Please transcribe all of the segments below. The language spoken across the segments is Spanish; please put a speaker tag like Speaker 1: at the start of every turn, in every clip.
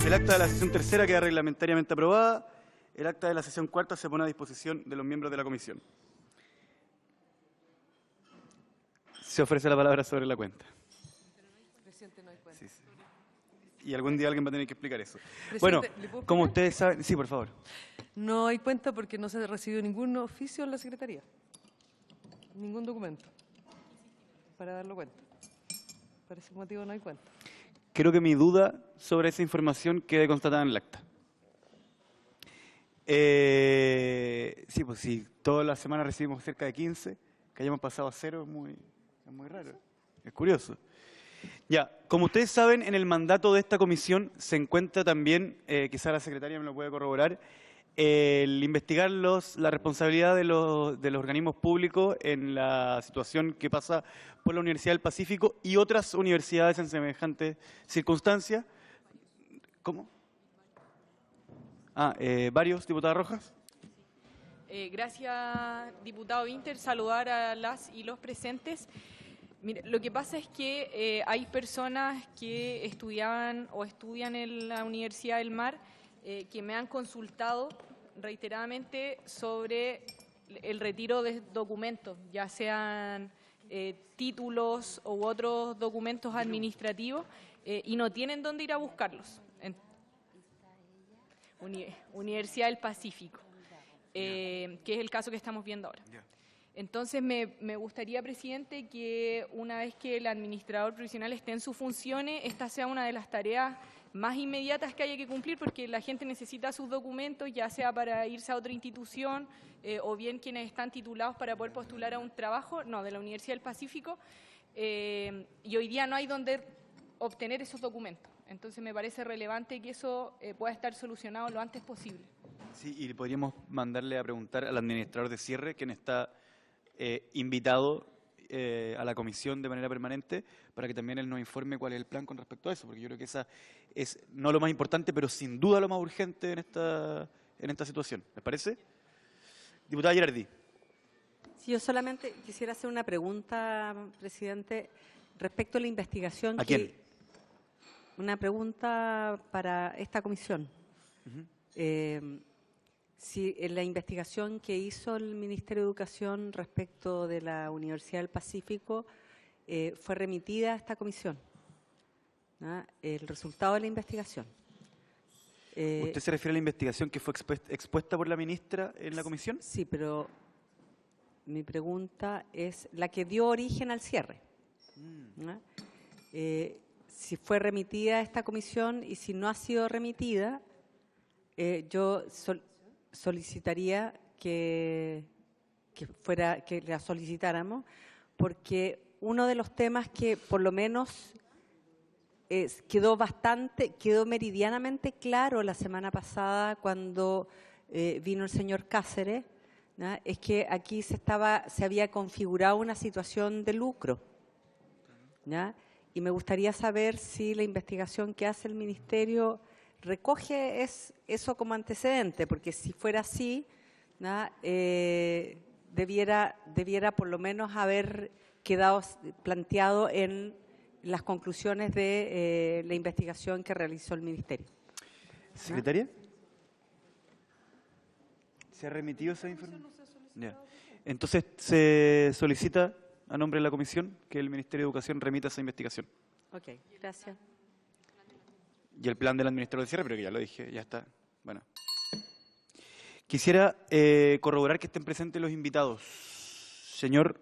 Speaker 1: El acta de la sesión tercera queda reglamentariamente aprobada. El acta de la sesión cuarta se pone a disposición de los miembros de la comisión. Se ofrece la palabra sobre la cuenta.
Speaker 2: Presidente, no hay cuenta.
Speaker 1: Sí, sí. Y algún día alguien va a tener que explicar eso.
Speaker 2: Presidente,
Speaker 1: Bueno,
Speaker 2: ¿le puedo
Speaker 1: como
Speaker 2: explicar?
Speaker 1: ustedes saben... Sí, por favor.
Speaker 2: No hay cuenta porque no se recibió ningún oficio en la Secretaría. Ningún documento para darlo cuenta. Por ese motivo no hay cuenta.
Speaker 1: Creo que mi duda sobre esa información quede constatada en el acta. Sí, pues si toda la semana recibimos cerca de 15, que hayamos pasado a 0 es muy raro, es curioso. Ya, como ustedes saben, en el mandato de esta comisión se encuentra también, quizá la secretaria me lo puede corroborar, el investigar la responsabilidad de los organismos públicos en la situación que pasa por la Universidad del Pacífico y otras universidades en semejantes circunstancias. ¿Cómo? ¿Varios, diputada Rojas?
Speaker 3: Gracias, diputado Winter. Saludar a las y los presentes. Mire, lo que pasa es que hay personas que estudiaban o estudian en la Universidad del Mar que me han consultado reiteradamente sobre el retiro de documentos, ya sean títulos u otros documentos administrativos, y no tienen dónde ir a buscarlos. Universidad del Pacífico, que es el caso que estamos viendo ahora. Entonces, me gustaría, presidente, que una vez que el administrador provisional esté en sus funciones, esta sea una de las tareas más inmediatas que haya que cumplir, porque la gente necesita sus documentos, ya sea para irse a otra institución o bien quienes están titulados para poder postular a un trabajo, de la Universidad del Pacífico, y hoy día no hay donde obtener esos documentos. Entonces, me parece relevante que eso pueda estar solucionado lo antes posible.
Speaker 1: Sí, y podríamos mandarle a preguntar al administrador de cierre, quien está invitado a la comisión de manera permanente, para que también él nos informe cuál es el plan con respecto a eso, porque yo creo que esa es no lo más importante, pero sin duda lo más urgente en esta situación. ¿Les parece? Diputada Girardi.
Speaker 4: Sí, yo solamente quisiera hacer una pregunta, presidente, respecto a la investigación.
Speaker 1: ¿A quién?
Speaker 4: Una pregunta para esta comisión. Si en la investigación que hizo el Ministerio de Educación respecto de la Universidad del Pacífico fue remitida a esta comisión, ¿no? El resultado de la investigación.
Speaker 1: ¿Usted se refiere a la investigación que fue expuesta por la ministra en la comisión?
Speaker 4: Sí, pero mi pregunta es la que dio origen al cierre, ¿no? Si fue remitida a esta comisión y si no ha sido remitida, yo solicitaría que la solicitáramos, porque uno de los temas que por lo menos quedó meridianamente claro la semana pasada cuando vino el señor Cáceres, ¿no? Es que aquí se había configurado una situación de lucro, ¿no? Y me gustaría saber si la investigación que hace el Ministerio recoge eso como antecedente, porque si fuera así, ¿no? Debiera por lo menos haber quedado planteado en las conclusiones de la investigación que realizó el Ministerio.
Speaker 1: ¿Secretaria? ¿Se ha remitido esa información? Ya. Entonces, se solicita a nombre de la comisión que el Ministerio de Educación remita esa investigación.
Speaker 4: Ok, gracias.
Speaker 1: Y el plan del administrador de cierre, pero que ya lo dije, ya está. Bueno. Quisiera corroborar que estén presentes los invitados. Señor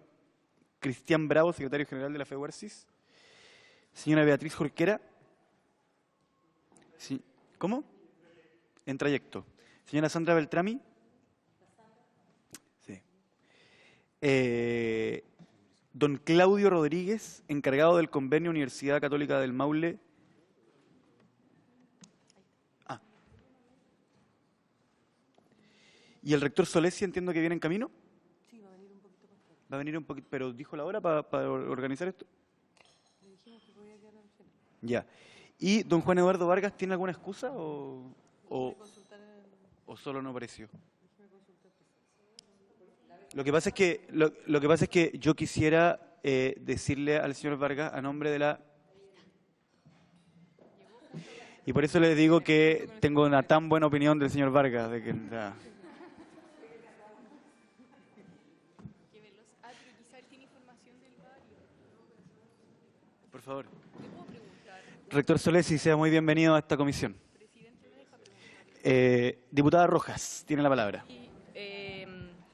Speaker 1: Cristian Bravo, secretario general de la FEUERSIS. Señora Beatriz Jorquera. Sí. ¿Cómo? En trayecto. Señora Sandra Beltrami. Sí. Don Claudio Rodríguez, encargado del convenio Universidad Católica del Maule. ¿Y el rector Solesi entiendo que viene en camino?
Speaker 2: Sí, va a venir un poquito más tarde.
Speaker 1: Va a venir un poquito, pero ¿dijo la hora para organizar esto?
Speaker 2: Le dijimos que podía quedar al final.
Speaker 1: Ya. ¿Y don Juan Eduardo Vargas tiene alguna excusa o solo no apareció? Lo que pasa es que yo quisiera decirle al señor Vargas a nombre de la... Y por eso les digo que tengo una tan buena opinión del señor Vargas, de que... ya. Por favor. Rector Solesi, sea muy bienvenido a esta comisión. Diputada Rojas, tiene la palabra.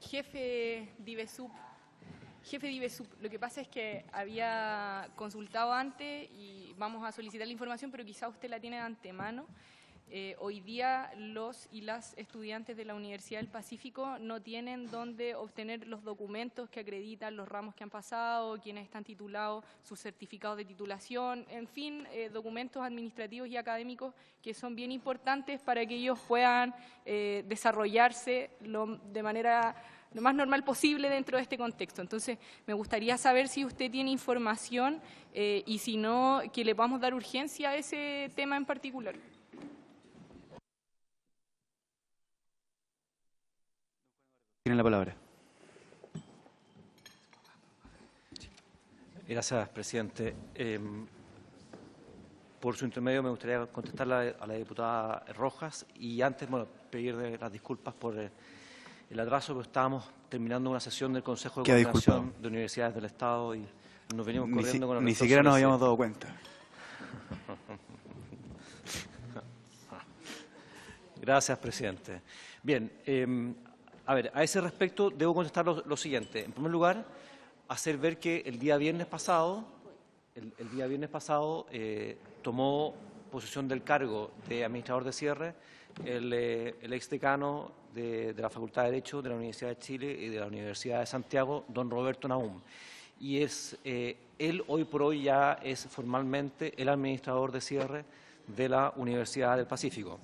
Speaker 3: Jefe de IBESUP, lo que pasa es que había consultado antes y vamos a solicitar la información, pero quizá usted la tiene de antemano. Hoy día los y las estudiantes de la Universidad del Pacífico no tienen dónde obtener los documentos que acreditan los ramos que han pasado, quienes están titulados, sus certificados de titulación, en fin, documentos administrativos y académicos que son bien importantes para que ellos puedan desarrollarse de manera lo más normal posible dentro de este contexto. Entonces, me gustaría saber si usted tiene información y si no, que le podamos dar urgencia a ese tema en particular.
Speaker 1: Tiene la palabra.
Speaker 5: Gracias, presidente. Por su intermedio me gustaría contestarle a la diputada Rojas y antes, bueno, pedirle las disculpas por el atraso, pero estábamos terminando una sesión del Consejo de Coordinación de Universidades del Estado y nos venimos corriendo con el
Speaker 1: Ni siquiera nos habíamos dado cuenta.
Speaker 5: Gracias, presidente. Bien, a ver, a ese respecto debo contestar lo siguiente. En primer lugar, hacer ver que el día viernes pasado, tomó posesión del cargo de administrador de cierre el exdecano de la Facultad de Derecho de la Universidad de Chile y de la Universidad de Santiago, don Roberto Nahum. Y él hoy por hoy ya es formalmente el administrador de cierre de la Universidad del Pacífico.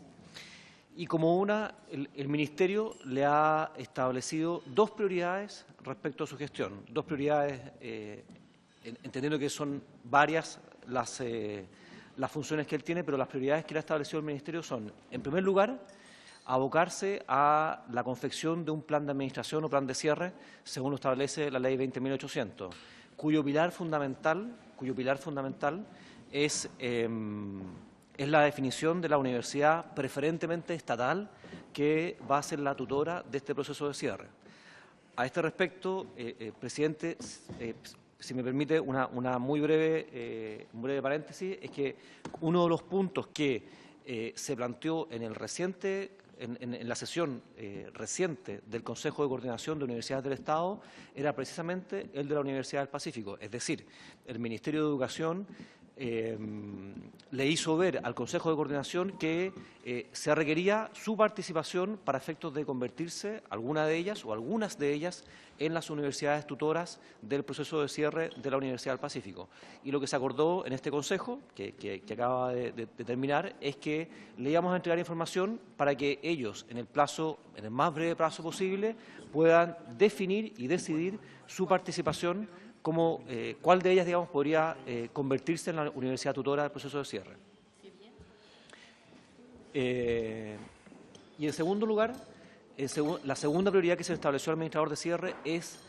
Speaker 5: Y como el Ministerio le ha establecido dos prioridades respecto a su gestión. Dos prioridades, entendiendo que son varias las funciones que él tiene, pero las prioridades que le ha establecido el Ministerio son, en primer lugar, abocarse a la confección de un plan de administración o plan de cierre, según lo establece la Ley 20.800, cuyo pilar fundamental es la definición de la universidad preferentemente estatal que va a ser la tutora de este proceso de cierre. A este respecto, presidente, si me permite un breve paréntesis, es que uno de los puntos que se planteó en la sesión reciente del Consejo de Coordinación de Universidades del Estado era precisamente el de la Universidad del Pacífico. Es decir, el Ministerio de Educación le hizo ver al Consejo de Coordinación que se requería su participación para efectos de convertirse, alguna de ellas o algunas de ellas, en las universidades tutoras del proceso de cierre de la Universidad del Pacífico. Y lo que se acordó en este Consejo, que acaba de terminar, es que le íbamos a entregar información para que ellos, en el más breve plazo posible, puedan definir y decidir su participación como cuál de ellas, digamos, podría convertirse en la universidad tutora del proceso de cierre. Y en segundo lugar, la segunda prioridad que se estableció al administrador de cierre es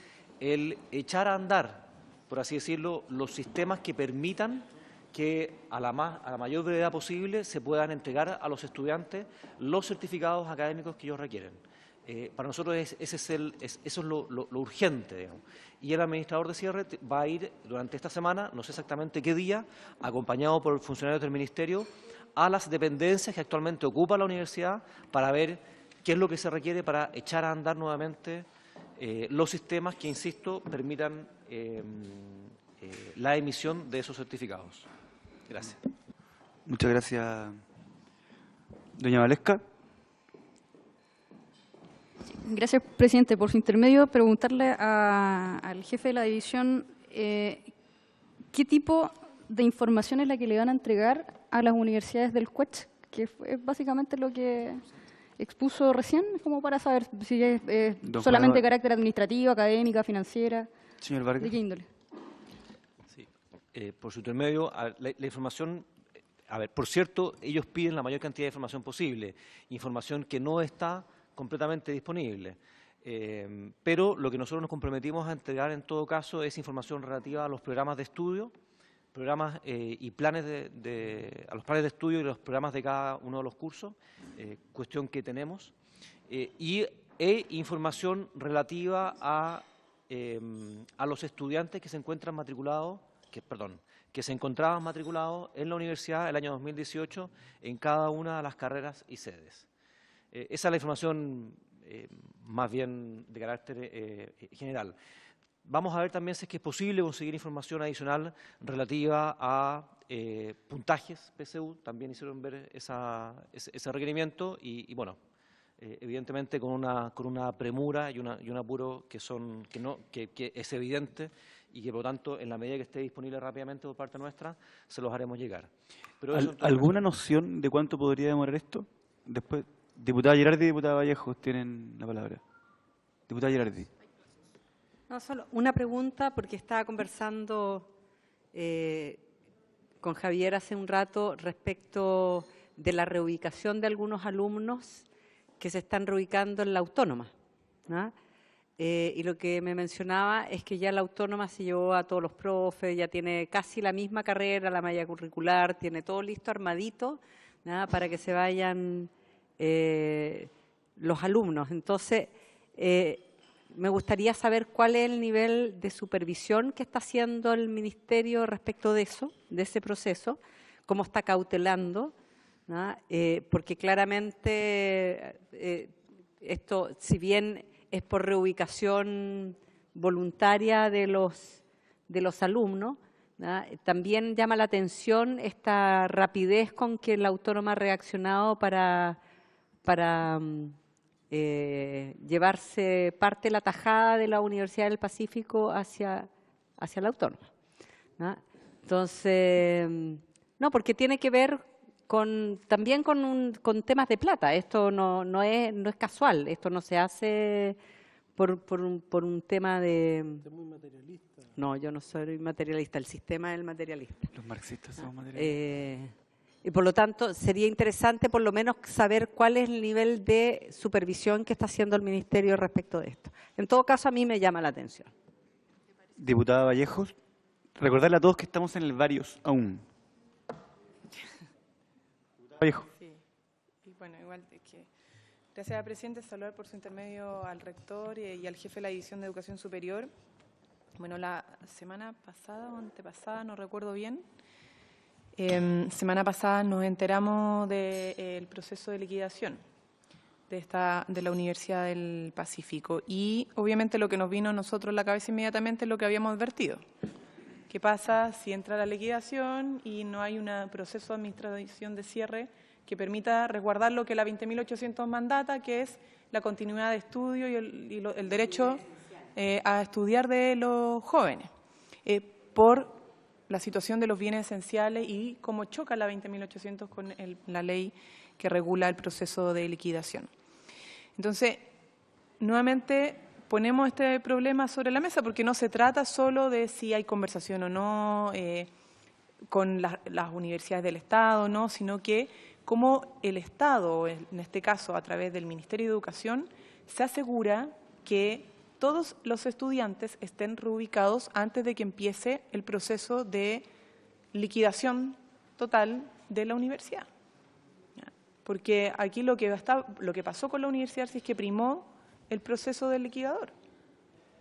Speaker 5: el echar a andar, por así decirlo, los sistemas que permitan que a la mayor brevedad posible se puedan entregar a los estudiantes los certificados académicos que ellos requieren. Para nosotros eso es lo urgente, digamos. Y el administrador de cierre va a ir durante esta semana, no sé exactamente qué día, acompañado por funcionarios del Ministerio, a las dependencias que actualmente ocupa la universidad para ver qué es lo que se requiere para echar a andar nuevamente los sistemas que, insisto, permitan la emisión de esos certificados. Gracias.
Speaker 1: Muchas gracias, doña Valesca.
Speaker 6: Gracias, presidente. Por su intermedio, preguntarle al jefe de la división qué tipo de información es la que le van a entregar a las universidades del CUECH, que es básicamente lo que expuso recién, como para saber si es solamente de carácter administrativo, académica, financiera.
Speaker 1: Señor Vargas.
Speaker 6: ¿De qué índole?
Speaker 5: Sí. Por su intermedio, la información... A ver, por cierto, ellos piden la mayor cantidad de información posible, información que no está completamente disponible. Pero lo que nosotros nos comprometimos a entregar en todo caso es información relativa a los programas de estudio, programas y planes a los planes de estudio y los programas de cada uno de los cursos, cuestión que tenemos, e información relativa a los estudiantes que se encuentran matriculados, que se encontraban matriculados en la universidad el año 2018 en cada una de las carreras y sedes. Esa es la información más bien de carácter general. Vamos a ver también si es que es posible conseguir información adicional relativa a puntajes PSU, también hicieron ver ese requerimiento y bueno, evidentemente con una premura y un apuro que es evidente y que por lo tanto en la medida que esté disponible rápidamente por parte nuestra se los haremos llegar. Pero
Speaker 1: ¿Alguna noción de cuánto podría demorar esto? Después, diputada Girardi y diputada Vallejos tienen la palabra. Diputada Girardi.
Speaker 4: No, solo una pregunta, porque estaba conversando con Javier hace un rato respecto de la reubicación de algunos alumnos que se están reubicando en la autónoma, ¿no? Y lo que me mencionaba es que ya la autónoma se llevó a todos los profes, ya tiene casi la misma carrera, la malla curricular, tiene todo listo, armadito, ¿no? Para que se vayan los alumnos. Entonces, me gustaría saber cuál es el nivel de supervisión que está haciendo el Ministerio respecto de eso, de ese proceso, cómo está cautelando, ¿no? Porque claramente esto, si bien es por reubicación voluntaria de los alumnos, ¿no? También llama la atención esta rapidez con que la autónoma ha reaccionado para llevarse parte de la tajada de la Universidad del Pacífico hacia la autónoma, ¿no? Entonces, no, porque tiene que ver también con temas de plata. Esto no es casual, esto no se hace por un tema de... ¿Usted es muy materialista? No, yo no soy materialista, el sistema es el materialista.
Speaker 1: Los marxistas son materialistas.
Speaker 4: Y por lo tanto, sería interesante por lo menos saber cuál es el nivel de supervisión que está haciendo el Ministerio respecto de esto. En todo caso, a mí me llama la atención.
Speaker 1: Diputada Vallejos, recordarle a todos que estamos en el varios aún. Vallejo.
Speaker 7: Sí, y bueno, igual que gracias, presidente, saludar por su intermedio al rector y al jefe de la División de Educación Superior. Bueno, la semana pasada o antepasada, no recuerdo bien, semana pasada nos enteramos del proceso de liquidación de la Universidad del Pacífico y obviamente lo que nos vino a nosotros en la cabeza inmediatamente es lo que habíamos advertido. ¿Qué pasa si entra la liquidación y no hay un proceso de administración de cierre que permita resguardar lo que la 20.800 mandata, que es la continuidad de estudio y el derecho a estudiar de los jóvenes, por la situación de los bienes esenciales y cómo choca la 20.800 con la ley que regula el proceso de liquidación? Entonces, nuevamente ponemos este problema sobre la mesa porque no se trata solo de si hay conversación o no con las universidades del Estado, no, sino que cómo el Estado, en este caso a través del Ministerio de Educación, se asegura que todos los estudiantes estén reubicados antes de que empiece el proceso de liquidación total de la universidad. Porque aquí lo que pasó con la universidad es que primó el proceso del liquidador,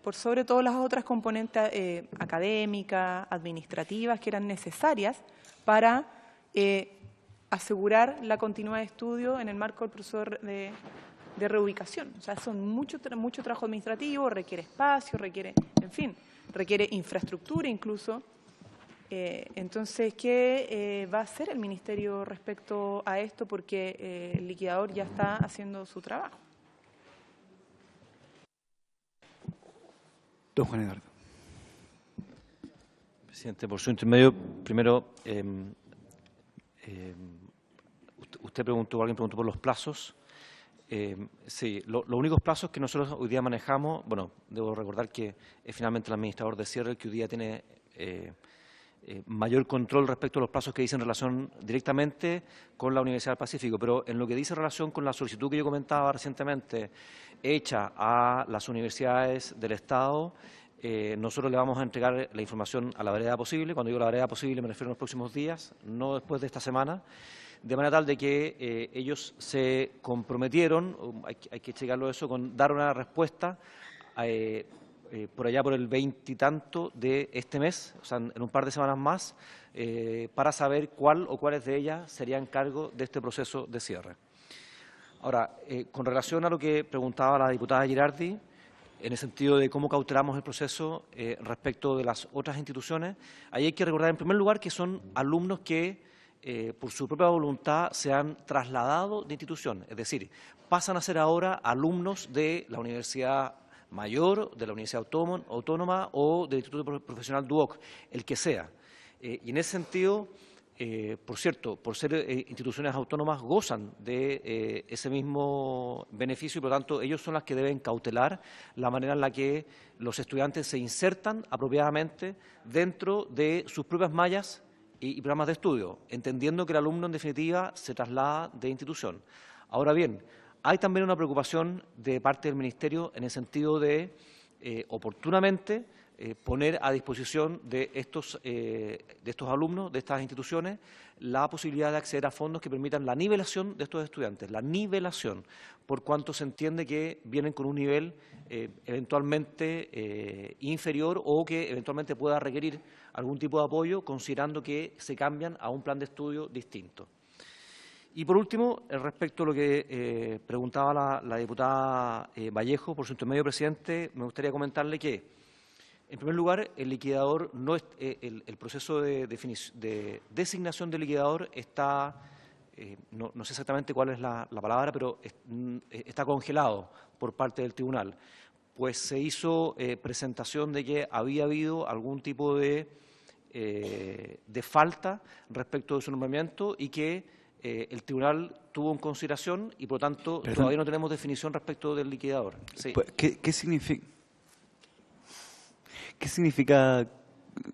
Speaker 7: por sobre todas las otras componentes académicas, administrativas, que eran necesarias para asegurar la continuidad de estudio en el marco del proceso de reubicación. O sea, son mucho trabajo administrativo, requiere espacio, requiere infraestructura incluso. Entonces, ¿qué va a hacer el Ministerio respecto a esto? Porque el liquidador ya está haciendo su trabajo.
Speaker 1: Don Juan Eduardo.
Speaker 5: Presidente, por su intermedio, primero, usted preguntó, alguien preguntó por los plazos. Sí, los únicos plazos que nosotros hoy día manejamos, bueno, debo recordar que es finalmente el administrador de cierre el que hoy día tiene mayor control respecto a los plazos que dice en relación directamente con la Universidad del Pacífico, pero en lo que dice en relación con la solicitud que yo comentaba recientemente hecha a las universidades del Estado, nosotros le vamos a entregar la información a la brevedad posible. Cuando digo la brevedad posible me refiero a los próximos días, no después de esta semana, de manera tal de que ellos se comprometieron, hay que checarlo eso, con dar una respuesta por allá por el 20 y tanto de este mes, o sea, en un par de semanas más, para saber cuál o cuáles de ellas serían cargo de este proceso de cierre. Ahora, con relación a lo que preguntaba la diputada Girardi, en el sentido de cómo cautelamos el proceso respecto de las otras instituciones, ahí hay que recordar en primer lugar que son alumnos que por su propia voluntad se han trasladado de institución, es decir, pasan a ser ahora alumnos de la Universidad Mayor, de la Universidad Autónoma o del Instituto Profesional DUOC, el que sea. Y en ese sentido, por cierto, por ser instituciones autónomas, gozan de ese mismo beneficio y, por lo tanto, ellos son las que deben cautelar la manera en la que los estudiantes se insertan apropiadamente dentro de sus propias mallas y programas de estudio, entendiendo que el alumno, en definitiva, se traslada de institución. Ahora bien, hay también una preocupación de parte del Ministerio en el sentido de, oportunamente, poner a disposición de estos alumnos, de estas instituciones, la posibilidad de acceder a fondos que permitan la nivelación de estos estudiantes, la nivelación, por cuanto se entiende que vienen con un nivel eventualmente inferior o que eventualmente pueda requerir algún tipo de apoyo, considerando que se cambian a un plan de estudio distinto. Y por último, respecto a lo que preguntaba la diputada Vallejo, por su intermedio, presidente, me gustaría comentarle que, en primer lugar, el liquidador no es, el proceso de designación del liquidador está, no sé exactamente cuál es la palabra, pero está congelado por parte del tribunal, pues se hizo presentación de que había habido algún tipo de falta respecto de su nombramiento y que el tribunal tuvo en consideración y, por lo tanto, todavía no tenemos definición respecto del liquidador. Sí.
Speaker 1: ¿Qué significa? ¿Qué significa?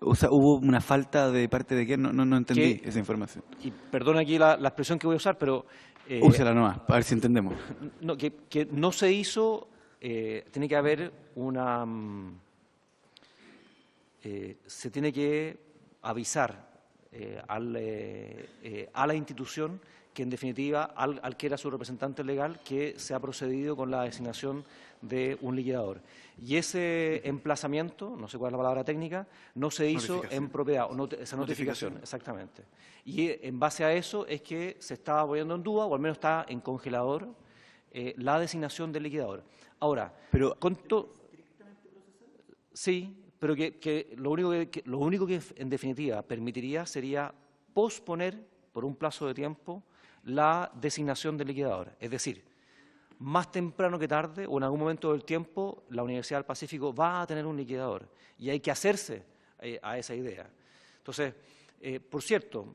Speaker 1: O sea, ¿hubo una falta de parte de quién? No entendí esa información.
Speaker 5: Y perdona aquí la expresión que voy a usar, pero...
Speaker 1: úsela nomás, para ver si entendemos.
Speaker 5: No, que no se hizo, tiene que haber una... se tiene que avisar a la institución que, en definitiva, al que era su representante legal, que se ha procedido con la designación de un liquidador. Y ese emplazamiento, no sé cuál es la palabra técnica, no se hizo en propiedad, esa notificación, exactamente. Y en base a eso es que se estaba poniendo en duda, o al menos está en congelador, la designación del liquidador. Ahora,
Speaker 1: pero
Speaker 5: sí, pero que lo único que en definitiva permitiría sería posponer por un plazo de tiempo la designación del liquidador. Es decir, más temprano que tarde o en algún momento del tiempo la Universidad del Pacífico va a tener un liquidador y hay que hacerse a esa idea. Entonces, por cierto,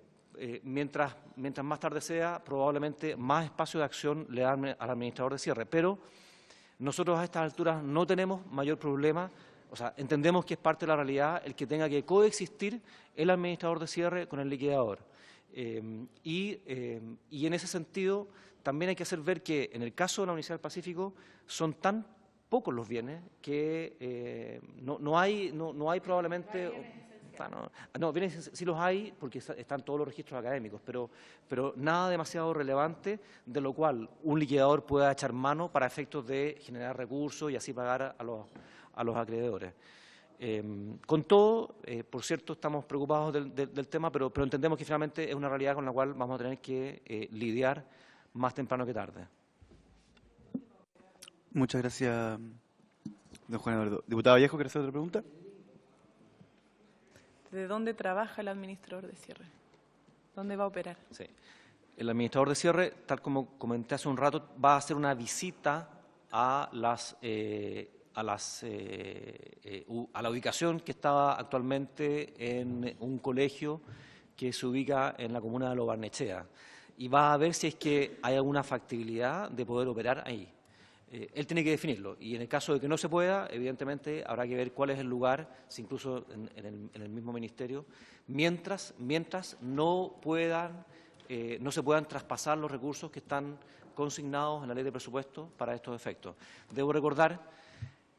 Speaker 5: mientras más tarde sea, probablemente más espacio de acción le dan al administrador de cierre, pero nosotros a estas alturas no tenemos mayor problema. O sea, entendemos que es parte de la realidad el que tenga que coexistir el administrador de cierre con el liquidador. Y en ese sentido también hay que hacer ver que en el caso de la Universidad del Pacífico son tan pocos los bienes que no hay probablemente... No, bienes sí los hay porque están todos los registros académicos, pero nada demasiado relevante de lo cual un liquidador pueda echar mano para efectos de generar recursos y así pagar a los acreedores. Con todo, por cierto, estamos preocupados del tema, pero entendemos que finalmente es una realidad con la cual vamos a tener que lidiar más temprano que tarde.
Speaker 1: Muchas gracias, don Juan Eduardo. Diputado Vallejo, ¿quiere hacer otra pregunta?
Speaker 7: ¿De dónde trabaja el administrador de cierre? ¿Dónde va a operar?
Speaker 5: Sí. El administrador de cierre, tal como comenté hace un rato, va a hacer una visita a la ubicación que estaba actualmente en un colegio que se ubica en la comuna de Lo Barnechea y va a ver si es que hay alguna factibilidad de poder operar ahí. Él tiene que definirlo y en el caso de que no se pueda, evidentemente habrá que ver cuál es el lugar, si incluso en el mismo ministerio, mientras no se puedan traspasar los recursos que están consignados en la ley de presupuesto para estos efectos. Debo recordar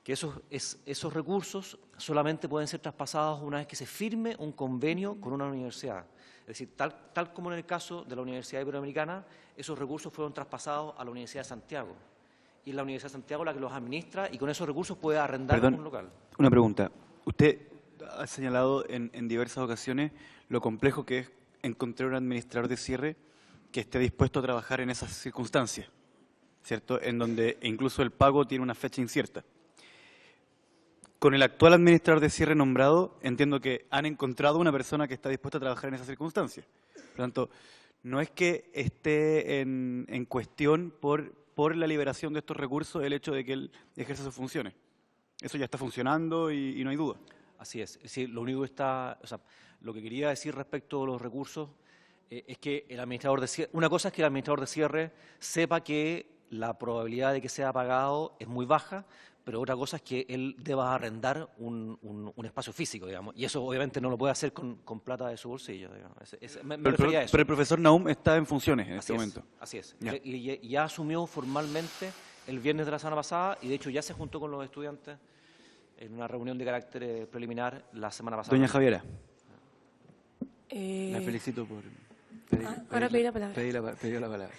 Speaker 5: que esos recursos solamente pueden ser traspasados una vez que se firme un convenio con una universidad. Es decir, tal como en el caso de la Universidad Iberoamericana, esos recursos fueron traspasados a la Universidad de Santiago. Y es la Universidad de Santiago la que los administra y con esos recursos puede arrendar un local.
Speaker 1: Una pregunta. Usted ha señalado en diversas ocasiones lo complejo que es encontrar un administrador de cierre que esté dispuesto a trabajar en esas circunstancias, ¿cierto? En donde incluso el pago tiene una fecha incierta. Con el actual administrador de cierre nombrado, entiendo que han encontrado una persona que está dispuesta a trabajar en esas circunstancias. Por lo tanto, no es que esté en cuestión por la liberación de estos recursos el hecho de que él ejerza sus funciones. Eso ya está funcionando y no hay duda.
Speaker 5: Así es. Es decir, lo único que está, o sea, lo que quería decir respecto a los recursos es que el administrador de cierre, una cosa es que el administrador de cierre sepa que la probabilidad de que sea pagado es muy baja, pero otra cosa es que él deba arrendar un espacio físico, digamos, y eso obviamente no lo puede hacer con plata de su bolsillo, digamos. Me refería a eso.
Speaker 1: Pero el profesor Nahum está en funciones en este momento.
Speaker 5: Así es.
Speaker 1: Ya.
Speaker 5: Y ya asumió formalmente el viernes de la semana pasada y de hecho ya se juntó con los estudiantes en una reunión de carácter preliminar la semana pasada.
Speaker 1: Doña Javiera. La felicito por
Speaker 8: ahora pedí la palabra.
Speaker 1: Pedí la palabra.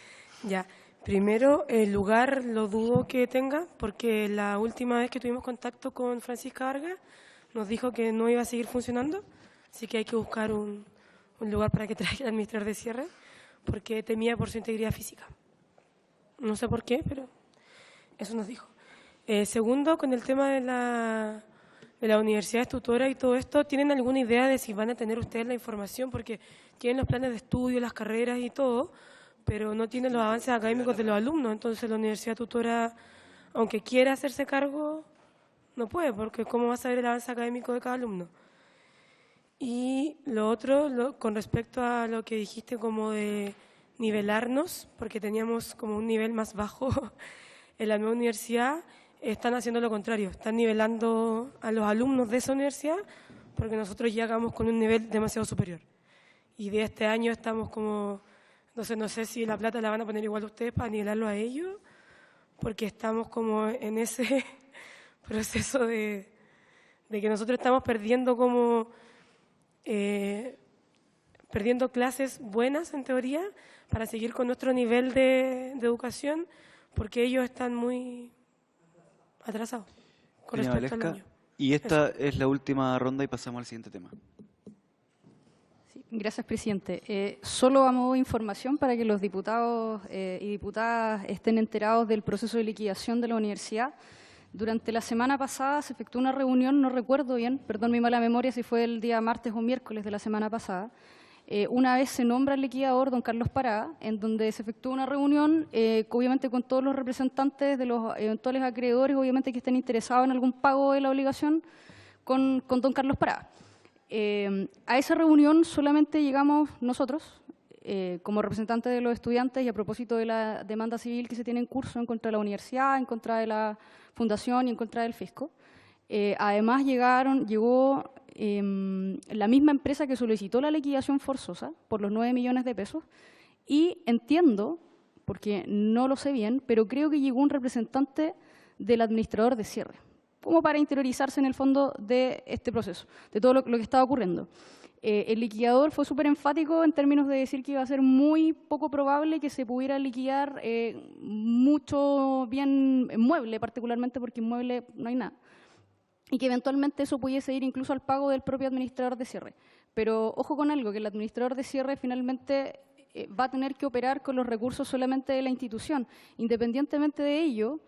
Speaker 8: Ya. Primero, el lugar lo dudo que tenga, porque la última vez que tuvimos contacto con Francisca Vargas nos dijo que no iba a seguir funcionando, así que hay que buscar un lugar para que traiga el administrador de cierre, porque temía por su integridad física. No sé por qué, pero eso nos dijo. Segundo, con el tema de la universidad tutora y todo esto, ¿tienen alguna idea de si van a tener ustedes la información? Porque tienen los planes de estudio, las carreras y todo, pero no tienen los avances académicos de los alumnos. Entonces la universidad tutora, aunque quiera hacerse cargo, no puede, porque ¿cómo va a saber el avance académico de cada alumno? Y lo otro, con respecto a lo que dijiste como de nivelarnos, porque teníamos como un nivel más bajo en la nueva universidad, están haciendo lo contrario, están nivelando a los alumnos de esa universidad porque nosotros llegamos con un nivel demasiado superior. Y de este año estamos como... Entonces no sé si la plata la van a poner igual ustedes para nivelarlo a ellos, porque estamos como en ese proceso de que nosotros estamos perdiendo como perdiendo clases buenas en teoría para seguir con nuestro nivel de educación, porque ellos están muy atrasados con
Speaker 1: Doña
Speaker 8: respecto al
Speaker 1: Valesca,
Speaker 8: año.
Speaker 1: y esta es la última ronda y pasamos al siguiente tema.
Speaker 6: Gracias, presidente. Solo a modo de información para que los diputados y diputadas estén enterados del proceso de liquidación de la universidad. Durante la semana pasada se efectuó una reunión, no recuerdo bien, perdón mi mala memoria si fue el día martes o miércoles de la semana pasada. Una vez se nombra el liquidador, don Carlos Parada, en donde se efectuó una reunión, obviamente con todos los representantes de los eventuales acreedores, obviamente que estén interesados en algún pago de la obligación, con don Carlos Parada. A esa reunión solamente llegamos nosotros, como representantes de los estudiantes, y a propósito de la demanda civil que se tiene en curso en contra de la universidad, en contra de la fundación y en contra del fisco. Además llegó la misma empresa que solicitó la liquidación forzosa por los 9 millones de pesos y entiendo, porque no lo sé bien, pero creo que llegó un representante del administrador de cierre, como para interiorizarse en el fondo de este proceso, de todo lo que estaba ocurriendo. El liquidador fue súper enfático en términos de decir que iba a ser muy poco probable que se pudiera liquidar mucho bien inmueble, particularmente porque inmueble no hay nada, y que eventualmente eso pudiese ir incluso al pago del propio administrador de cierre. Pero ojo con algo, que el administrador de cierre finalmente va a tener que operar con los recursos solamente de la institución. Independientemente de ello,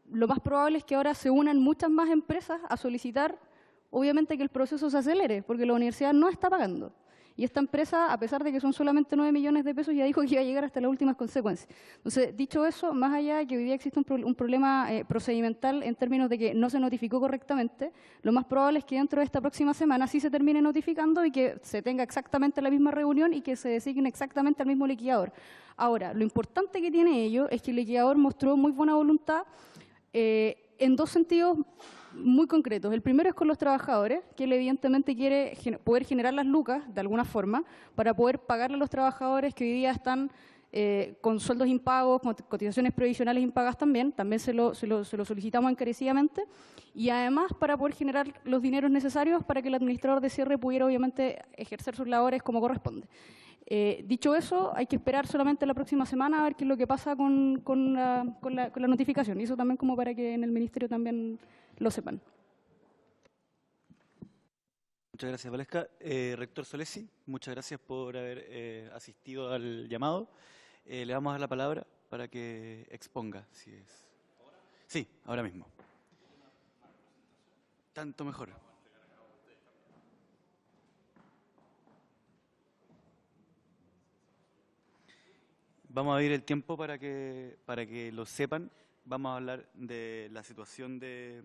Speaker 6: lo más probable es que ahora se unan muchas más empresas a solicitar, obviamente, que el proceso se acelere, porque la universidad no está pagando. Y esta empresa, a pesar de que son solamente 9 millones de pesos, ya dijo que iba a llegar hasta las últimas consecuencias. Entonces, dicho eso, más allá de que hoy día existe un problema procedimental en términos de que no se notificó correctamente, lo más probable es que dentro de esta próxima semana sí se termine notificando y que se tenga exactamente la misma reunión y que se designe exactamente al mismo liquidador. Ahora, lo importante que tiene ello es que el liquidador mostró muy buena voluntad en dos sentidos muy concretos. El primero es con los trabajadores, que él evidentemente quiere poder generar las lucas de alguna forma para poder pagarle a los trabajadores que hoy día están con sueldos impagos, con cotizaciones previsionales impagas también se lo solicitamos encarecidamente, y además para poder generar los dineros necesarios para que el administrador de cierre pudiera obviamente ejercer sus labores como corresponde. Dicho eso, hay que esperar solamente la próxima semana a ver qué es lo que pasa con la notificación, y eso también como para que en el Ministerio también lo sepan.
Speaker 1: Muchas gracias, Valesca. Rector Solesi, muchas gracias por haber asistido al llamado. Le vamos a dar la palabra para que exponga, si es. Sí, ahora mismo. Tanto mejor. Vamos a abrir el tiempo para que lo sepan. Vamos a hablar de la situación de...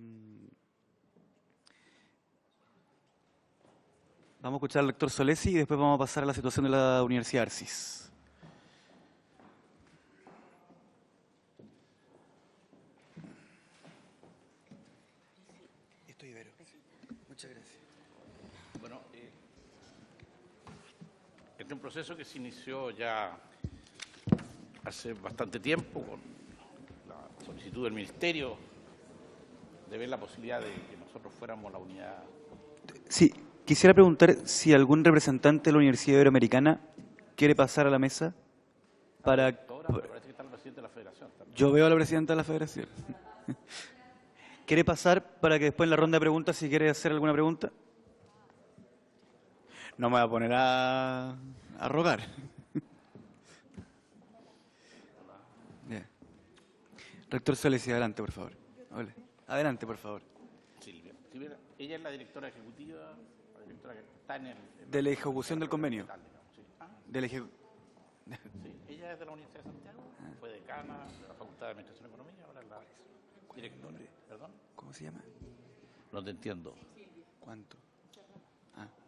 Speaker 1: Vamos a escuchar al doctor Solesi y después vamos a pasar a la situación de la Universidad Arcis. Estoy Ibero. Muchas gracias.
Speaker 9: Bueno, este es un proceso que se inició ya hace bastante tiempo con la solicitud del Ministerio de ver la posibilidad de que nosotros fuéramos la unidad.
Speaker 1: Sí, quisiera preguntar si algún representante de la Universidad Iberoamericana quiere pasar a la mesa para...
Speaker 9: Me parece que está el presidente de la Federación también.
Speaker 1: Yo veo a la presidenta de la Federación. ¿Quiere pasar para que después en la ronda de preguntas, si quiere hacer alguna pregunta? No me voy a poner a rogar. Bien. Rector Solesi, adelante, por favor. Hola. Adelante, por favor.
Speaker 9: Silvia. Ella es la directora ejecutiva, la directora que está en el...
Speaker 1: De la ejecución del convenio.
Speaker 9: Sí. ¿Ah?
Speaker 1: Sí,
Speaker 9: ella es de la Universidad de Santiago, fue decana de la Facultad de Administración y Economía, ahora es la directora. ¿Perdón?
Speaker 1: ¿Cómo se llama?
Speaker 9: No te entiendo.
Speaker 1: ¿Cuánto?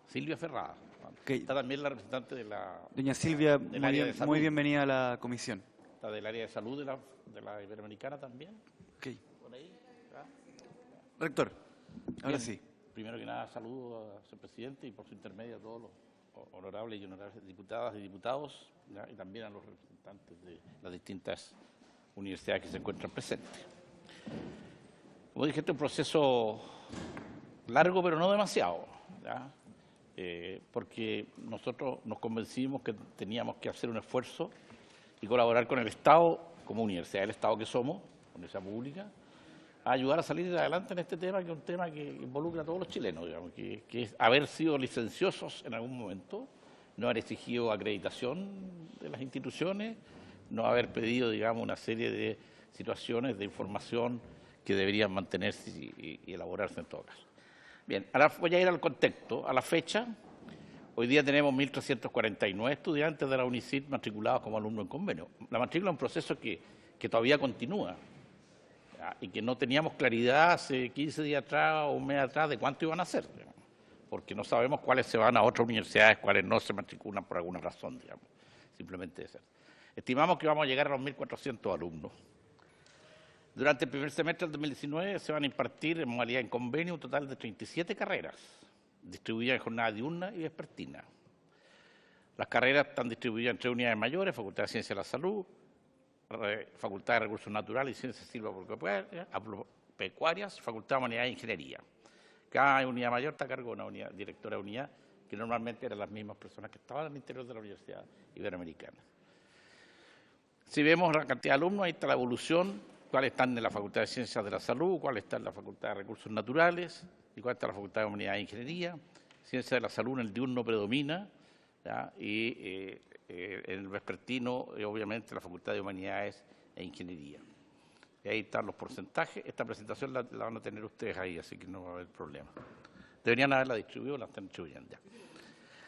Speaker 9: Silvia Ferrada.
Speaker 1: Okay.
Speaker 9: Está también la representante de la...
Speaker 1: Doña Silvia,
Speaker 9: del área de salud.
Speaker 1: muy bienvenida a la comisión.
Speaker 9: Está del área de salud de la Iberoamericana también.
Speaker 1: Okay.
Speaker 9: Por ahí. ¿Ah?
Speaker 1: Rector, ahora
Speaker 9: Bien.
Speaker 1: sí.
Speaker 9: Primero que nada, saludo a su presidente y por su intermedio a todos los honorables y honorables diputadas y diputados, ¿ya? Y también a los representantes de las distintas universidades que se encuentran presentes. Como dije, este es un proceso largo, pero no demasiado, ¿ya? Porque nosotros nos convencimos que teníamos que hacer un esfuerzo y colaborar con el Estado, como universidad del Estado que somos, universidad pública, a ayudar a salir adelante en este tema, que es un tema que involucra a todos los chilenos, digamos, que es haber sido licenciosos en algún momento, no haber exigido acreditación de las instituciones, no haber pedido, digamos, una serie de situaciones de información que deberían mantenerse y elaborarse en todo caso. Bien, ahora voy a ir al contexto. A la fecha, hoy día tenemos 1.349 estudiantes de la UNICIT matriculados como alumnos en convenio. La matrícula es un proceso que todavía continúa, ¿ya? Y que no teníamos claridad hace 15 días atrás o un mes atrás de cuánto iban a ser, digamos, porque no sabemos cuáles se van a otras universidades, cuáles no se matriculan por alguna razón, digamos, simplemente de ser. Estimamos que vamos a llegar a los 1.400 alumnos. Durante el primer semestre del 2019 se van a impartir en modalidad en convenio un total de 37 carreras, distribuidas en jornada diurna y vespertina. Las carreras están distribuidas en 3 unidades mayores: Facultad de Ciencias de la Salud, Facultad de Recursos Naturales y Ciencias Silvopecuarias, Facultad de Humanidades e Ingeniería. Cada unidad mayor está a cargo de una directora de unidad, que normalmente eran las mismas personas que estaban al interior de la Universidad Iberoamericana. Si vemos la cantidad de alumnos, ahí está la evolución, cuáles están en la Facultad de Ciencias de la Salud, cuáles están en la Facultad de Recursos Naturales y cuál está en la Facultad de Humanidades e Ingeniería. Ciencias de la Salud en el diurno predomina, ¿ya? Y en el vespertino, obviamente, la Facultad de Humanidades e Ingeniería. Y ahí están los porcentajes. Esta presentación la van a tener ustedes ahí, así que no va a haber problema. Deberían haberla distribuido, la están distribuyendo ya.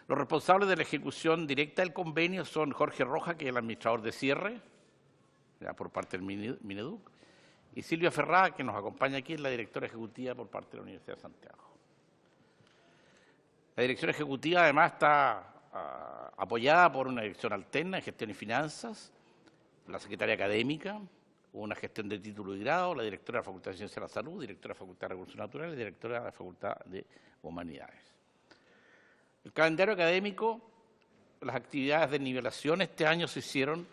Speaker 9: Los responsables de la ejecución directa del convenio son Jorge Roja, que es el administrador de cierre, ya por parte del Mineduc, y Silvia Ferrada, que nos acompaña aquí, es la directora ejecutiva por parte de la Universidad de Santiago. La dirección ejecutiva además está apoyada por una dirección alterna de gestión y finanzas, la secretaria académica, una gestión de título y grado, la directora de la Facultad de Ciencias de la Salud, directora de la Facultad de Recursos Naturales y directora de la Facultad de Humanidades. El calendario académico, las actividades de nivelación este año se hicieron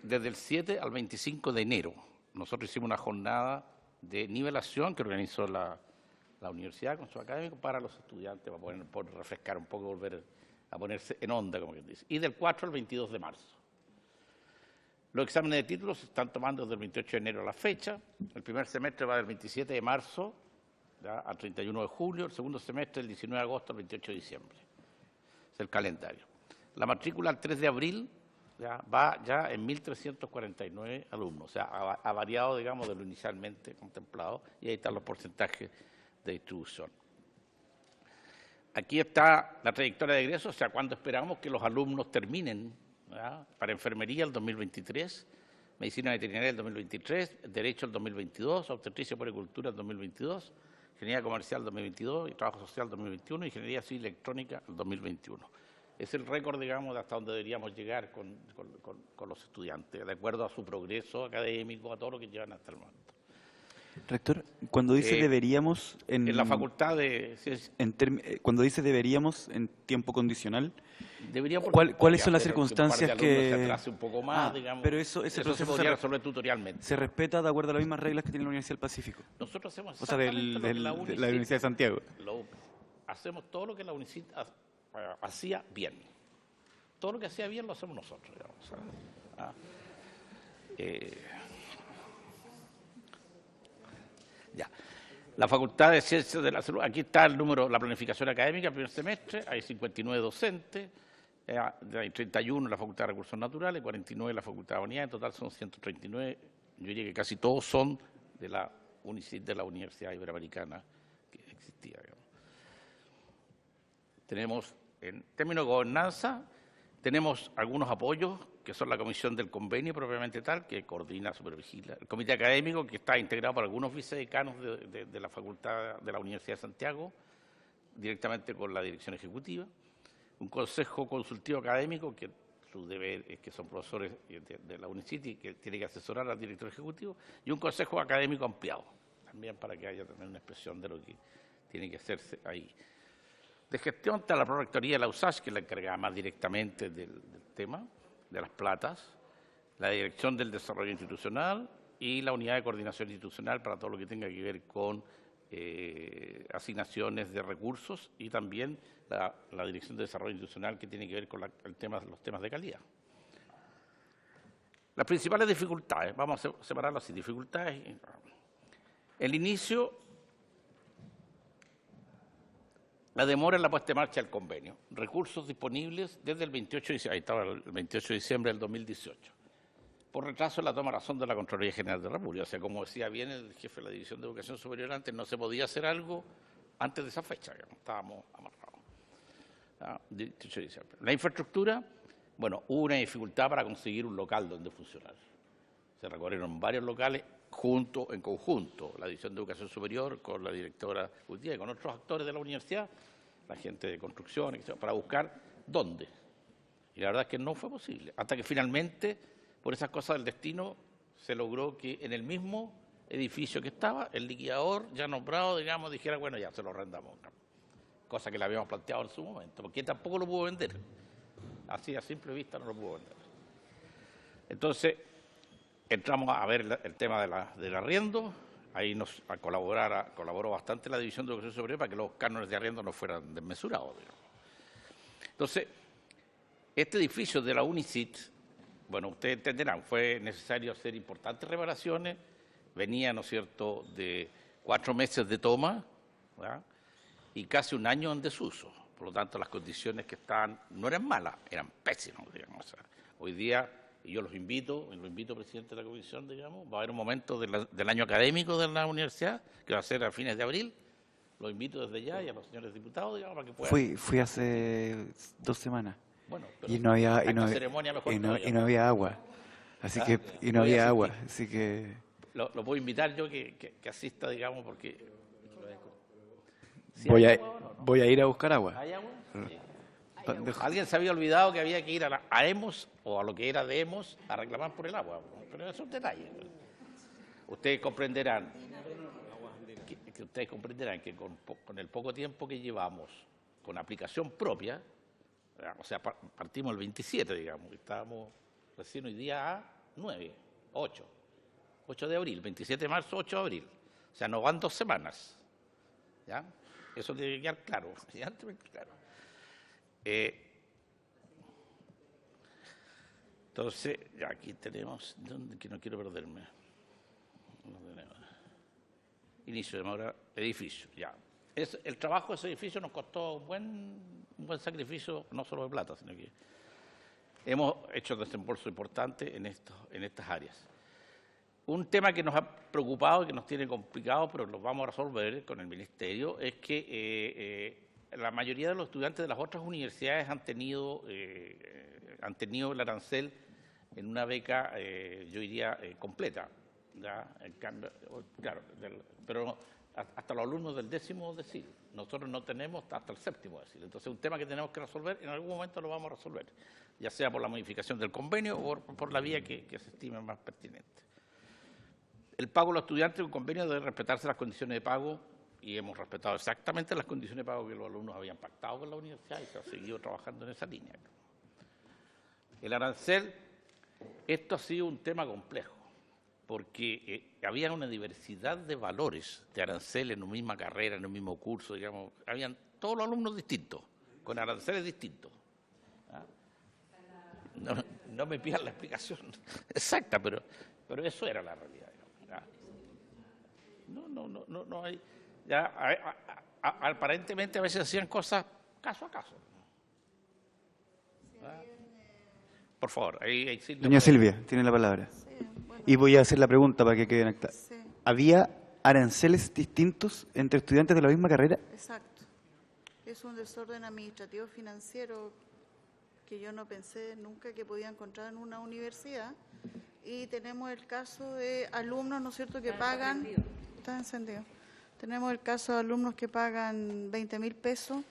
Speaker 9: desde el 7 al 25 de enero. Nosotros hicimos una jornada de nivelación que organizó la universidad con sus académicos para los estudiantes, para poder refrescar un poco, volver a ponerse en onda, como quien dice. Y del 4 al 22 de marzo. Los exámenes de títulos se están tomando desde el 28 de enero a la fecha. El primer semestre va del 27 de marzo ¿ya? Al 31 de julio. El segundo semestre del 19 de agosto al 28 de diciembre. Es el calendario. La matrícula al 3 de abril va ya en 1.349 alumnos. O sea, ha variado, digamos, de lo inicialmente contemplado. Y ahí están los porcentajes de distribución. Aquí está la trayectoria de egreso, o sea, cuando esperamos que los alumnos terminen. ¿verdad? Para enfermería el 2023, medicina veterinaria el 2023, derecho el 2022, obstetricia y puericultura el 2022, ingeniería comercial el 2022 y trabajo social el 2021, ingeniería civil electrónica el 2021. Es el récord, digamos, de hasta donde deberíamos llegar con los estudiantes, de acuerdo a su progreso académico, a todo lo que llevan hasta el momento.
Speaker 1: Rector, cuando dice deberíamos...
Speaker 9: En la facultad de...
Speaker 1: cuando dice deberíamos en tiempo condicional,
Speaker 9: deberíamos,
Speaker 1: ¿cuáles son las circunstancias que...
Speaker 9: se atrase un poco más, digamos.
Speaker 1: Pero ese proceso
Speaker 9: se podría resolver tutorialmente.
Speaker 1: ¿Se respeta de acuerdo a las mismas reglas que tiene la Universidad del Pacífico?
Speaker 9: Nosotros hacemos
Speaker 1: o sea, de la Universidad de Santiago.
Speaker 9: Hacemos todo lo que la universidad hacía bien. Todo lo que hacía bien lo hacemos nosotros, digamos. Ya. La Facultad de Ciencias de la Salud, aquí está el número, la planificación académica, el primer semestre, hay 59 docentes, hay 31 en la Facultad de Recursos Naturales, 49 en la Facultad de Unidad, en total son 139, yo diría que casi todos son de la UNICIT, de la Universidad Iberoamericana que existía. Digamos. Tenemos, en términos de gobernanza, tenemos algunos apoyos, que son la comisión del convenio propiamente tal, que coordina, supervigila. El comité académico, que está integrado por algunos vicedecanos de la Facultad de la Universidad de Santiago, directamente con la dirección ejecutiva. Un consejo consultivo académico, que su deber es que son profesores de la UNICIT, que tiene que asesorar al director ejecutivo. Y un consejo académico ampliado, también para que haya también una expresión de lo que tiene que hacerse ahí. De gestión está la Prorectoría de la USACH, que es la encargada más directamente del tema, de las platas, la Dirección del Desarrollo Institucional y la Unidad de Coordinación Institucional para todo lo que tenga que ver con asignaciones de recursos y también la Dirección de Desarrollo Institucional que tiene que ver con los temas de calidad. Las principales dificultades, vamos a separarlas así, dificultades. El inicio... La demora en la puesta en marcha del convenio. Recursos disponibles desde el 28 de diciembre, ahí estaba el 28 de diciembre del 2018. Por retraso en la toma de razón de la Contraloría General de la República. O sea, como decía bien el jefe de la División de Educación Superior antes, no se podía hacer algo antes de esa fecha, digamos, estábamos amarrados. 28 de diciembre. La infraestructura, bueno, hubo una dificultad para conseguir un local donde funcionar. Se recorrieron varios locales en conjunto, la División de Educación Superior con la directora ejecutiva y con otros actores de la universidad, la gente de construcción, etc., para buscar dónde. Y la verdad es que no fue posible, hasta que finalmente, por esas cosas del destino, se logró que en el mismo edificio que estaba, el liquidador ya nombrado, digamos, dijera, bueno, ya se lo arrendamos. Cosa que le habíamos planteado en su momento, porque tampoco lo pudo vender. Así a simple vista no lo pudo vender. Entonces, entramos a ver el tema del arriendo, ahí colaboró bastante la División de Educación Superior para que los cánones de arriendo no fueran desmesurados. Digamos. Entonces, este edificio de la UNICIT, bueno, ustedes entenderán, fue necesario hacer importantes reparaciones, venía, ¿no es cierto?, de 4 meses de toma, ¿verdad?, y casi un año en desuso. Por lo tanto, las condiciones que estaban no eran malas, eran pésimas, digamos. O sea, hoy día... Y yo lo invito, presidente de la comisión, digamos, va a haber un momento del año académico de la universidad, que va a ser a fines de abril, lo invito desde ya y a los señores diputados, digamos, para que puedan... Fui
Speaker 1: hace 2 semanas,
Speaker 9: bueno,
Speaker 1: y no había agua, así que, y no había agua, así que...
Speaker 9: Lo puedo invitar yo que asista, digamos, porque...
Speaker 1: Voy a ir a buscar agua.
Speaker 9: ¿Hay agua? Sí. Alguien se había olvidado que había que ir a EMOS o a lo que era de EMOS a reclamar por el agua, pero es un detalle. Ustedes comprenderán que con el poco tiempo que llevamos con aplicación propia, o sea, partimos el 27, digamos, estábamos recién hoy día a 9, 8. 8 de abril, 27 de marzo, 8 de abril. O sea, no van 2 semanas. ¿Ya? Eso debe quedar claro. ¿Ya? Claro. Entonces, ya aquí tenemos, que no quiero perderme. Inicio de demora, edificio, ya. El trabajo de ese edificio nos costó un buen sacrificio, no solo de plata, sino que hemos hecho desembolso importante en estas áreas. Un tema que nos ha preocupado y que nos tiene complicado, pero lo vamos a resolver con el Ministerio, es que la mayoría de los estudiantes de las otras universidades han tenido el arancel en una beca, yo diría, completa. ¿Ya? Claro, pero hasta los alumnos del 10º decil. Nosotros no tenemos hasta el 7º decil. Entonces, un tema que tenemos que resolver, en algún momento lo vamos a resolver, ya sea por la modificación del convenio o por la vía que se estime más pertinente. El pago de los estudiantes de un convenio debe respetarse las condiciones de pago, y hemos respetado exactamente las condiciones de pago que los alumnos habían pactado con la universidad y se ha seguido trabajando en esa línea. El arancel, esto ha sido un tema complejo, porque había una diversidad de valores de arancel en una misma carrera, en un mismo curso, digamos, habían todos los alumnos distintos, con aranceles distintos. ¿Ah? No me pidan la explicación exacta, pero eso era la realidad. No hay. Ya, aparentemente a veces hacían cosas caso a caso. ¿Ah? Por favor, ahí Silvia.
Speaker 1: Doña Silvia, tiene la palabra.
Speaker 10: Sí, bueno,
Speaker 1: Y voy a hacer la pregunta para que quede conectada.
Speaker 10: sí,
Speaker 1: ¿Había aranceles distintos entre estudiantes de la misma carrera?
Speaker 10: exacto. Es un desorden administrativo financiero que yo no pensé nunca que podía encontrar en una universidad. Y tenemos el caso de alumnos, ¿no es cierto?, que pagan... Está encendido. Tenemos el caso de alumnos que pagan 20.000 pesos,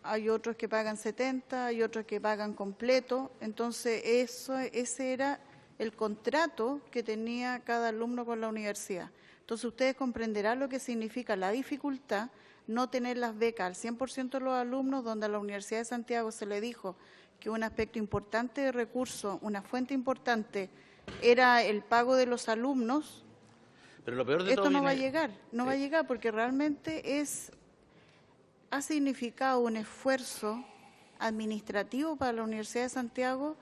Speaker 10: hay otros que pagan 70, hay otros que pagan completo. Entonces, ese era el contrato que tenía cada alumno con la universidad. Entonces, ustedes comprenderán lo que significa la dificultad no tener las becas al 100% de los alumnos, donde a la Universidad de Santiago se le dijo que un aspecto importante de recursos, una fuente importante, era el pago de los alumnos.
Speaker 9: Pero lo peor de
Speaker 10: Esto
Speaker 9: todo
Speaker 10: no va a
Speaker 9: viene-
Speaker 10: llegar, no va a llegar porque realmente ha significado un esfuerzo administrativo para la Universidad de Santiago,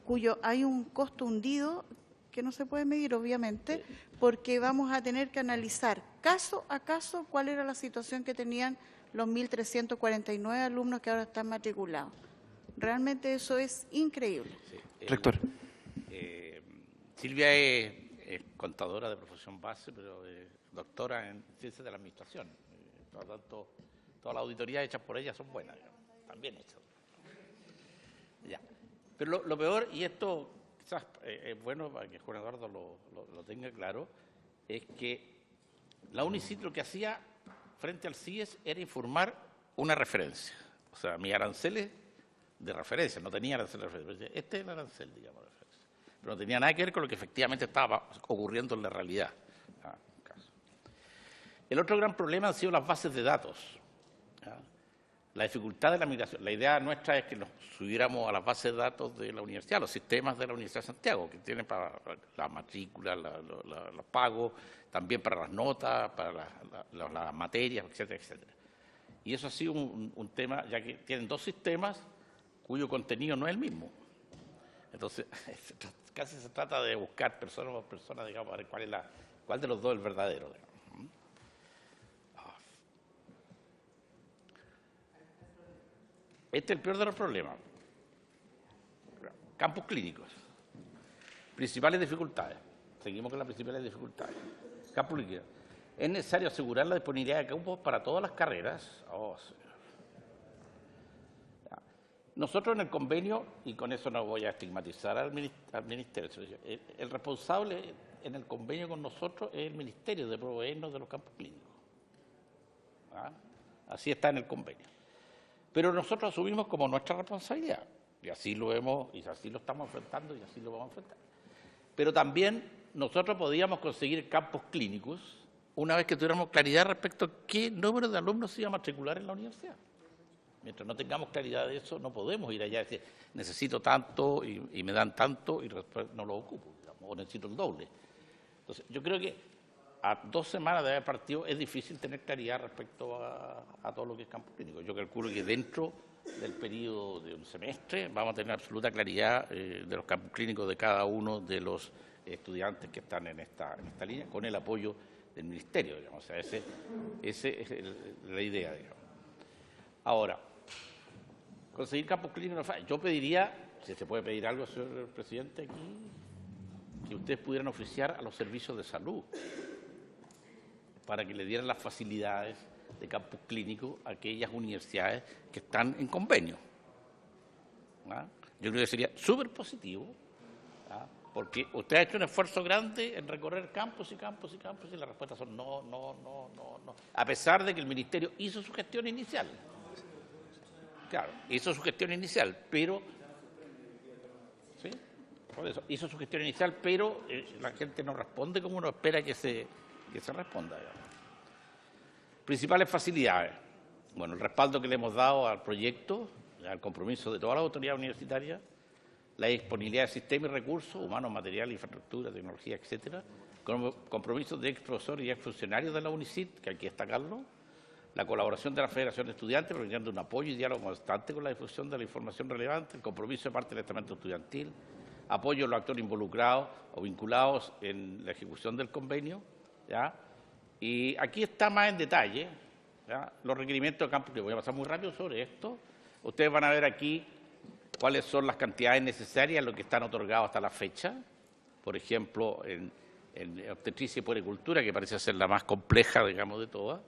Speaker 10: cuyo hay un costo hundido que no se puede medir, obviamente, porque vamos a tener que analizar caso a caso cuál era la situación que tenían los 1.349 alumnos que ahora están matriculados. Realmente eso es increíble.
Speaker 9: Sí,
Speaker 1: Rector.
Speaker 9: Silvia es contadora de profesión base, pero doctora en ciencias de la administración. Por lo tanto, todas las auditorías hechas por ella son buenas, digamos, también hechas. Ya. Pero lo peor, y esto quizás es bueno para que Juan Eduardo lo tenga claro, es que la UNICIT lo que hacía frente al CIES era informar una referencia. O sea, mis aranceles de referencia, no tenía aranceles de referencia. Este es el arancel, digamos, de referencia. Pero no tenía nada que ver con lo que efectivamente estaba ocurriendo en la realidad. El otro gran problema han sido las bases de datos. La dificultad de la migración. La idea nuestra es que nos subiéramos a las bases de datos de la universidad, los sistemas de la Universidad de Santiago, que tienen para la matrícula, los pagos, también para las notas, para las materias, etcétera, etcétera. Y eso ha sido un tema, ya que tienen dos sistemas cuyo contenido no es el mismo. Entonces, casi se trata de buscar persona por persona, digamos, a ver cuál de los dos es el verdadero. Digamos. Este es el peor de los problemas. Campus clínicos. Principales dificultades. Seguimos con las principales dificultades. Campus clínicos. Es necesario asegurar la disponibilidad de campus para todas las carreras. Nosotros en el convenio, y con eso no voy a estigmatizar al Ministerio, el responsable en el convenio con nosotros es el Ministerio de proveernos de los campus clínicos. Así está en el convenio. Pero nosotros asumimos como nuestra responsabilidad, y así lo vemos, y así lo estamos enfrentando, y así lo vamos a enfrentar. Pero también nosotros podíamos conseguir campos clínicos una vez que tuviéramos claridad respecto a qué número de alumnos se iba a matricular en la universidad. Mientras no tengamos claridad de eso, no podemos ir allá y decir, necesito tanto y me dan tanto y después no lo ocupo, digamos, o necesito el doble. Entonces, yo creo que a 2 semanas de haber partido es difícil tener claridad respecto a todo lo que es campo clínico. Yo calculo que dentro del periodo de un semestre vamos a tener absoluta claridad de los campos clínicos de cada uno de los estudiantes que están en esta línea, con el apoyo del Ministerio, digamos. O sea, esa es la idea, digamos. Ahora, conseguir campos clínicos, yo pediría, si se puede pedir algo, señor presidente, aquí, que ustedes pudieran oficiar a los servicios de salud para que le dieran las facilidades de campus clínico a aquellas universidades que están en convenio. ¿Ah? Yo creo que sería súper positivo, ¿ah? Porque usted ha hecho un esfuerzo grande en recorrer campus y campus y campus y las respuestas son no, a pesar de que el Ministerio hizo su gestión inicial. Claro, hizo su gestión inicial, pero... ¿sí? Por eso, hizo su gestión inicial, pero la gente no responde como uno espera que se responda. Digamos. Principales facilidades. Bueno, el respaldo que le hemos dado al proyecto, al compromiso de toda la autoridad universitaria, la disponibilidad de sistemas y recursos, humanos, materiales, infraestructura, tecnología, etcétera, compromisos de ex profesores y ex funcionarios de la UNICIT, que hay que destacarlo, la colaboración de la Federación de Estudiantes, brindando un apoyo y diálogo constante con la difusión de la información relevante, el compromiso de parte del estamento estudiantil, apoyo a los actores involucrados o vinculados en la ejecución del convenio, ¿ya? Y aquí está más en detalle, ¿ya? Los requerimientos de campo, que voy a pasar muy rápido sobre esto. Ustedes van a ver aquí cuáles son las cantidades necesarias, lo que están otorgados hasta la fecha. Por ejemplo, en obstetricia y puericultura, que parece ser la más compleja, digamos, de todas,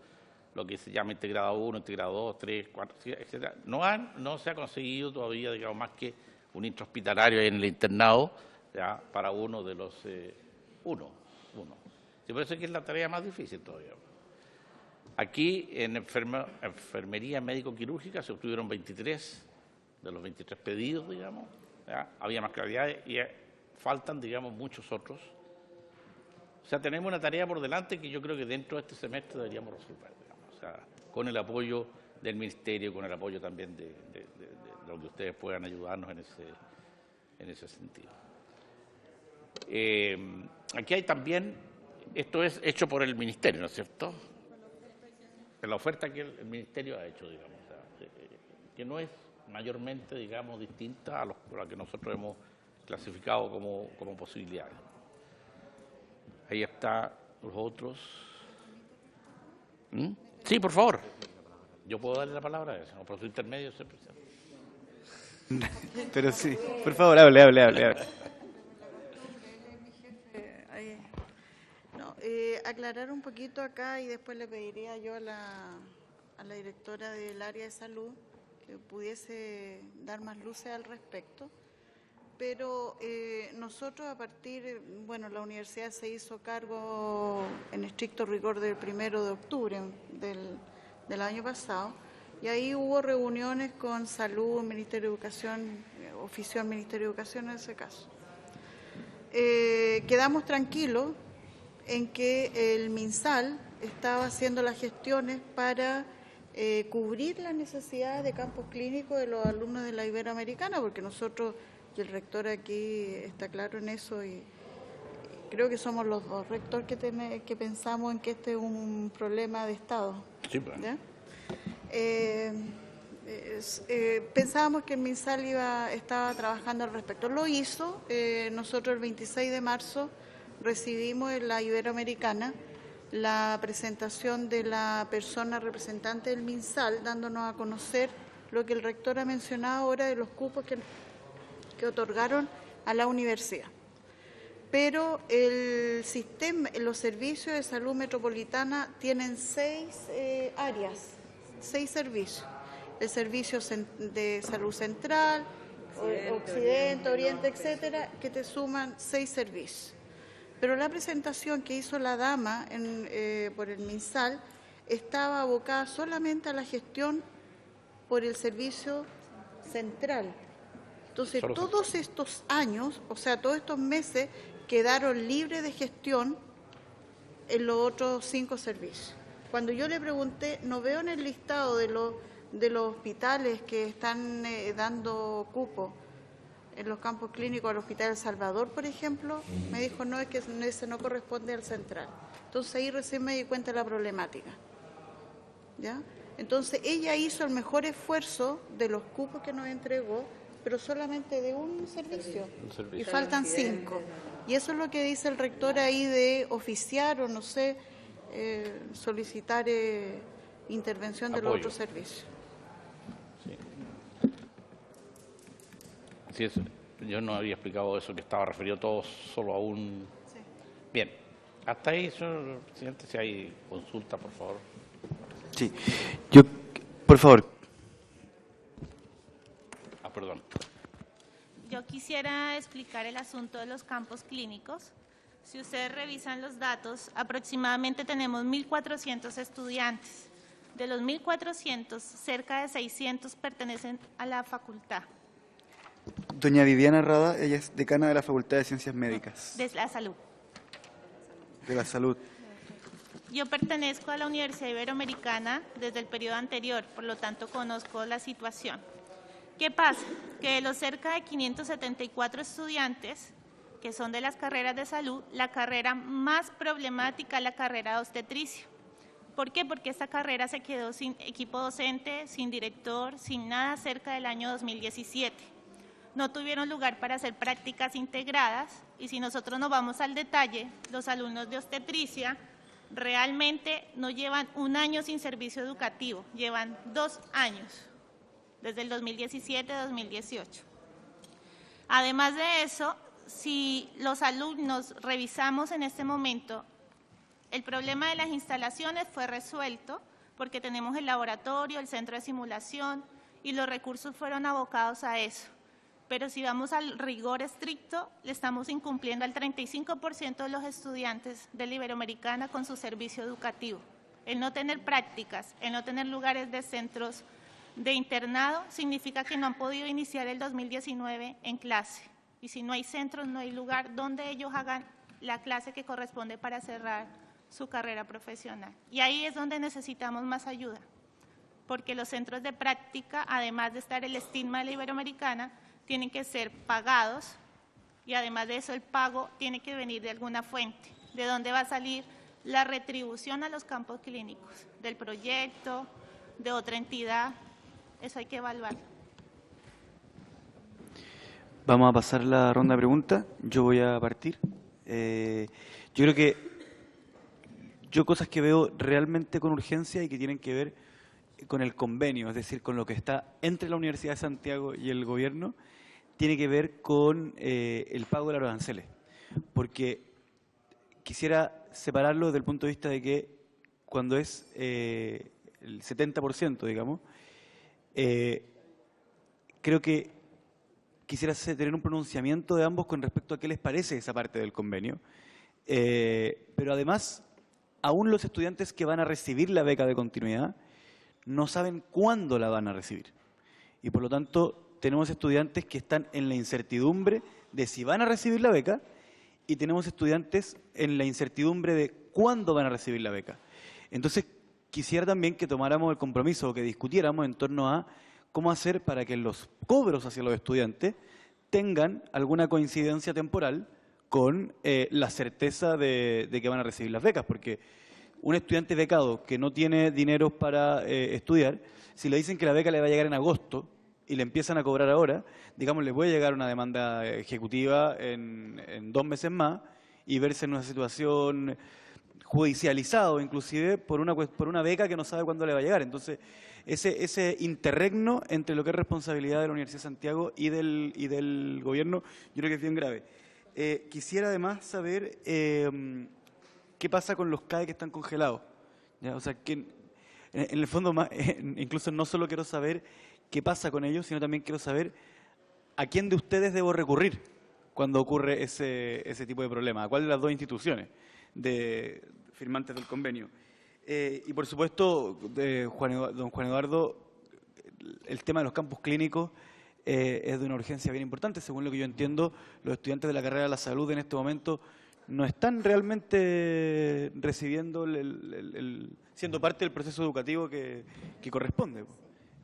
Speaker 9: lo que se llama integrado 1, integrado 2, 3, 4, etc. No se ha conseguido todavía, digamos, más que un intrahospitalario en el internado, ¿ya? Para uno de los uno. Y por eso es que es la tarea más difícil todavía. Aquí, en enfermería médico-quirúrgica, se obtuvieron 23 de los 23 pedidos, digamos. ¿Ya? Había más claridad y faltan, digamos, muchos otros. O sea, tenemos una tarea por delante que yo creo que dentro de este semestre deberíamos resolver, digamos. O sea, con el apoyo del Ministerio, con el apoyo también de lo que ustedes puedan ayudarnos en ese sentido. Aquí hay también... Esto es hecho por el Ministerio, ¿no es cierto? Es la oferta que el Ministerio ha hecho, digamos, o sea, que no es mayormente, digamos, distinta a la que nosotros hemos clasificado como posibilidades. Ahí están los otros. Sí, por favor. Yo puedo darle la palabra a ese, no, por su intermedio, señor presidente.
Speaker 1: Pero sí, por favor, hable.
Speaker 10: Aclarar un poquito acá y después le pediría yo a la directora del área de salud que pudiese dar más luces al respecto. Pero nosotros a partir, bueno, la universidad se hizo cargo en estricto rigor del 1 de octubre del año pasado y ahí hubo reuniones con salud, Ministerio de Educación, ofició al Ministerio de Educación en ese caso. Quedamos tranquilos en que el MinSal estaba haciendo las gestiones para cubrir las necesidades de campus clínicos de los alumnos de la Iberoamericana, porque nosotros, y el rector aquí está claro en eso, y creo que somos los dos rectores que pensamos en que este es un problema de Estado.
Speaker 9: Sí, pues.
Speaker 10: ¿Ya? Pensábamos que el MinSal estaba trabajando al respecto. Lo hizo. Nosotros el 26 de marzo recibimos en la Iberoamericana la presentación de la persona representante del MinSal, dándonos a conocer lo que el rector ha mencionado ahora de los cupos que otorgaron a la universidad. Pero el sistema, los servicios de salud metropolitana tienen 6 áreas, 6 servicios. El servicio de salud central, occidente, oriente, etcétera, que te suman 6 servicios. Pero la presentación que hizo la dama por el MinSal estaba abocada solamente a la gestión por el servicio central. Entonces, todos estos años, o sea, todos estos meses, quedaron libres de gestión en los otros 5 servicios. Cuando yo le pregunté, no veo en el listado de los hospitales que están dando cupo en los campos clínicos al Hospital El Salvador, por ejemplo, me dijo, no, es que ese no corresponde al central. Entonces ahí recién me di cuenta de la problemática. ¿Ya? Entonces ella hizo el mejor esfuerzo de los cupos que nos entregó, pero solamente de un servicio. Y faltan 5. Y eso es lo que dice el rector ahí de oficiar o no sé, solicitar intervención de los otros servicios.
Speaker 9: Sí, yo no había explicado eso, que estaba referido todo solo a un... Sí. Bien, hasta ahí, señor presidente, si hay consulta, por favor.
Speaker 1: Sí, yo, por favor.
Speaker 9: Perdón.
Speaker 11: Yo quisiera explicar el asunto de los campos clínicos. Si ustedes revisan los datos, aproximadamente tenemos 1.400 estudiantes. De los 1.400, cerca de 600 pertenecen a la facultad.
Speaker 1: Doña Viviana Rada, ella es decana de la Facultad de Ciencias Médicas.
Speaker 11: De la Salud.
Speaker 1: De la Salud.
Speaker 11: Yo pertenezco a la Universidad Iberoamericana desde el periodo anterior, por lo tanto conozco la situación. ¿Qué pasa? Que de los cerca de 574 estudiantes que son de las carreras de salud, la carrera más problemática es la carrera de obstetricia. ¿Por qué? Porque esta carrera se quedó sin equipo docente, sin director, sin nada cerca del año 2017. No tuvieron lugar para hacer prácticas integradas y si nosotros nos vamos al detalle, los alumnos de obstetricia realmente no llevan un año sin servicio educativo, llevan 2 años, desde el 2017 a 2018. Además de eso, si los alumnos revisamos en este momento, el problema de las instalaciones fue resuelto porque tenemos el laboratorio, el centro de simulación y los recursos fueron abocados a eso. Pero si vamos al rigor estricto, le estamos incumpliendo al 35% de los estudiantes de la Iberoamericana con su servicio educativo. El no tener prácticas, el no tener lugares de centros de internado, significa que no han podido iniciar el 2019 en clase. Y si no hay centros, no hay lugar donde ellos hagan la clase que corresponde para cerrar su carrera profesional. Y ahí es donde necesitamos más ayuda, porque los centros de práctica, además de estar el estigma de la Iberoamericana, tienen que ser pagados y además de eso el pago tiene que venir de alguna fuente. ¿De dónde va a salir la retribución a los campos clínicos? ¿Del proyecto? ¿De otra entidad? Eso hay que evaluar.
Speaker 1: Vamos a pasar la ronda de preguntas. Yo voy a partir. Yo creo que cosas que veo realmente con urgencia y que tienen que ver con el convenio, es decir, con lo que está entre la Universidad de Santiago y el gobierno, tiene que ver con el pago de los aranceles. Porque quisiera separarlo desde el punto de vista de que cuando es el 70%, digamos, creo que quisiera tener un pronunciamiento de ambos con respecto a qué les parece esa parte del convenio. Pero además, aún los estudiantes que van a recibir la beca de continuidad no saben cuándo la van a recibir. Y por lo tanto, tenemos estudiantes que están en la incertidumbre de si van a recibir la beca y tenemos estudiantes en la incertidumbre de cuándo van a recibir la beca. Entonces, quisiera también que tomáramos el compromiso o que discutiéramos en torno a cómo hacer para que los cobros hacia los estudiantes tengan alguna coincidencia temporal con la certeza de que van a recibir las becas, porque un estudiante becado que no tiene dinero para estudiar, si le dicen que la beca le va a llegar en agosto y le empiezan a cobrar ahora, digamos, le puede llegar una demanda ejecutiva en 2 meses más y verse en una situación judicializado inclusive por una beca que no sabe cuándo le va a llegar. Entonces, ese interregno entre lo que es responsabilidad de la Universidad de Santiago y del gobierno, yo creo que es bien grave. Quisiera además saber qué pasa con los CAE que están congelados. ¿Ya? O sea, que en el fondo, incluso no solo quiero saber qué pasa con ellos, sino también quiero saber a quién de ustedes debo recurrir cuando ocurre ese tipo de problema, a cuál de las 2 instituciones de firmantes del convenio. Y por supuesto, don Juan Eduardo, el tema de los campus clínicos es de una urgencia bien importante. Según lo que yo entiendo, los estudiantes de la carrera de la salud en este momento no están realmente recibiendo, siendo parte del proceso educativo que corresponde.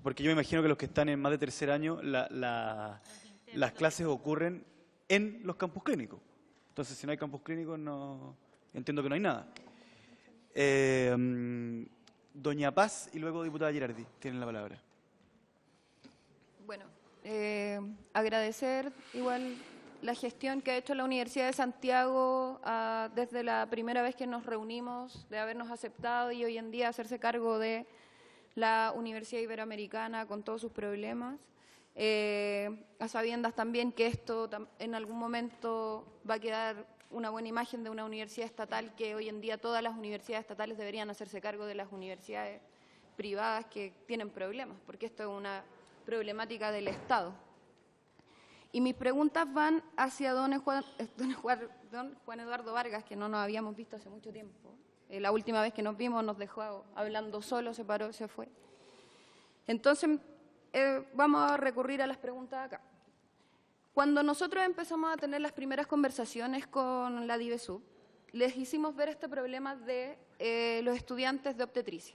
Speaker 1: Porque yo me imagino que los que están en más de tercer año, las clases ocurren en los campus clínicos. Entonces, si no hay campus clínicos, no entiendo que no hay nada. Doña Paz y luego diputada Girardi, tienen la palabra.
Speaker 12: Bueno, agradecer igual la gestión que ha hecho la Universidad de Santiago desde la primera vez que nos reunimos, de habernos aceptado y hoy en día hacerse cargo de la Universidad Iberoamericana con todos sus problemas. A sabiendas también que esto en algún momento va a quedar una buena imagen de una universidad estatal, que hoy en día todas las universidades estatales deberían hacerse cargo de las universidades privadas que tienen problemas, porque esto es una problemática del Estado. Y mis preguntas van hacia don Juan Eduardo Vargas, que no nos habíamos visto hace mucho tiempo. La última vez que nos vimos nos dejó hablando solo, se paró, se fue. Entonces, vamos a recurrir a las preguntas acá. Cuando nosotros empezamos a tener las primeras conversaciones con la DIVESUB, les hicimos ver este problema de los estudiantes de obstetricia,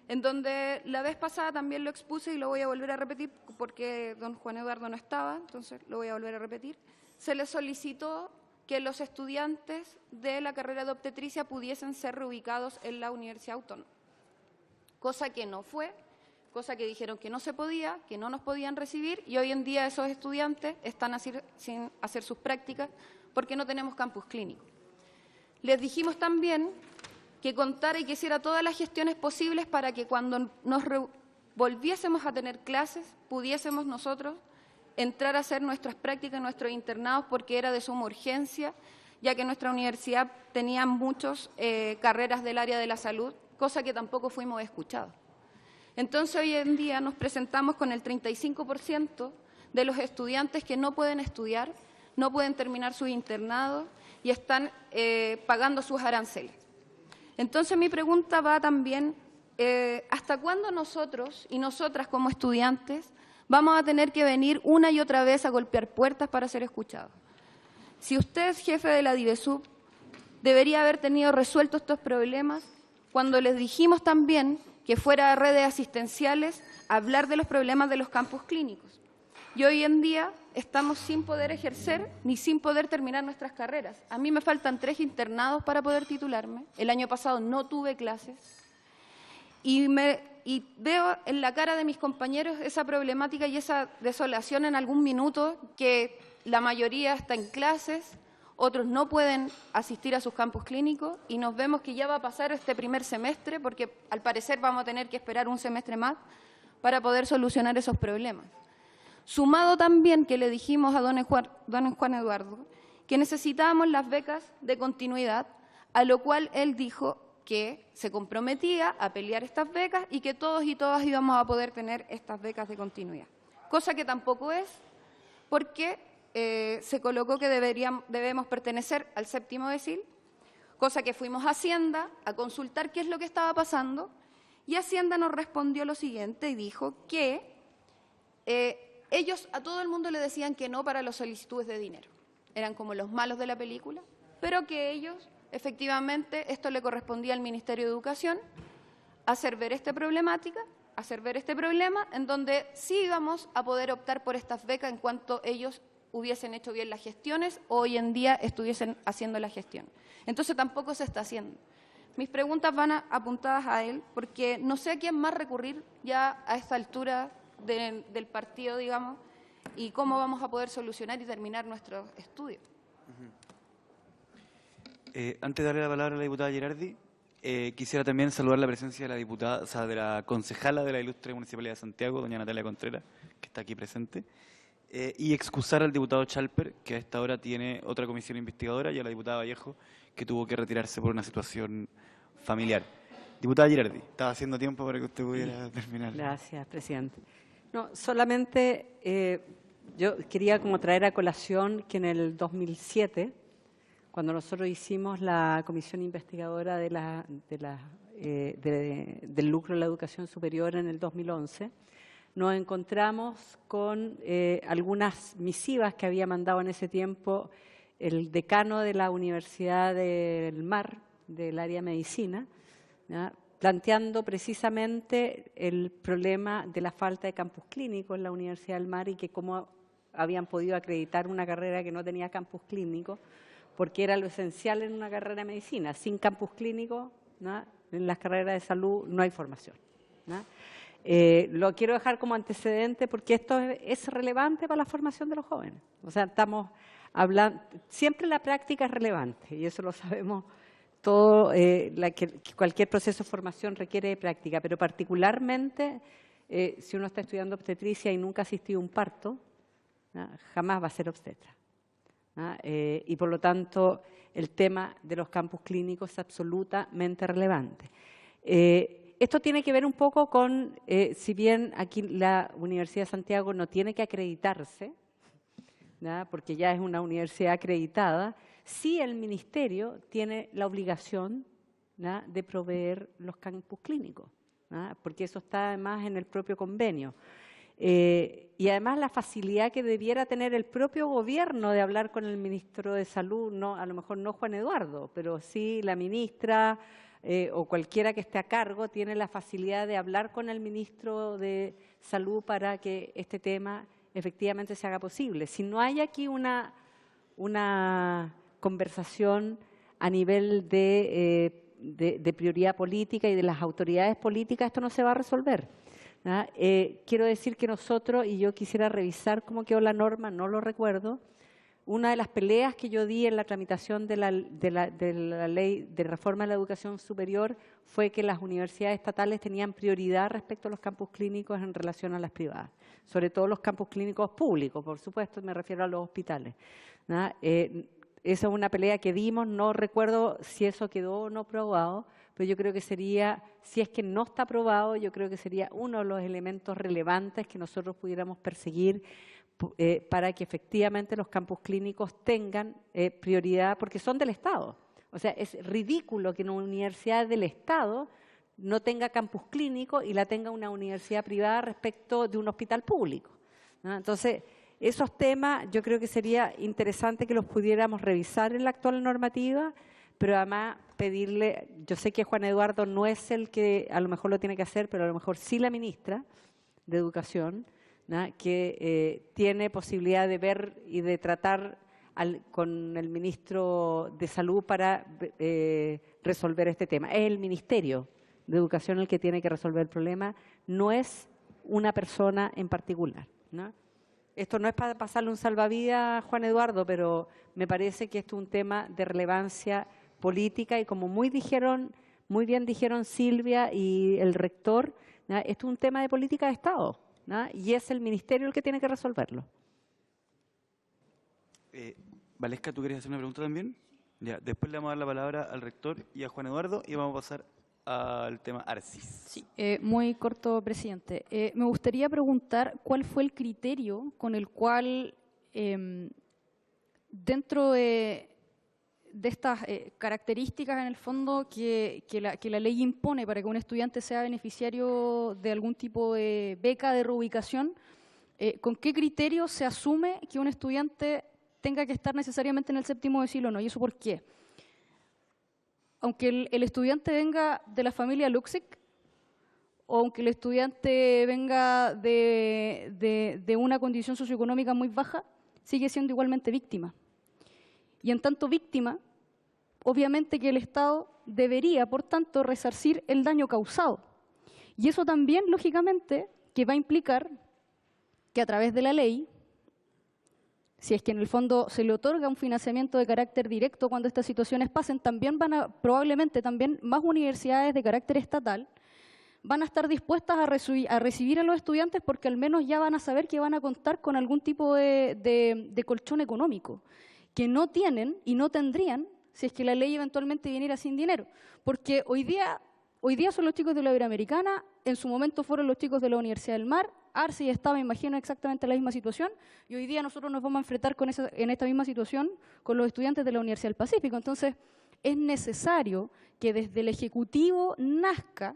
Speaker 12: en donde la vez pasada también lo expuse y lo voy a volver a repetir porque don Juan Eduardo no estaba, entonces lo voy a volver a repetir. Se les solicitó que los estudiantes de la carrera de obstetricia pudiesen ser reubicados en la Universidad Autónoma, cosa que no fue, cosa que dijeron que no se podía, que no nos podían recibir, y hoy en día esos estudiantes están sin hacer sus prácticas porque no tenemos campus clínico. Les dijimos también que contara y que hiciera todas las gestiones posibles para que cuando nos volviésemos a tener clases, pudiésemos nosotros entrar a hacer nuestras prácticas, nuestros internados, porque era de suma urgencia, ya que nuestra universidad tenía muchas carreras del área de la salud, cosa que tampoco fuimos escuchados. Entonces, hoy en día nos presentamos con el 35% de los estudiantes que no pueden estudiar, no pueden terminar sus internados y están pagando sus aranceles. Entonces, mi pregunta va también, ¿hasta cuándo nosotros y nosotras como estudiantes vamos a tener que venir una y otra vez a golpear puertas para ser escuchados? Si usted es jefe de la DIVESUB, debería haber tenido resueltos estos problemas cuando les dijimos también que fuera a redes asistenciales a hablar de los problemas de los campus clínicos. Y hoy en día estamos sin poder ejercer ni sin poder terminar nuestras carreras. A mí me faltan 3 internados para poder titularme. El año pasado no tuve clases. Y veo en la cara de mis compañeros esa problemática y esa desolación en algún minuto, que la mayoría está en clases, otros no pueden asistir a sus campus clínicos y nos vemos que ya va a pasar este primer semestre, porque al parecer vamos a tener que esperar un semestre más para poder solucionar esos problemas. Sumado también que le dijimos a don Juan Eduardo que necesitábamos las becas de continuidad, a lo cual él dijo que se comprometía a pelear estas becas y que todos y todas íbamos a poder tener estas becas de continuidad. Cosa que tampoco es, porque se colocó que debemos pertenecer al 7º decil, cosa que fuimos a Hacienda a consultar qué es lo que estaba pasando, y Hacienda nos respondió lo siguiente y dijo que ellos a todo el mundo le decían que no para las solicitudes de dinero. Eran como los malos de la película, pero que ellos, efectivamente, esto le correspondía al Ministerio de Educación, hacer ver esta problemática, hacer ver este problema, en donde sí íbamos a poder optar por estas becas en cuanto ellos hubiesen hecho bien las gestiones o hoy en día estuviesen haciendo la gestión. Entonces tampoco se está haciendo. Mis preguntas van apuntadas a él, porque no sé a quién más recurrir ya a esta altura del partido, digamos, y cómo vamos a poder solucionar y terminar nuestros estudios.
Speaker 1: Antes de darle la palabra a la diputada Girardi, quisiera también saludar la presencia de la diputada, o sea, de la concejala de la Ilustre Municipalidad de Santiago, doña Natalia Contreras, que está aquí presente, y excusar al diputado Chalper, que a esta hora tiene otra comisión investigadora, y a la diputada Vallejo, que tuvo que retirarse por una situación familiar. Diputada Girardi, estaba haciendo tiempo para que usted pudiera terminar.
Speaker 4: Gracias, presidente. No, solamente yo quería como traer a colación que en el 2007, cuando nosotros hicimos la comisión investigadora del lucro de la educación superior en el 2011, nos encontramos con algunas misivas que había mandado en ese tiempo el decano de la Universidad del Mar, del área de medicina, ¿ya?, planteando precisamente el problema de la falta de campus clínico en la Universidad del Mar y que cómo habían podido acreditar una carrera que no tenía campus clínico, porque era lo esencial en una carrera de medicina. Sin campus clínico, ¿no?, en las carreras de salud no hay formación, ¿no? Lo quiero dejar como antecedente porque esto es relevante para la formación de los jóvenes. O sea, estamos hablando, siempre la práctica es relevante y eso lo sabemos todo, que cualquier proceso de formación requiere de práctica, pero particularmente si uno está estudiando obstetricia y nunca ha asistido a un parto, ¿no?, jamás va a ser obstetra, ¿no? Y por lo tanto el tema de los campus clínicos es absolutamente relevante. Esto tiene que ver un poco con, si bien aquí la Universidad de Santiago no tiene que acreditarse, ¿no?, porque ya es una universidad acreditada, sí el Ministerio tiene la obligación, ¿no?, de proveer los campus clínicos, ¿no?, porque eso está además en el propio convenio. Y además la facilidad que debiera tener el propio gobierno de hablar con el ministro de Salud, no, a lo mejor no Juan Eduardo, pero sí la ministra o cualquiera que esté a cargo tiene la facilidad de hablar con el ministro de Salud para que este tema efectivamente se haga posible. Si no hay aquí una conversación a nivel de prioridad política y de las autoridades políticas, esto no se va a resolver, ¿no? Quiero decir que nosotros, y yo quisiera revisar cómo quedó la norma, no lo recuerdo, una de las peleas que yo di en la tramitación de la ley de reforma de la educación superior fue que las universidades estatales tenían prioridad respecto a los campus clínicos en relación a las privadas, sobre todo los campus clínicos públicos, por supuesto, me refiero a los hospitales, ¿no? Esa es una pelea que dimos, no recuerdo si eso quedó o no aprobado, pero yo creo que sería, si es que no está aprobado, yo creo que sería uno de los elementos relevantes que nosotros pudiéramos perseguir para que efectivamente los campus clínicos tengan prioridad, porque son del Estado. O sea, es ridículo que una universidad del Estado no tenga campus clínico y la tenga una universidad privada respecto de un hospital público, ¿no? Entonces, esos temas yo creo que sería interesante que los pudiéramos revisar en la actual normativa, pero además pedirle, yo sé que Juan Eduardo no es el que a lo mejor lo tiene que hacer, pero a lo mejor sí la ministra de Educación, ¿no?, que tiene posibilidad de ver y de tratar con el ministro de Salud para resolver este tema. Es el Ministerio de Educación el que tiene que resolver el problema, no es una persona en particular, ¿no? Esto no es para pasarle un salvavidas a Juan Eduardo, pero me parece que esto es un tema de relevancia política y como muy bien dijeron Silvia y el rector, ¿no?, esto es un tema de política de Estado, ¿no?, y es el Ministerio el que tiene que resolverlo.
Speaker 1: Valesca, ¿tú querías hacer una pregunta también? Ya, después le vamos a dar la palabra al rector y a Juan Eduardo y vamos a pasar al tema ARCIS.
Speaker 6: Sí, muy corto, presidente. Me gustaría preguntar cuál fue el criterio con el cual, dentro de estas características, en el fondo, que la ley impone para que un estudiante sea beneficiario de algún tipo de beca de reubicación, ¿con qué criterio se asume que un estudiante tenga que estar necesariamente en el séptimo decilo o no? ¿Y eso por qué? Aunque el estudiante venga de la familia Luksic, o aunque el estudiante venga de una condición socioeconómica muy baja, sigue siendo igualmente víctima. Y en tanto víctima, obviamente que el Estado debería, por tanto, resarcir el daño causado. Y eso también, lógicamente, que va a implicar que a través de la ley, si es que en el fondo se le otorga un financiamiento de carácter directo cuando estas situaciones pasen, también probablemente también más universidades de carácter estatal van a estar dispuestas a recibir a los estudiantes porque al menos ya van a saber que van a contar con algún tipo de colchón económico, que no tienen y no tendrían si es que la ley eventualmente viniera sin dinero. Porque hoy día son los chicos de la Iberoamericana, en su momento fueron los chicos de la Universidad del Mar, ARCIS estaba, me imagino, exactamente en la misma situación, y hoy día nosotros nos vamos a enfrentar en esta misma situación con los estudiantes de la Universidad del Pacífico. Entonces, es necesario que desde el Ejecutivo nazca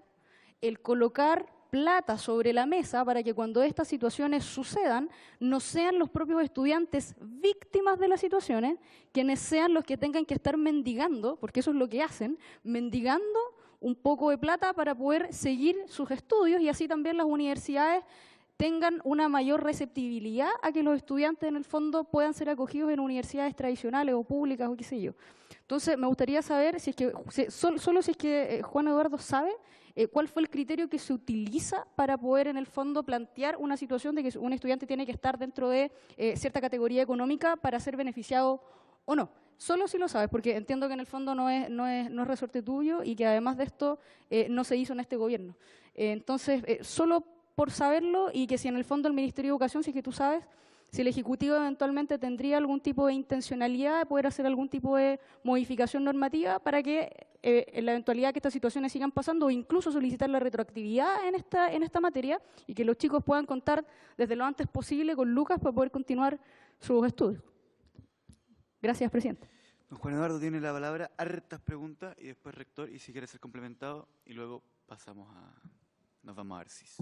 Speaker 6: el colocar plata sobre la mesa para que cuando estas situaciones sucedan, no sean los propios estudiantes víctimas de las situaciones, quienes sean los que tengan que estar mendigando, porque eso es lo que hacen, mendigando un poco de plata para poder seguir sus estudios y así también las universidades tengan una mayor receptibilidad a que los estudiantes en el fondo puedan ser acogidos en universidades tradicionales o públicas o qué sé yo. Entonces, me gustaría saber si es que, solo si es que Juan Eduardo sabe cuál fue el criterio que se utiliza para poder en el fondo plantear una situación de que un estudiante tiene que estar dentro de cierta categoría económica para ser beneficiado o no. Solo si lo sabes, porque entiendo que en el fondo no es resorte tuyo y que además de esto no se hizo en este gobierno. Entonces, solo por saberlo y que si en el fondo el Ministerio de Educación, si es que tú sabes, si el Ejecutivo eventualmente tendría algún tipo de intencionalidad de poder hacer algún tipo de modificación normativa para que en la eventualidad que estas situaciones sigan pasando o incluso solicitar la retroactividad en esta materia y que los chicos puedan contar desde lo antes posible con lucas para poder continuar sus estudios. Gracias, presidente.
Speaker 1: Don Juan Eduardo tiene la palabra, hartas preguntas y después rector y si quiere ser complementado y luego pasamos a... nos vamos a ARCIS.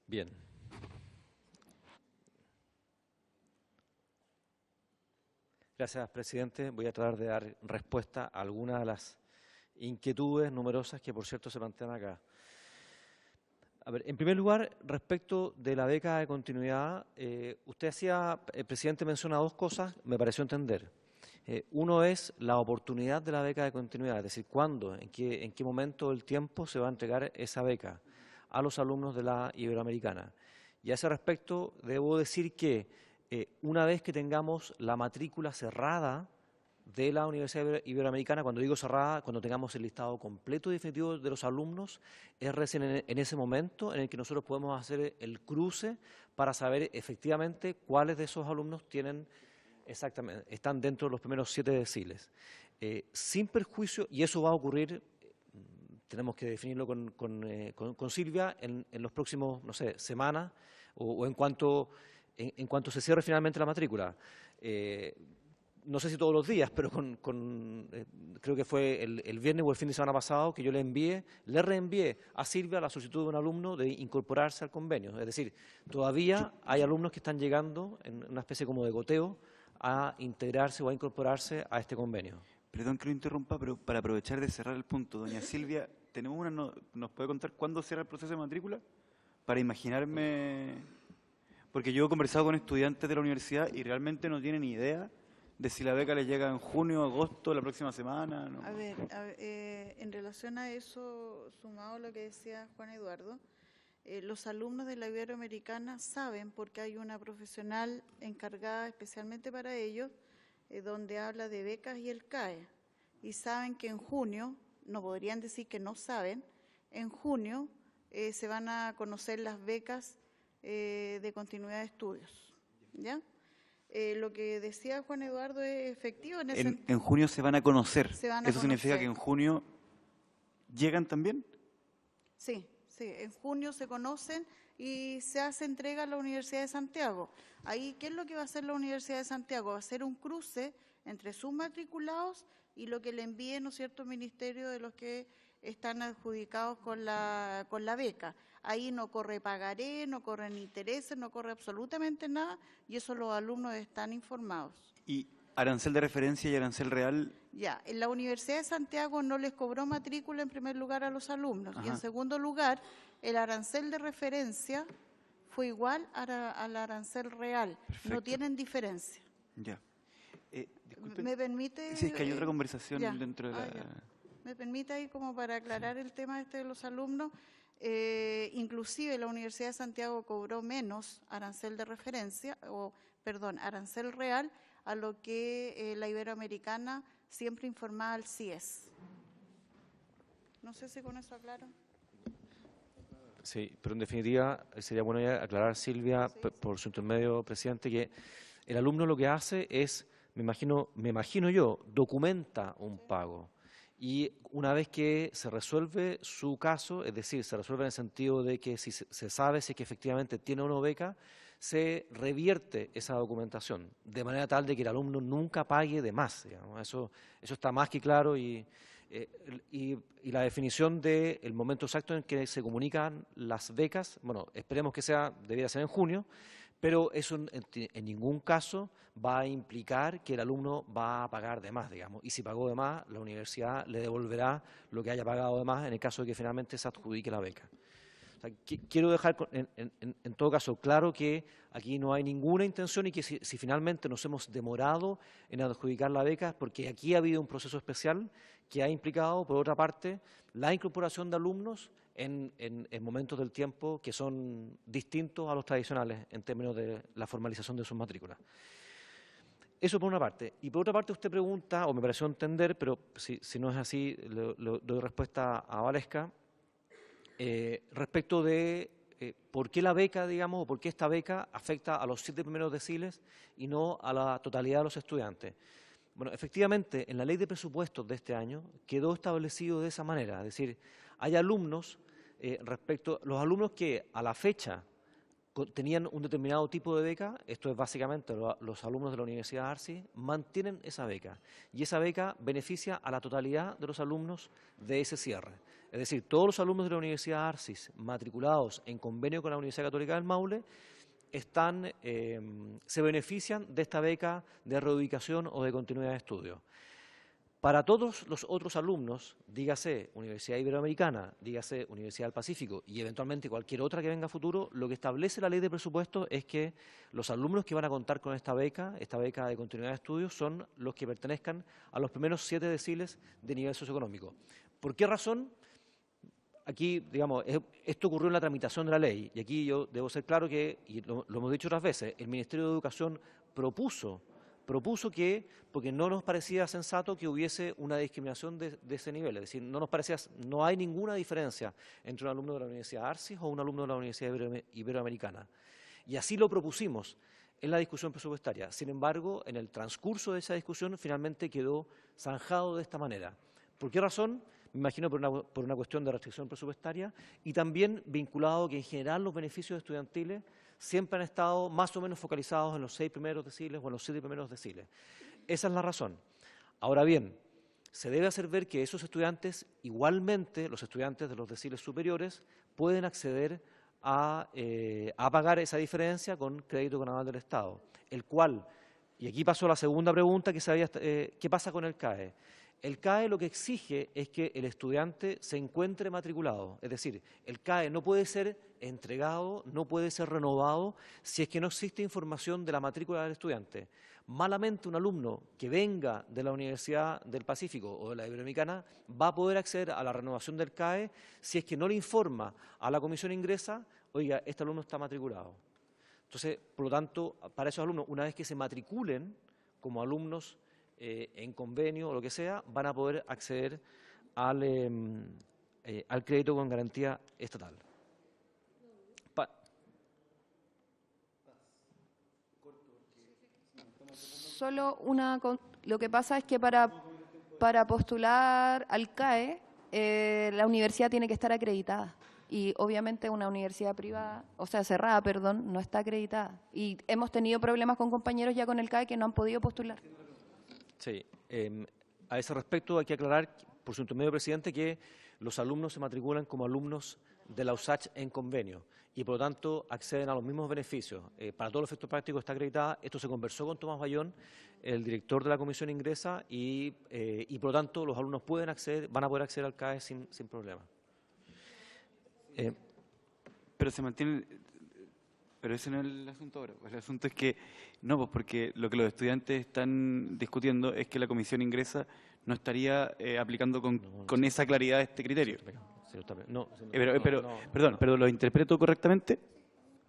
Speaker 5: Bien. Gracias, presidente. Voy a tratar de dar respuesta a algunas de las inquietudes numerosas que, por cierto, se plantean acá. A ver, en primer lugar, respecto de la beca de continuidad, usted hacía, el presidente menciona dos cosas, me pareció entender. Uno es la oportunidad de la beca de continuidad, es decir, cuándo, en qué momento del tiempo se va a entregar esa beca a los alumnos de la Iberoamericana. Y a ese respecto, debo decir que una vez que tengamos la matrícula cerrada de la Universidad Iberoamericana, cuando digo cerrada, cuando tengamos el listado completo y definitivo de los alumnos, es recién en ese momento en el que nosotros podemos hacer el cruce para saber efectivamente cuáles de esos alumnos tienen exactamente, están dentro de los primeros 7 deciles. Sin perjuicio, y eso va a ocurrir, tenemos que definirlo con Silvia en los próximos, no sé, semanas o en cuanto se cierre finalmente la matrícula. No sé si todos los días, pero creo que fue el viernes o el fin de semana pasado que yo le reenvié a Silvia la solicitud de un alumno de incorporarse al convenio. Es decir, todavía hay alumnos que están llegando en una especie como de goteo a integrarse o a incorporarse a este convenio.
Speaker 1: Perdón que lo interrumpa, pero para aprovechar de cerrar el punto, doña Silvia, ¿nos puede contar cuándo cierra el proceso de matrícula? Para imaginarme, porque yo he conversado con estudiantes de la universidad y realmente no tienen idea de si la beca les llega en junio, agosto, la próxima semana. ¿No?
Speaker 10: A ver, en relación a eso, sumado a lo que decía Juan Eduardo, los alumnos de la Iberoamericana saben, porque hay una profesional encargada especialmente para ellos, donde habla de becas y el CAE, y saben que en junio, no podrían decir que no saben, en junio se van a conocer las becas de continuidad de estudios, ¿ya? Lo que decía Juan Eduardo es efectivo.
Speaker 1: En junio se van a conocer. ¿Eso significa que en junio llegan también?
Speaker 10: Sí, en junio se conocen y se hace entrega a la Universidad de Santiago. Ahí, ¿qué es lo que va a hacer la Universidad de Santiago? Va a hacer un cruce entre sus matriculados y lo que le envíe, ¿no es cierto?, el ministerio de los que están adjudicados con la beca. Ahí no corre pagaré, no corren intereses, no corre absolutamente nada y eso los alumnos están informados.
Speaker 1: ¿Y arancel de referencia y arancel real?
Speaker 10: Ya, en la Universidad de Santiago no les cobró matrícula en primer lugar a los alumnos.
Speaker 1: Ajá.
Speaker 10: Y en segundo lugar, el arancel de referencia fue igual al arancel real.
Speaker 1: Perfecto.
Speaker 10: No tienen diferencia.
Speaker 1: Ya. Disculpen.
Speaker 10: ¿Me permite?
Speaker 1: Sí, es que hay otra conversación dentro de la...
Speaker 10: Ya. ¿Me permite ahí como para aclarar el tema de los alumnos? Inclusive la Universidad de Santiago cobró menos arancel de referencia, arancel real, a lo que la Iberoamericana siempre informaba al CIES. No sé si con eso aclaro.
Speaker 5: Sí, pero en definitiva sería bueno ya aclarar, Silvia, por su intermedio, presidente, que el alumno lo que hace es, me imagino yo, documenta un pago. Y una vez que se resuelve su caso, es decir, se resuelve en el sentido de que si se sabe si es que efectivamente tiene o no beca, se revierte esa documentación, de manera tal de que el alumno nunca pague de más. Digamos. Eso está más que claro y la definición del momento exacto en que se comunican las becas, bueno, esperemos que debiera ser en junio, Pero eso en ningún caso va a implicar que el alumno va a pagar de más, digamos. Y si pagó de más, la universidad le devolverá lo que haya pagado de más en el caso de que finalmente se adjudique la beca. O sea, quiero dejar en todo caso claro que aquí no hay ninguna intención y que si finalmente nos hemos demorado en adjudicar la beca es porque aquí ha habido un proceso especial que ha implicado, por otra parte, la incorporación de alumnos en momentos del tiempo que son distintos a los tradicionales en términos de la formalización de sus matrículas. Eso por una parte. Y por otra parte usted pregunta, o me pareció entender, pero si no es así, le doy respuesta a Valesca, respecto de por qué la beca, digamos, o por qué esta beca afecta a los 7 primeros deciles y no a la totalidad de los estudiantes. Bueno, efectivamente, en la ley de presupuestos de este año quedó establecido de esa manera, es decir, hay alumnos, los alumnos que a la fecha tenían un determinado tipo de beca, esto es básicamente los alumnos de la Universidad ARCIS, mantienen esa beca y esa beca beneficia a la totalidad de los alumnos de ese cierre. Es decir, todos los alumnos de la Universidad ARCIS matriculados en convenio con la Universidad Católica del Maule se benefician de esta beca de reubicación o de continuidad de estudio. Para todos los otros alumnos, dígase Universidad Iberoamericana, dígase Universidad del Pacífico y eventualmente cualquier otra que venga a futuro, lo que establece la ley de presupuestos es que los alumnos que van a contar con esta beca de continuidad de estudios, son los que pertenezcan a los primeros 7 deciles de nivel socioeconómico. ¿Por qué razón? Aquí, digamos, esto ocurrió en la tramitación de la ley y aquí yo debo ser claro que, y lo hemos dicho otras veces, el Ministerio de Educación propuso que, porque no nos parecía sensato que hubiese una discriminación de ese nivel, es decir, no hay ninguna diferencia entre un alumno de la Universidad ARCIS o un alumno de la Universidad Iberoamericana. Y así lo propusimos en la discusión presupuestaria. Sin embargo, en el transcurso de esa discusión finalmente quedó zanjado de esta manera. ¿Por qué razón? Me imagino por una cuestión de restricción presupuestaria y también vinculado que en general los beneficios estudiantiles siempre han estado más o menos focalizados en los 6 primeros deciles o en los 7 primeros deciles. Esa es la razón. Ahora bien, se debe hacer ver que esos estudiantes, igualmente los estudiantes de los deciles superiores, pueden acceder a pagar esa diferencia con crédito con aval del Estado, el cual, y aquí paso a la segunda pregunta, ¿qué pasa con el CAE? El CAE lo que exige es que el estudiante se encuentre matriculado, es decir, el CAE no puede ser entregado, no puede ser renovado si es que no existe información de la matrícula del estudiante. Malamente un alumno que venga de la Universidad del Pacífico o de la Iberoamericana va a poder acceder a la renovación del CAE si es que no le informa a la comisión ingresa, oiga, este alumno está matriculado. Entonces, por lo tanto, para esos alumnos, una vez que se matriculen como alumnos en convenio o lo que sea, van a poder acceder al crédito con garantía estatal.
Speaker 12: Solo lo que pasa es que para postular al CAE, la universidad tiene que estar acreditada. Y obviamente una universidad privada, o sea, cerrada, perdón, no está acreditada. Y hemos tenido problemas con compañeros ya con el CAE que no han podido postular.
Speaker 5: Sí, a ese respecto hay que aclarar, por su intermedio, presidente, que los alumnos se matriculan como alumnos de la USACH en convenio y por lo tanto acceden a los mismos beneficios. Para todos los efectos prácticos está acreditada. Esto se conversó con Tomás Bayón, el director de la comisión ingresa, y por lo tanto los alumnos van a poder acceder al CAE sin problema.
Speaker 1: Pero se mantiene... Pero ese no es el asunto ahora. El asunto es que no, pues porque lo que los estudiantes están discutiendo es que la comisión ingresa no estaría aplicando con esa claridad este criterio. Perdón, ¿pero lo interpreto correctamente?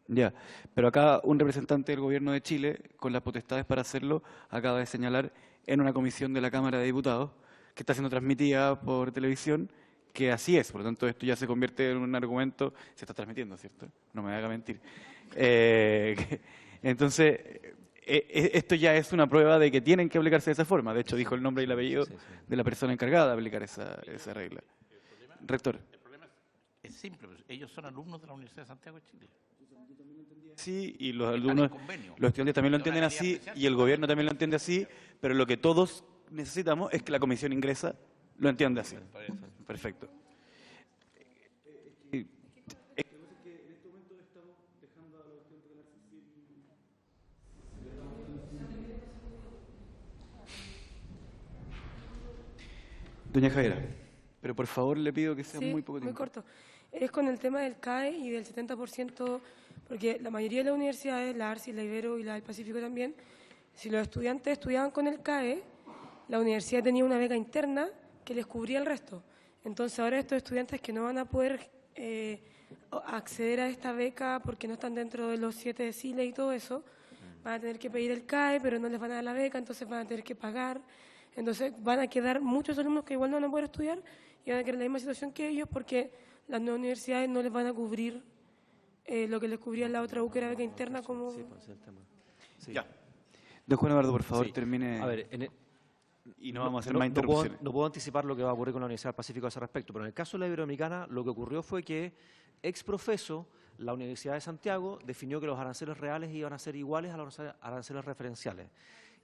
Speaker 1: Ya, pero acá un representante del Gobierno de Chile, con las potestades para hacerlo, acaba de señalar en una comisión de la Cámara de Diputados, que está siendo transmitida por televisión, que así es. Por lo tanto, esto ya se convierte en un argumento, se está transmitiendo, ¿cierto? No me haga mentir. Entonces, esto ya es una prueba de que tienen que aplicarse de esa forma. De hecho, dijo el nombre y el apellido de la persona encargada de aplicar esa regla. Rector.
Speaker 9: El problema es simple, ellos son alumnos de la Universidad de Santiago de Chile.
Speaker 1: Sí, y los alumnos, los estudiantes también lo entienden así, y el gobierno también lo entiende así, pero lo que todos necesitamos es que la comisión ingresa lo entienda así. Perfecto. Doña Javiera, pero por favor le pido que sea
Speaker 8: Sí,
Speaker 1: muy poco tiempo.
Speaker 8: muy corto. Es con el tema del CAE y del 70%, porque la mayoría de las universidades, la ARCI, la Ibero y la del Pacífico también, si los estudiantes estudiaban con el CAE, la universidad tenía una beca interna que les cubría el resto. Entonces ahora estos estudiantes que no van a poder acceder a esta beca porque no están dentro de los 7 deciles y todo eso, van a tener que pedir el CAE, pero no les van a dar la beca, entonces van a tener que pagar. Entonces van a quedar muchos alumnos que igual no van a poder estudiar y van a quedar en la misma situación que ellos porque las nuevas universidades no les van a cubrir lo que les cubría la otra U, que era beca interna como...
Speaker 5: Sí, pues, el tema. Sí.
Speaker 1: Ya. Don Juan Eduardo, por favor,
Speaker 5: Sí.
Speaker 1: termine.
Speaker 5: A ver,
Speaker 1: y no vamos a hacer más interrupciones.
Speaker 5: No puedo anticipar lo que va a ocurrir con la Universidad del Pacífico a ese respecto, pero en el caso de la Iberoamericana lo que ocurrió fue que, ex profeso, la Universidad de Santiago definió que los aranceles reales iban a ser iguales a los aranceles referenciales.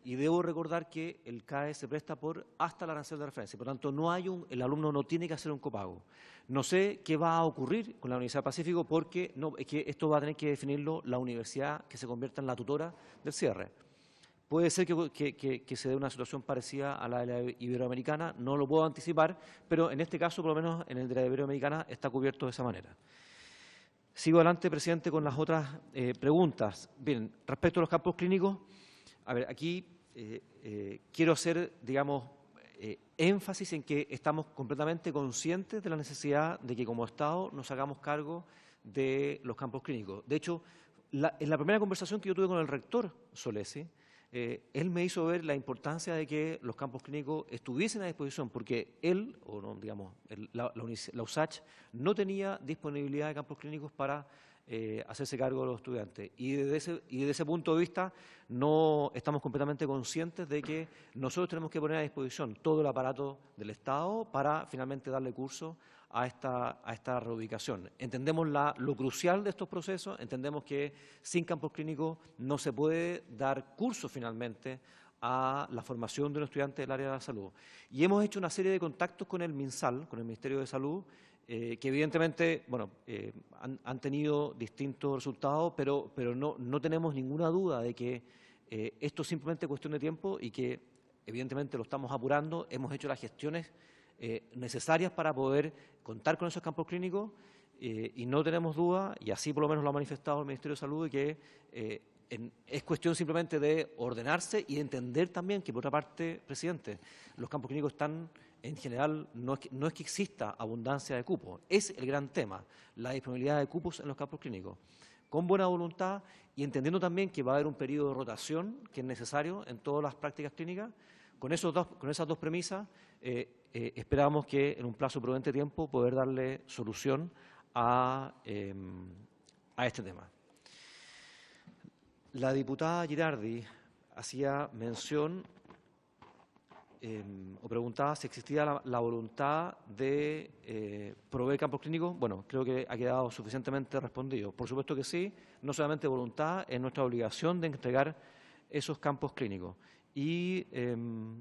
Speaker 5: Y debo recordar que el CAE se presta por hasta el arancel de referencia, por lo tanto el alumno no tiene que hacer un copago. No sé qué va a ocurrir con la Universidad del Pacífico porque es que esto va a tener que definirlo la universidad que se convierta en la tutora del cierre. Puede ser que se dé una situación parecida a la de la Iberoamericana, no lo puedo anticipar, pero en este caso, por lo menos en el de la Iberoamericana, está cubierto de esa manera. Sigo adelante, presidente, con las otras preguntas. Bien, respecto a los campos clínicos, a ver, aquí quiero hacer, digamos, énfasis en que estamos completamente conscientes de la necesidad de que como Estado nos hagamos cargo de los campos clínicos. De hecho, en la primera conversación que yo tuve con el rector Solesi, él me hizo ver la importancia de que los campos clínicos estuviesen a disposición, porque él, o no, digamos, la USACH no tenía disponibilidad de campos clínicos para hacerse cargo de los estudiantes. Y desde ese punto de vista no estamos completamente conscientes de que nosotros tenemos que poner a disposición todo el aparato del Estado para finalmente darle curso a esta reubicación. Entendemos lo crucial de estos procesos, entendemos que sin campos clínicos no se puede dar curso finalmente a la formación de un estudiante del área de la salud. Y hemos hecho una serie de contactos con el MinSal, con el Ministerio de Salud, que evidentemente han tenido distintos resultados, pero no tenemos ninguna duda de que esto es simplemente cuestión de tiempo y que evidentemente lo estamos apurando, hemos hecho las gestiones necesarias para poder contar con esos campos clínicos y no tenemos duda, y así por lo menos lo ha manifestado el Ministerio de Salud, de que es cuestión simplemente de ordenarse y de entender también que, por otra parte, presidente, los campos clínicos están, en general, no es que exista abundancia de cupos, es el gran tema, la disponibilidad de cupos en los campos clínicos. Con buena voluntad y entendiendo también que va a haber un periodo de rotación que es necesario en todas las prácticas clínicas, con esas dos premisas, esperamos que en un plazo prudente de tiempo poder darle solución a este tema. La diputada Girardi hacía mención o preguntaba si existía la voluntad de proveer campos clínicos. Bueno, creo que ha quedado suficientemente respondido. Por supuesto que sí, no solamente voluntad, es nuestra obligación de entregar esos campos clínicos. Y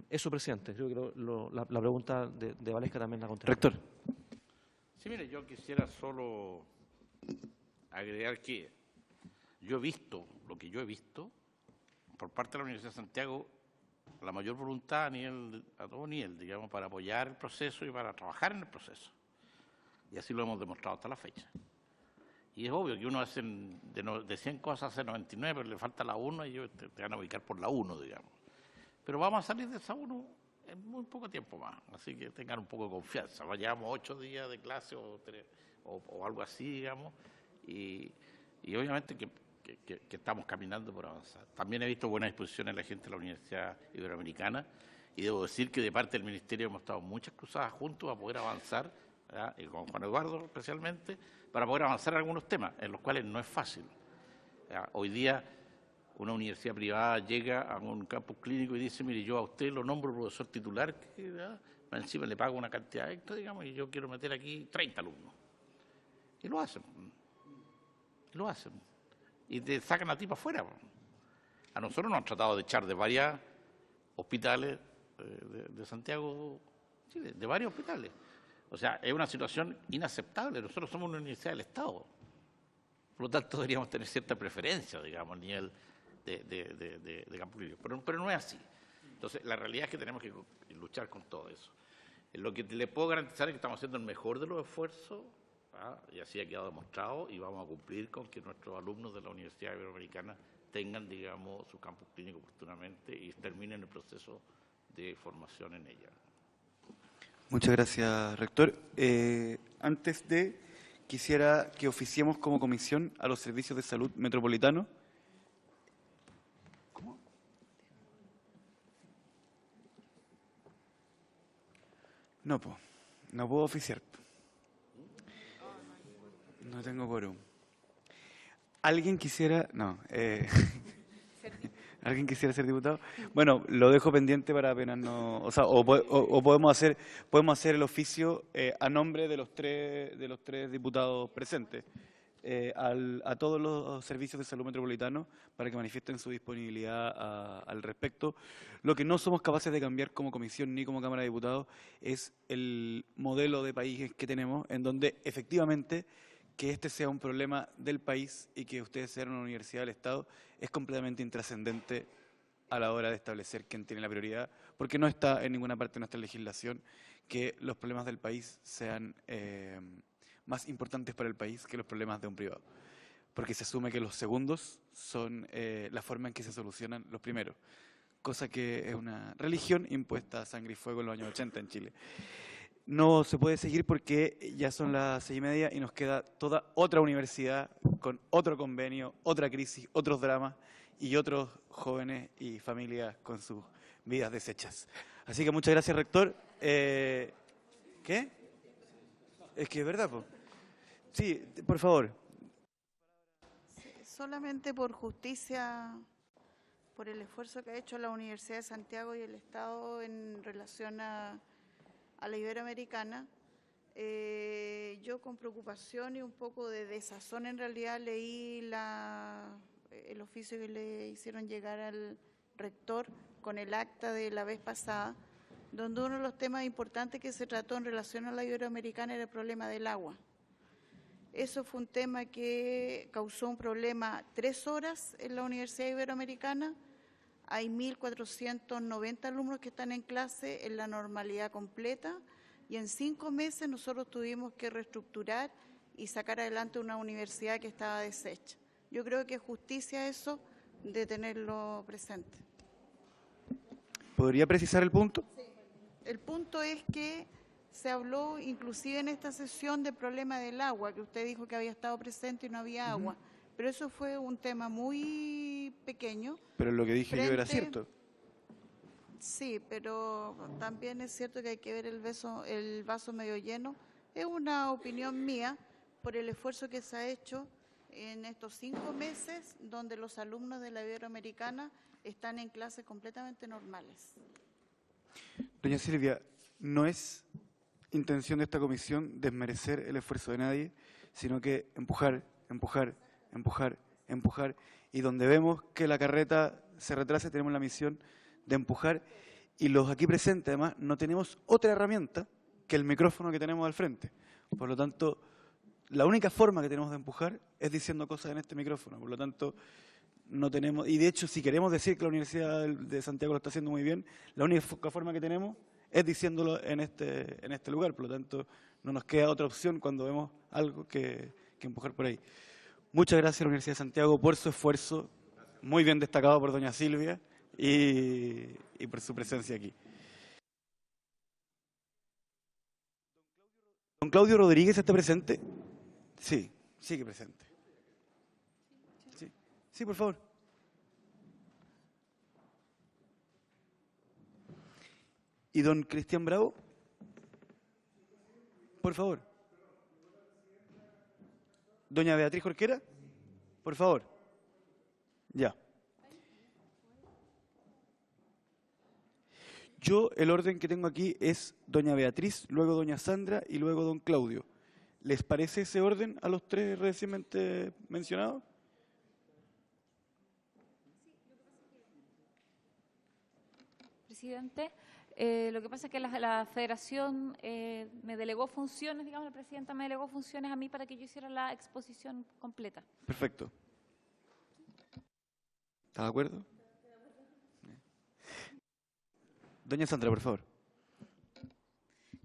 Speaker 5: eso, presidente, creo que la pregunta de Valesca también la contestó.
Speaker 1: Rector.
Speaker 9: Sí, mire, yo quisiera solo agregar que yo he visto, lo que yo he visto, por parte de la Universidad de Santiago, la mayor voluntad a todo nivel, digamos, para apoyar el proceso y para trabajar en el proceso. Y así lo hemos demostrado hasta la fecha. Y es obvio que uno hace de 100 cosas hace 99, pero le falta la 1 y ellos te van a ubicar por la 1, digamos. Pero vamos a salir de esa 1 en muy poco tiempo más, así que tengan un poco de confianza. Llevamos 8 días de clase o algo así, digamos, y obviamente que estamos caminando por avanzar. También he visto buena disposición en la gente de la Universidad Iberoamericana y debo decir que de parte del Ministerio hemos estado muchas cruzadas juntos a poder avanzar, ¿verdad? Y con Juan Eduardo especialmente, para poder avanzar en algunos temas en los cuales no es fácil. ¿Verdad? Hoy día una universidad privada llega a un campus clínico y dice, mire, yo a usted lo nombro profesor titular, ¿verdad? Encima le pago una cantidad extra, digamos, y yo quiero meter aquí 30 alumnos. Y lo hacen. Y te sacan a ti para afuera. A nosotros nos han tratado de echar de varios hospitales de Santiago, Chile, de varios hospitales. O sea, es una situación inaceptable. Nosotros somos una universidad del Estado. Por lo tanto, deberíamos tener cierta preferencia, digamos, a nivel de campo clínico. Pero no es así. Entonces, la realidad es que tenemos que luchar con todo eso. Lo que le puedo garantizar es que estamos haciendo el mejor de los esfuerzos, y así ha quedado demostrado, y vamos a cumplir con que nuestros alumnos de la Universidad Iberoamericana tengan, digamos, su campus clínico oportunamente y terminen el proceso de formación en ella.
Speaker 1: Muchas gracias, rector. Antes de, quisiera que oficiemos como comisión a los servicios de salud metropolitanos. ¿Cómo? No, pues, no puedo oficiar. No tengo quórum. ¿Alguien quisiera...? No. ¿Alguien quisiera ser diputado? Bueno, lo dejo pendiente para apenas no... O sea, o podemos hacer el oficio a nombre de los tres diputados presentes a todos los servicios de salud metropolitanos para que manifiesten su disponibilidad al respecto. Lo que no somos capaces de cambiar como comisión ni como Cámara de Diputados es el modelo de país que tenemos, en donde efectivamente que este sea un problema del país y que ustedes sean una universidad del Estado es completamente intrascendente a la hora de establecer quién tiene la prioridad, porque no está en ninguna parte de nuestra legislación que los problemas del país sean más importantes para el país que los problemas de un privado, porque se asume que los segundos son la forma en que se solucionan los primeros, cosa que es una religión impuesta a sangre y fuego en los años 80 en Chile. No se puede seguir porque ya son las 6:30 y nos queda toda otra universidad con otro convenio, otra crisis, otros dramas y otros jóvenes y familias con sus vidas deshechas. Así que muchas gracias, rector. ¿Qué? Es que es verdad, po. Sí, por favor.
Speaker 10: Sí, solamente por justicia, por el esfuerzo que ha hecho la Universidad de Santiago y el Estado en relación a la Iberoamericana, yo con preocupación y un poco de desazón en realidad leí el oficio que le hicieron llegar al rector con el acta de la vez pasada, donde uno de los temas importantes que se trató en relación a la Iberoamericana era el problema del agua. Eso fue un tema que causó un problema 3 horas en la Universidad Iberoamericana. Hay 1.490 alumnos que están en clase en la normalidad completa y en 5 meses nosotros tuvimos que reestructurar y sacar adelante una universidad que estaba deshecha. Yo creo que es justicia eso de tenerlo presente.
Speaker 1: ¿Podría precisar el punto?
Speaker 10: Sí. El punto es que se habló inclusive en esta sesión del problema del agua, que usted dijo que había estado presente y no había agua. Pero eso fue un tema muy pequeño.
Speaker 1: Pero lo que dije yo era cierto.
Speaker 10: Sí, pero también es cierto que hay que ver el vaso medio lleno. Es una opinión mía por el esfuerzo que se ha hecho en estos 5 meses, donde los alumnos de la Iberoamericana están en clases completamente normales.
Speaker 1: Doña Silvia, no es intención de esta comisión desmerecer el esfuerzo de nadie, sino que empujar, y donde vemos que la carreta se retrasa tenemos la misión de empujar, y los aquí presentes además no tenemos otra herramienta que el micrófono que tenemos al frente. Por lo tanto, la única forma que tenemos de empujar es diciendo cosas en este micrófono. Por lo tanto, no tenemos, y de hecho si queremos decir que la Universidad de Santiago lo está haciendo muy bien, la única forma que tenemos es diciéndolo en este lugar. Por lo tanto, no nos queda otra opción cuando vemos algo que empujar por ahí. Muchas gracias a la Universidad de Santiago por su esfuerzo, muy bien destacado por doña Silvia y por su presencia aquí. ¿Don Claudio Rodríguez está presente? Sí, sigue presente. Sí, por favor. ¿Y don Cristian Bravo? Por favor. Doña Beatriz Jorquera, por favor. Ya. Yo, el orden que tengo aquí es doña Beatriz, luego doña Sandra y luego don Claudio. ¿Les parece ese orden a los tres recientemente mencionados?
Speaker 13: Presidente, lo que pasa es que la federación me delegó funciones, digamos, la presidenta me delegó funciones a mí para que yo hiciera la exposición completa.
Speaker 1: Perfecto. ¿Está de acuerdo? Doña Sandra, por favor.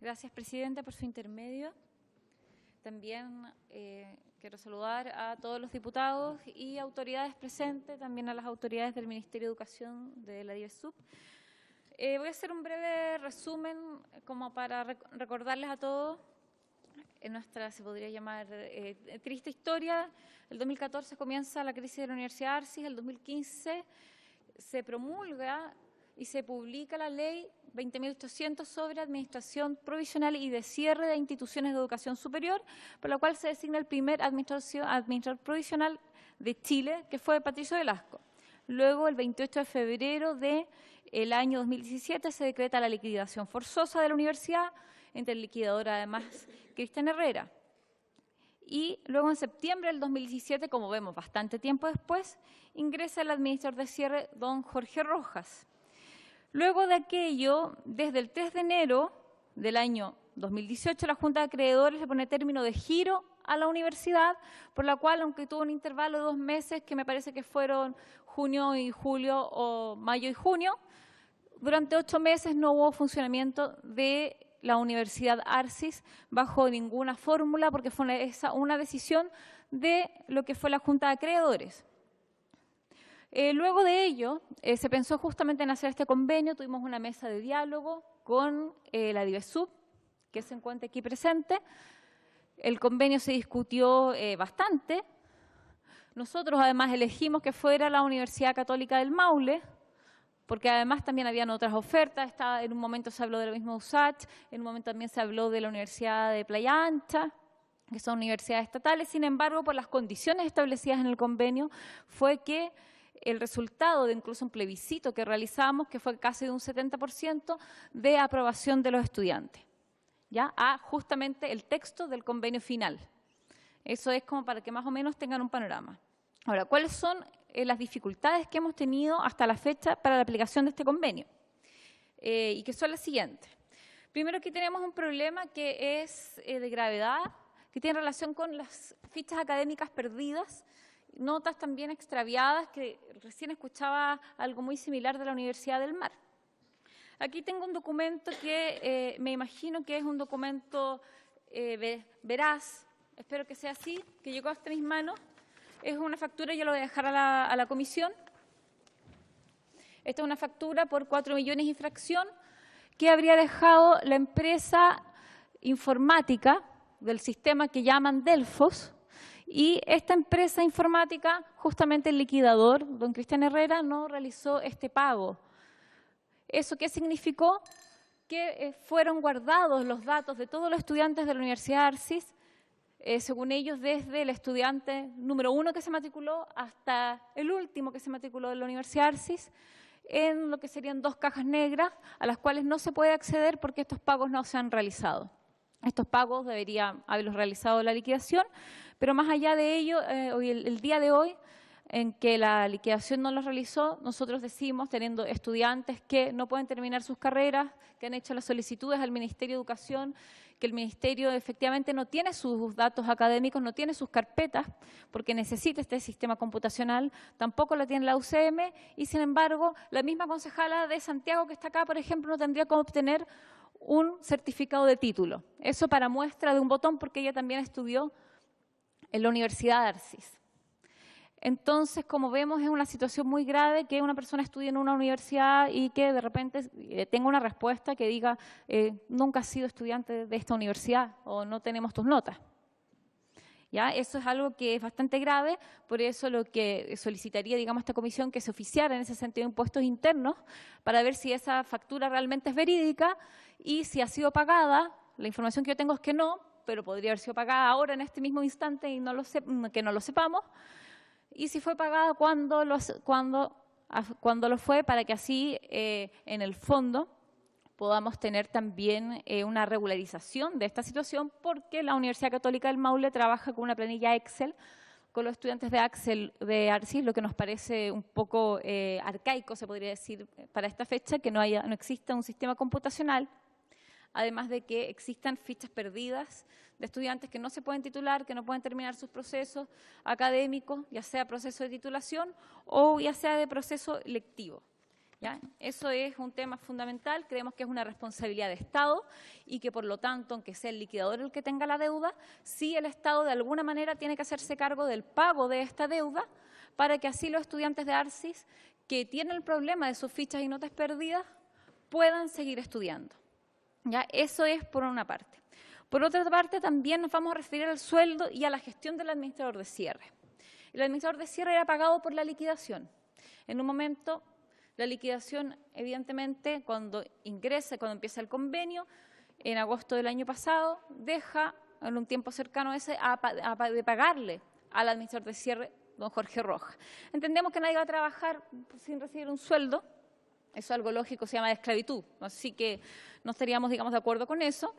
Speaker 13: Gracias, Presidenta, por su intermedio. También quiero saludar a todos los diputados y autoridades presentes, también a las autoridades del Ministerio de Educación de la DIVESUB. Voy a hacer un breve resumen como para recordarles a todos en nuestra, se podría llamar, triste historia. El 2014 comienza la crisis de la Universidad Arcis, el 2015 se promulga y se publica la Ley 20.800 sobre administración provisional y de cierre de instituciones de educación superior, por la cual se designa el primer administrador provisional de Chile, que fue Patricio Velasco. Luego, el 28 de febrero del año 2017, se decreta la liquidación forzosa de la universidad, entre el liquidador además Cristian Herrera. Y luego, en septiembre del 2017, como vemos bastante tiempo después, ingresa el administrador de cierre, don Jorge Rojas. Luego de aquello, desde el 3 de enero del año 2018, la Junta de Acreedores le pone término de giro a la universidad, por la cual, aunque tuvo un intervalo de 2 meses, que me parece que fueron junio y julio o mayo y junio, durante 8 meses no hubo funcionamiento de la Universidad Arcis bajo ninguna fórmula, porque fue una decisión de lo que fue la Junta de Acreedores. Luego de ello, se pensó justamente en hacer este convenio, tuvimos una mesa de diálogo con la DIVESUB, que se encuentra aquí presente. El convenio se discutió bastante. Nosotros además elegimos que fuera la Universidad Católica del Maule, porque además también habían otras ofertas. En un momento se habló de la misma USACH, en un momento también se habló de la Universidad de Playa Ancha, que son universidades estatales. Sin embargo, por las condiciones establecidas en el convenio, fue que el resultado de incluso un plebiscito que realizamos, que fue casi de un 70% de aprobación de los estudiantes, ¿ya? A justamente el texto del convenio final. Eso es como para que más o menos tengan un panorama. Ahora, ¿cuáles son las dificultades que hemos tenido hasta la fecha para la aplicación de este convenio? Y que son las siguientes. Primero, que tenemos un problema que es de gravedad, que tiene relación con las fichas académicas perdidas, notas también extraviadas, que recién escuchaba algo muy similar de la Universidad del Mar. Aquí tengo un documento que me imagino que es un documento veraz, espero que sea así, que llegó hasta mis manos. Es una factura, yo lo voy a dejar a la comisión. Esta es una factura por 4 millones y fracción que habría dejado la empresa informática del sistema que llaman Delfos. Y esta empresa informática, justamente el liquidador, don Cristian Herrera, no realizó este pago. ¿Eso qué significó? Que fueron guardados los datos de todos los estudiantes de la Universidad Arcis, según ellos, desde el estudiante número 1 que se matriculó hasta el último que se matriculó de la Universidad Arcis, en lo que serían 2 cajas negras, a las cuales no se puede acceder porque estos pagos no se han realizado. Estos pagos debería haberlos realizado la liquidación, pero más allá de ello, el día de hoy, en que la liquidación no los realizó, nosotros decimos, teniendo estudiantes que no pueden terminar sus carreras, que han hecho las solicitudes al Ministerio de Educación, que el Ministerio efectivamente no tiene sus datos académicos, no tiene sus carpetas, porque necesita este sistema computacional, tampoco la tiene la UCM, y sin embargo, la misma concejala de Santiago que está acá, por ejemplo, no tendría cómo obtener un certificado de título. Eso para muestra de un botón, porque ella también estudió en la Universidad Arcis. Entonces, como vemos, es una situación muy grave que una persona estudie en una universidad y que de repente tenga una respuesta que diga nunca has sido estudiante de esta universidad o no tenemos tus notas. ¿Ya? Eso es algo que es bastante grave, por eso lo que solicitaría, digamos, esta comisión que se oficiara en ese sentido impuestos internos para ver si esa factura realmente es verídica y si ha sido pagada. La información que yo tengo es que no, pero podría haber sido pagada ahora en este mismo instante y que no lo sepamos. Y si fue pagada, cuándo lo fue, para que así, en el fondo, podamos tener también una regularización de esta situación, porque la Universidad Católica del Maule trabaja con una planilla Excel con los estudiantes de Arcis, lo que nos parece un poco arcaico, se podría decir, para esta fecha, que no exista un sistema computacional, además de que existan fichas perdidas de estudiantes que no se pueden titular, que no pueden terminar sus procesos académicos, ya sea proceso de titulación o ya sea de proceso lectivo. ¿Ya? Eso es un tema fundamental, creemos que es una responsabilidad de Estado y que por lo tanto, aunque sea el liquidador el que tenga la deuda, sí el Estado de alguna manera tiene que hacerse cargo del pago de esta deuda para que así los estudiantes de ARCIS que tienen el problema de sus fichas y notas perdidas puedan seguir estudiando. ¿Ya? Eso es por una parte. Por otra parte, también nos vamos a referir al sueldo y a la gestión del administrador de cierre. El administrador de cierre era pagado por la liquidación. En un momento, la liquidación, evidentemente, cuando empieza el convenio, en agosto del año pasado, deja en un tiempo cercano a ese de pagarle al administrador de cierre, don Jorge Rojas. Entendemos que nadie va a trabajar sin recibir un sueldo, eso es algo lógico, se llama esclavitud, así que no estaríamos, digamos, de acuerdo con eso,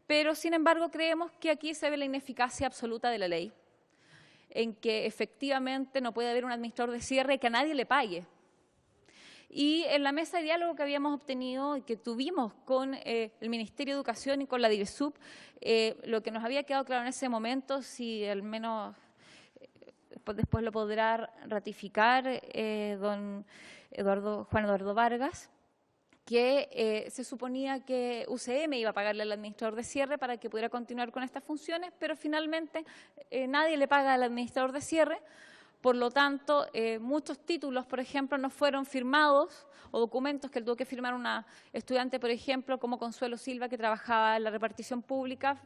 Speaker 13: pero sin embargo creemos que aquí se ve la ineficacia absoluta de la ley, en que efectivamente no puede haber un administrador de cierre que a nadie le pague. Y en la mesa de diálogo que habíamos obtenido y que tuvimos con el Ministerio de Educación y con la DIVESUB, lo que nos había quedado claro en ese momento, si al menos después lo podrá ratificar don Juan Eduardo Vargas, que se suponía que UCM iba a pagarle al administrador de cierre para que pudiera continuar con estas funciones, pero finalmente nadie le paga al administrador de cierre. Por lo tanto, muchos títulos, por ejemplo, no fueron firmados o documentos que tuvo que firmar una estudiante, por ejemplo, como Consuelo Silva, que trabajaba en la repartición pública,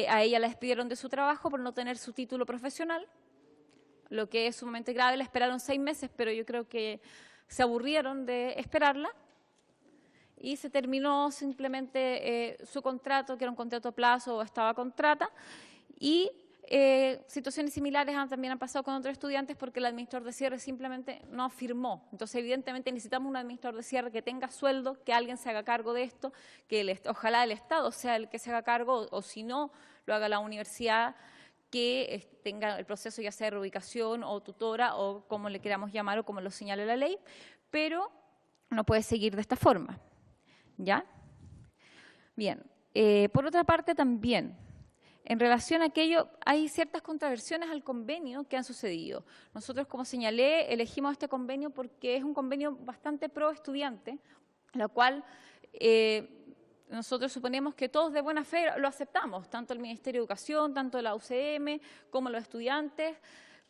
Speaker 13: a ella la despidieron de su trabajo por no tener su título profesional, lo que es sumamente grave. La esperaron 6 meses, pero yo creo que se aburrieron de esperarla y se terminó simplemente su contrato, que era un contrato a plazo o estaba contrata, y situaciones similares también han pasado con otros estudiantes porque el administrador de cierre simplemente no firmó. Entonces, evidentemente, necesitamos un administrador de cierre que tenga sueldo, que alguien se haga cargo de esto, que ojalá el Estado sea el que se haga cargo, o si no, lo haga la universidad, que tenga el proceso ya sea de reubicación o tutora o como le queramos llamar o como lo señala la ley, pero no puede seguir de esta forma. ¿Ya? Bien. Por otra parte, también, en relación a aquello, hay ciertas contraversiones al convenio que han sucedido. Nosotros, como señalé, elegimos este convenio porque es un convenio bastante pro estudiante, la cual nosotros suponemos que todos de buena fe lo aceptamos, tanto el Ministerio de Educación, tanto la UCM, como los estudiantes,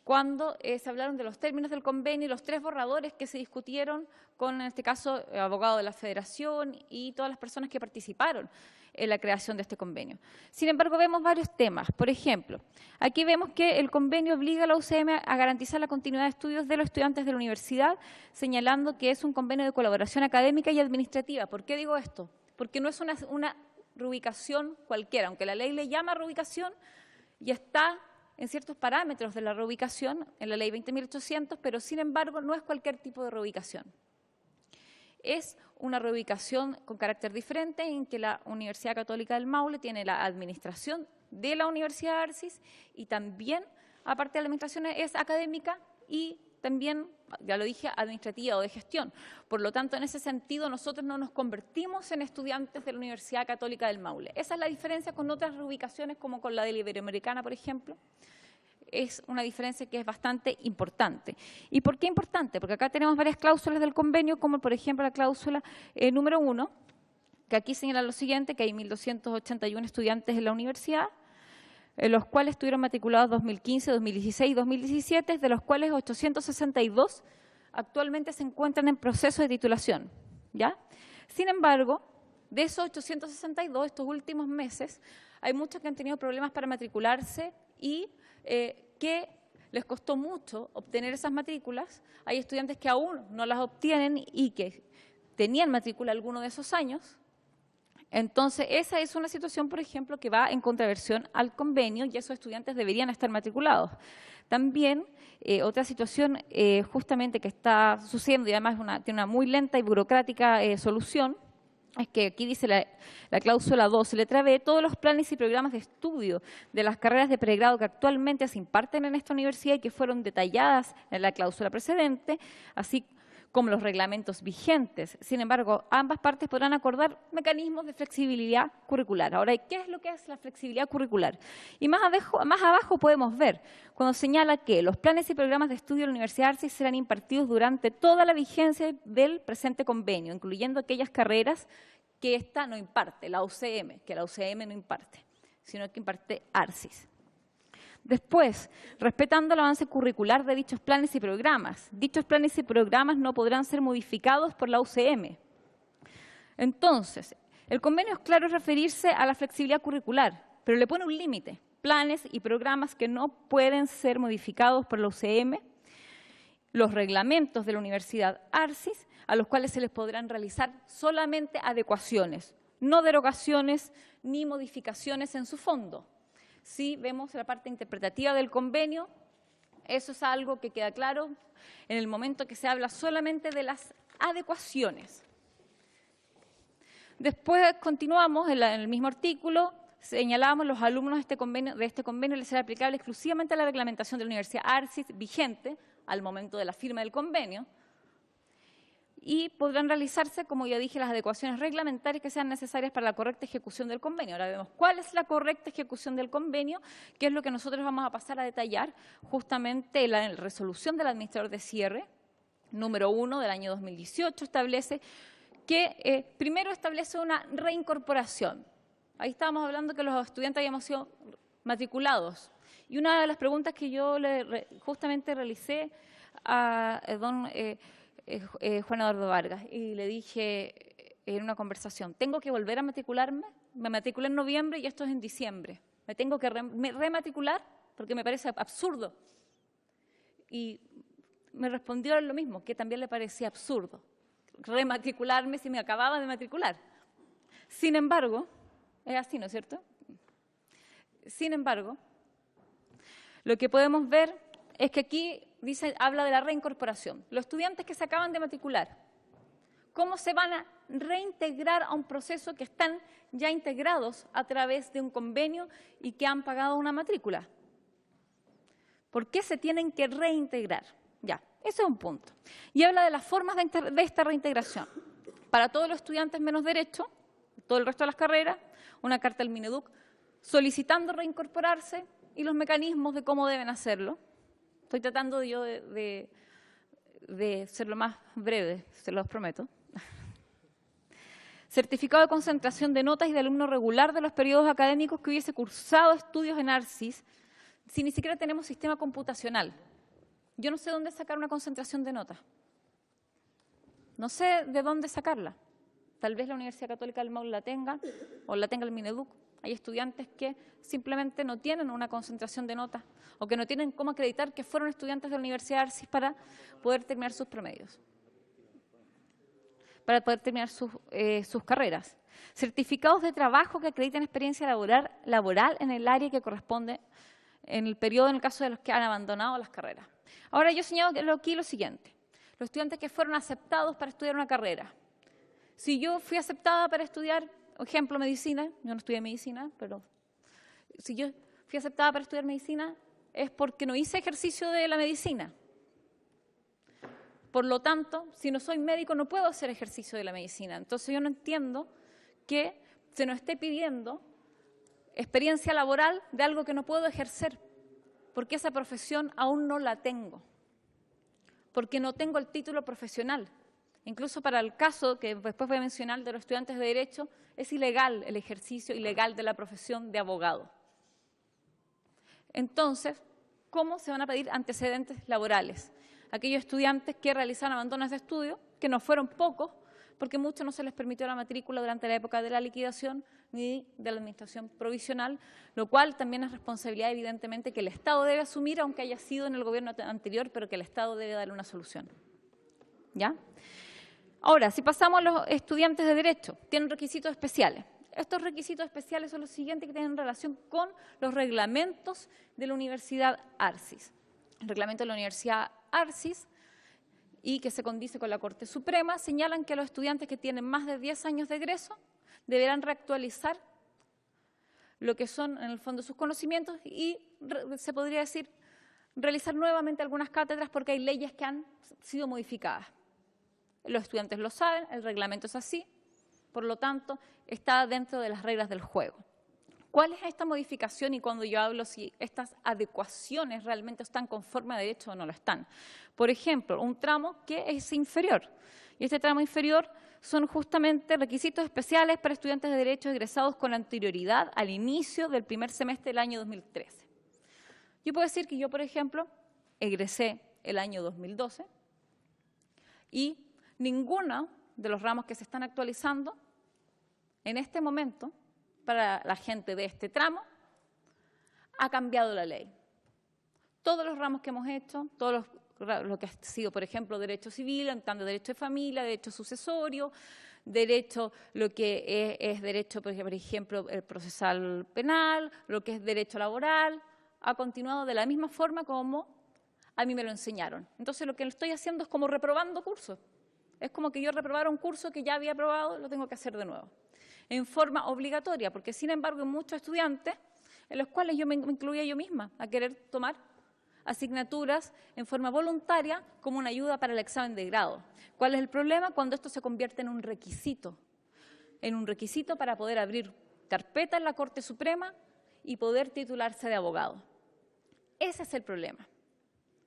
Speaker 13: cuando se hablaron de los términos del convenio y los 3 borradores que se discutieron con, en este caso, el abogado de la Federación y todas las personas que participaron en la creación de este convenio. Sin embargo, vemos varios temas. Por ejemplo, aquí vemos que el convenio obliga a la UCM a garantizar la continuidad de estudios de los estudiantes de la universidad, señalando que es un convenio de colaboración académica y administrativa. ¿Por qué digo esto? Porque no es una reubicación cualquiera, aunque la ley le llama reubicación y está en ciertos parámetros de la reubicación, en la ley 20.800, pero sin embargo no es cualquier tipo de reubicación. Es una reubicación con carácter diferente en que la Universidad Católica del Maule tiene la administración de la Universidad de Arcis y también, aparte de la administración, es académica y también, ya lo dije, administrativa o de gestión. Por lo tanto, en ese sentido, nosotros no nos convertimos en estudiantes de la Universidad Católica del Maule. Esa es la diferencia con otras reubicaciones, como con la de la Iberoamericana, por ejemplo. Es una diferencia que es bastante importante. ¿Y por qué importante? Porque acá tenemos varias cláusulas del convenio, como por ejemplo la cláusula número 1, que aquí señala lo siguiente, que hay 1.281 estudiantes en la universidad, los cuales estuvieron matriculados 2015, 2016 y 2017, de los cuales 862 actualmente se encuentran en proceso de titulación. ¿Ya? Sin embargo, de esos 862, estos últimos meses, hay muchos que han tenido problemas para matricularse y que les costó mucho obtener esas matrículas. Hay estudiantes que aún no las obtienen y que tenían matrícula alguno de esos años. Entonces, esa es una situación, por ejemplo, que va en contraversión al convenio y esos estudiantes deberían estar matriculados. También, otra situación justamente que está sucediendo y además tiene una muy lenta y burocrática solución, es que aquí dice la cláusula 2, letra B, todos los planes y programas de estudio de las carreras de pregrado que actualmente se imparten en esta universidad y que fueron detalladas en la cláusula precedente, así como los reglamentos vigentes. Sin embargo, ambas partes podrán acordar mecanismos de flexibilidad curricular. Ahora, ¿qué es lo que es la flexibilidad curricular? Y más abajo podemos ver, cuando señala que los planes y programas de estudio de la Universidad ARCIS serán impartidos durante toda la vigencia del presente convenio, incluyendo aquellas carreras que esta no imparte, la UCM, que la UCM no imparte, sino que imparte ARCIS. Después, respetando el avance curricular de dichos planes y programas. Dichos planes y programas no podrán ser modificados por la UCM. Entonces, el convenio es claro referirse a la flexibilidad curricular, pero le pone un límite. Planes y programas que no pueden ser modificados por la UCM, los reglamentos de la Universidad ARCIS, a los cuales se les podrán realizar solamente adecuaciones, no derogaciones ni modificaciones en su fondo. Si vemos la parte interpretativa del convenio, eso es algo que queda claro en el momento que se habla solamente de las adecuaciones. Después continuamos en el mismo artículo, señalamos los alumnos de este convenio les será aplicable exclusivamente a la reglamentación de la Universidad ARCIS vigente al momento de la firma del convenio, y podrán realizarse, como ya dije, las adecuaciones reglamentarias que sean necesarias para la correcta ejecución del convenio. Ahora vemos cuál es la correcta ejecución del convenio, que es lo que nosotros vamos a pasar a detallar justamente en la resolución del administrador de cierre, número 1 del año 2018, establece que primero establece una reincorporación. Ahí estábamos hablando que los estudiantes habíamos sido matriculados. Y una de las preguntas que yo justamente realicé a don Juan Eduardo Vargas, y le dije en una conversación, ¿tengo que volver a matricularme? Me matriculé en noviembre y esto es en diciembre. ¿Me tengo que rematricular? Porque me parece absurdo. Y me respondió lo mismo, que también le parecía absurdo rematricularme si me acababa de matricular. Sin embargo, es así, ¿no es cierto? Sin embargo, lo que podemos ver es que aquí habla de la reincorporación. Los estudiantes que se acaban de matricular, ¿cómo se van a reintegrar a un proceso que están ya integrados a través de un convenio y que han pagado una matrícula? ¿Por qué se tienen que reintegrar? Ya, ese es un punto. Y habla de las formas de esta reintegración. Para todos los estudiantes menos derecho, todo el resto de las carreras, una carta al Mineduc solicitando reincorporarse y los mecanismos de cómo deben hacerlo. Estoy tratando yo de ser lo más breve, se los prometo. Certificado de concentración de notas y de alumno regular de los periodos académicos que hubiese cursado estudios en ARCIS, si ni siquiera tenemos sistema computacional. Yo no sé dónde sacar una concentración de notas. No sé de dónde sacarla. Tal vez la Universidad Católica del Maule la tenga, o la tenga el Mineduc. Hay estudiantes que simplemente no tienen una concentración de notas o que no tienen cómo acreditar que fueron estudiantes de la Universidad ARCIS para poder terminar sus promedios, para poder terminar sus carreras. Certificados de trabajo que acrediten experiencia laboral en el área que corresponde en el periodo en el caso de los que han abandonado las carreras. Ahora yo señalo aquí lo siguiente. Los estudiantes que fueron aceptados para estudiar una carrera. Si yo fui aceptada para estudiar, ejemplo, medicina, yo no estudié medicina, pero si yo fui aceptada para estudiar medicina es porque no hice ejercicio de la medicina. Por lo tanto, si no soy médico no puedo hacer ejercicio de la medicina. Entonces yo no entiendo que se nos esté pidiendo experiencia laboral de algo que no puedo ejercer, porque esa profesión aún no la tengo, porque no tengo el título profesional. Incluso para el caso que después voy a mencionar de los estudiantes de Derecho, es ilegal el ejercicio ilegal de la profesión de abogado. Entonces, ¿cómo se van a pedir antecedentes laborales? Aquellos estudiantes que realizaron abandonos de estudio, que no fueron pocos, porque muchos no se les permitió la matrícula durante la época de la liquidación ni de la administración provisional, lo cual también es responsabilidad evidentemente que el Estado debe asumir, aunque haya sido en el gobierno anterior, pero que el Estado debe darle una solución. ¿Ya? Ahora, si pasamos a los estudiantes de Derecho, tienen requisitos especiales. Estos requisitos especiales son los siguientes que tienen relación con los reglamentos de la Universidad ARCIS. El reglamento de la Universidad ARCIS y que se condice con la Corte Suprema señalan que los estudiantes que tienen más de 10 años de egreso deberán reactualizar lo que son en el fondo sus conocimientos y se podría decir realizar nuevamente algunas cátedras porque hay leyes que han sido modificadas. los estudiantes lo saben, el reglamento es así, por lo tanto, está dentro de las reglas del juego. ¿Cuál es esta modificación y cuando yo hablo si estas adecuaciones realmente están conforme a derecho o no lo están? Por ejemplo, un tramo que es inferior. Y este tramo inferior son justamente requisitos especiales para estudiantes de derecho egresados con anterioridad al inicio del primer semestre del año 2013. Yo puedo decir que yo, por ejemplo, egresé el año 2012 y ninguno de los ramos que se están actualizando en este momento para la gente de este tramo ha cambiado la ley. Todos los ramos que hemos hecho, lo que ha sido, por ejemplo, derecho civil, entrando derecho de familia, derecho sucesorio, derecho, lo que es derecho, por ejemplo, el procesal penal, lo que es derecho laboral, ha continuado de la misma forma como a mí me lo enseñaron. Entonces, lo que estoy haciendo es como reprobando cursos. Es como que yo reprobara un curso que ya había aprobado, lo tengo que hacer de nuevo, en forma obligatoria, porque sin embargo hay muchos estudiantes en los cuales yo me incluía yo misma a querer tomar asignaturas en forma voluntaria como una ayuda para el examen de grado. ¿Cuál es el problema? Cuando esto se convierte en un requisito para poder abrir carpeta en la Corte Suprema y poder titularse de abogado. Ese es el problema.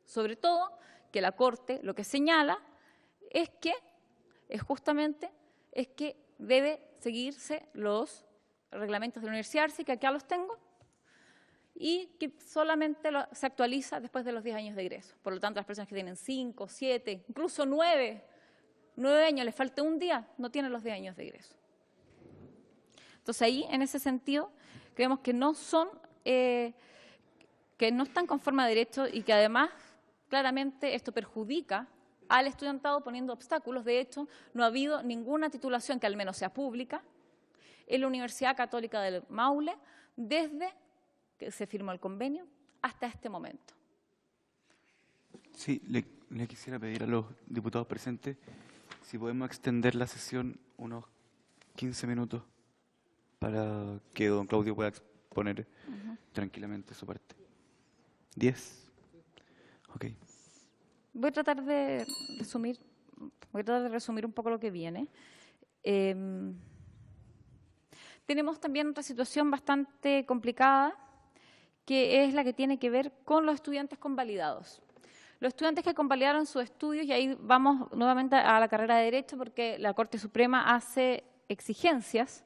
Speaker 13: Sobre todo que la Corte lo que señala es que debe seguirse los reglamentos de la universidad, que acá los tengo, y que solamente se actualiza después de los 10 años de egreso. Por lo tanto, las personas que tienen 5, 7, incluso 9 años, les falta un día, no tienen los 10 años de egreso. Entonces ahí, en ese sentido, creemos que no están conforme a derecho y que además, claramente, esto perjudica al estudiantado poniendo obstáculos. De hecho, no ha habido ninguna titulación que al menos sea pública en la Universidad Católica del Maule desde que se firmó el convenio hasta este momento.
Speaker 1: Sí, le quisiera pedir a los diputados presentes si podemos extender la sesión unos 15 minutos para que don Claudio pueda exponer tranquilamente su parte. 10. Ok.
Speaker 13: Voy a tratar de resumir un poco lo que viene. Tenemos también otra situación bastante complicada, que es la que tiene que ver con los estudiantes convalidados. Los estudiantes que convalidaron sus estudios, y ahí vamos nuevamente a la carrera de Derecho, porque la Corte Suprema hace exigencias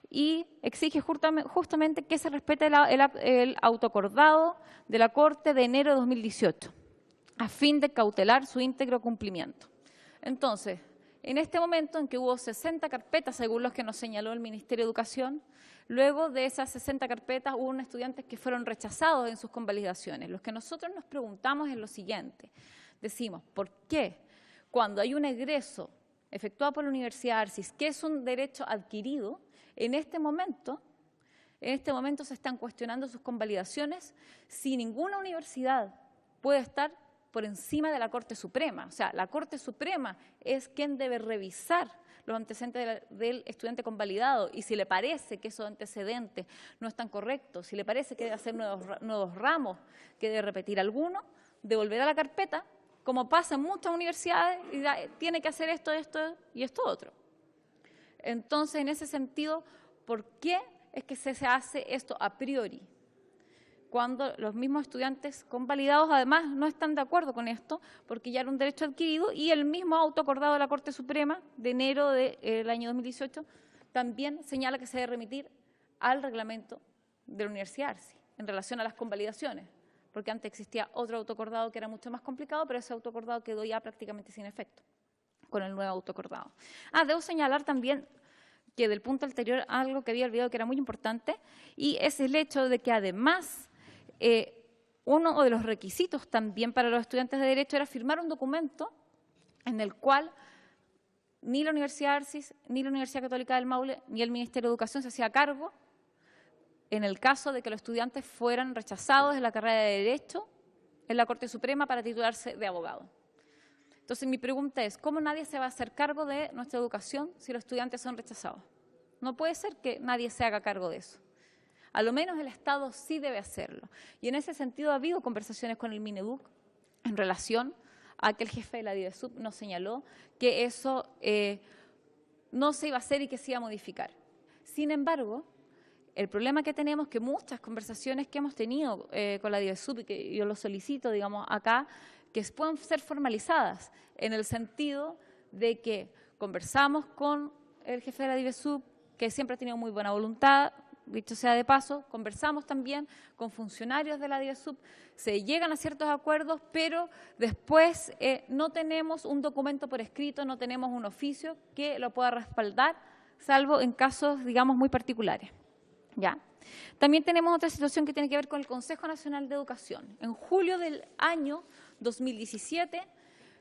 Speaker 13: y exige justamente que se respete el autoacordado de la Corte de enero de 2018, a fin de cautelar su íntegro cumplimiento. Entonces, en este momento en que hubo 60 carpetas, según los que nos señaló el Ministerio de Educación, luego de esas 60 carpetas hubo unos estudiantes que fueron rechazados en sus convalidaciones. Lo que nosotros nos preguntamos es lo siguiente. Decimos, ¿por qué cuando hay un egreso efectuado por la Universidad Arcis, que es un derecho adquirido, en este momento se están cuestionando sus convalidaciones si ninguna universidad puede estar por encima de la Corte Suprema? O sea, la Corte Suprema es quien debe revisar los antecedentes del estudiante convalidado y si le parece que esos antecedentes no están correctos, si le parece que debe hacer nuevos ramos, que debe repetir alguno, devolver a la carpeta, como pasa en muchas universidades, y tiene que hacer esto y esto otro. Entonces, en ese sentido, ¿por qué es que se hace esto a priori? Cuando los mismos estudiantes convalidados además no están de acuerdo con esto, porque ya era un derecho adquirido y el mismo autoacordado de la Corte Suprema de enero del año 2018 también señala que se debe remitir al reglamento de la Universidad Arcis en relación a las convalidaciones, porque antes existía otro autoacordado que era mucho más complicado, pero ese autoacordado quedó ya prácticamente sin efecto con el nuevo autoacordado. Debo señalar también que del punto anterior algo que había olvidado que era muy importante, y es el hecho de que además uno de los requisitos también para los estudiantes de Derecho era firmar un documento en el cual ni la Universidad Arcis, ni la Universidad Católica del Maule, ni el Ministerio de Educación se hacía cargo en el caso de que los estudiantes fueran rechazados en la carrera de Derecho en la Corte Suprema para titularse de abogado. Entonces, mi pregunta es, ¿cómo nadie se va a hacer cargo de nuestra educación si los estudiantes son rechazados? No puede ser que nadie se haga cargo de eso. A lo menos el Estado sí debe hacerlo. Y en ese sentido ha habido conversaciones con el Mineduc en relación a que el jefe de la DIVESUP nos señaló que eso no se iba a hacer y que se iba a modificar. Sin embargo, el problema que tenemos es que muchas conversaciones que hemos tenido con la DIVESUP, y que yo lo solicito, digamos, acá, que puedan ser formalizadas, en el sentido de que conversamos con el jefe de la DIVESUP, que siempre ha tenido muy buena voluntad, dicho sea de paso, conversamos también con funcionarios de la DIVESUP, se llegan a ciertos acuerdos, pero después no tenemos un documento por escrito, no tenemos un oficio que lo pueda respaldar, salvo en casos, digamos, muy particulares. ¿Ya? También tenemos otra situación que tiene que ver con el Consejo Nacional de Educación. En julio del año 2017,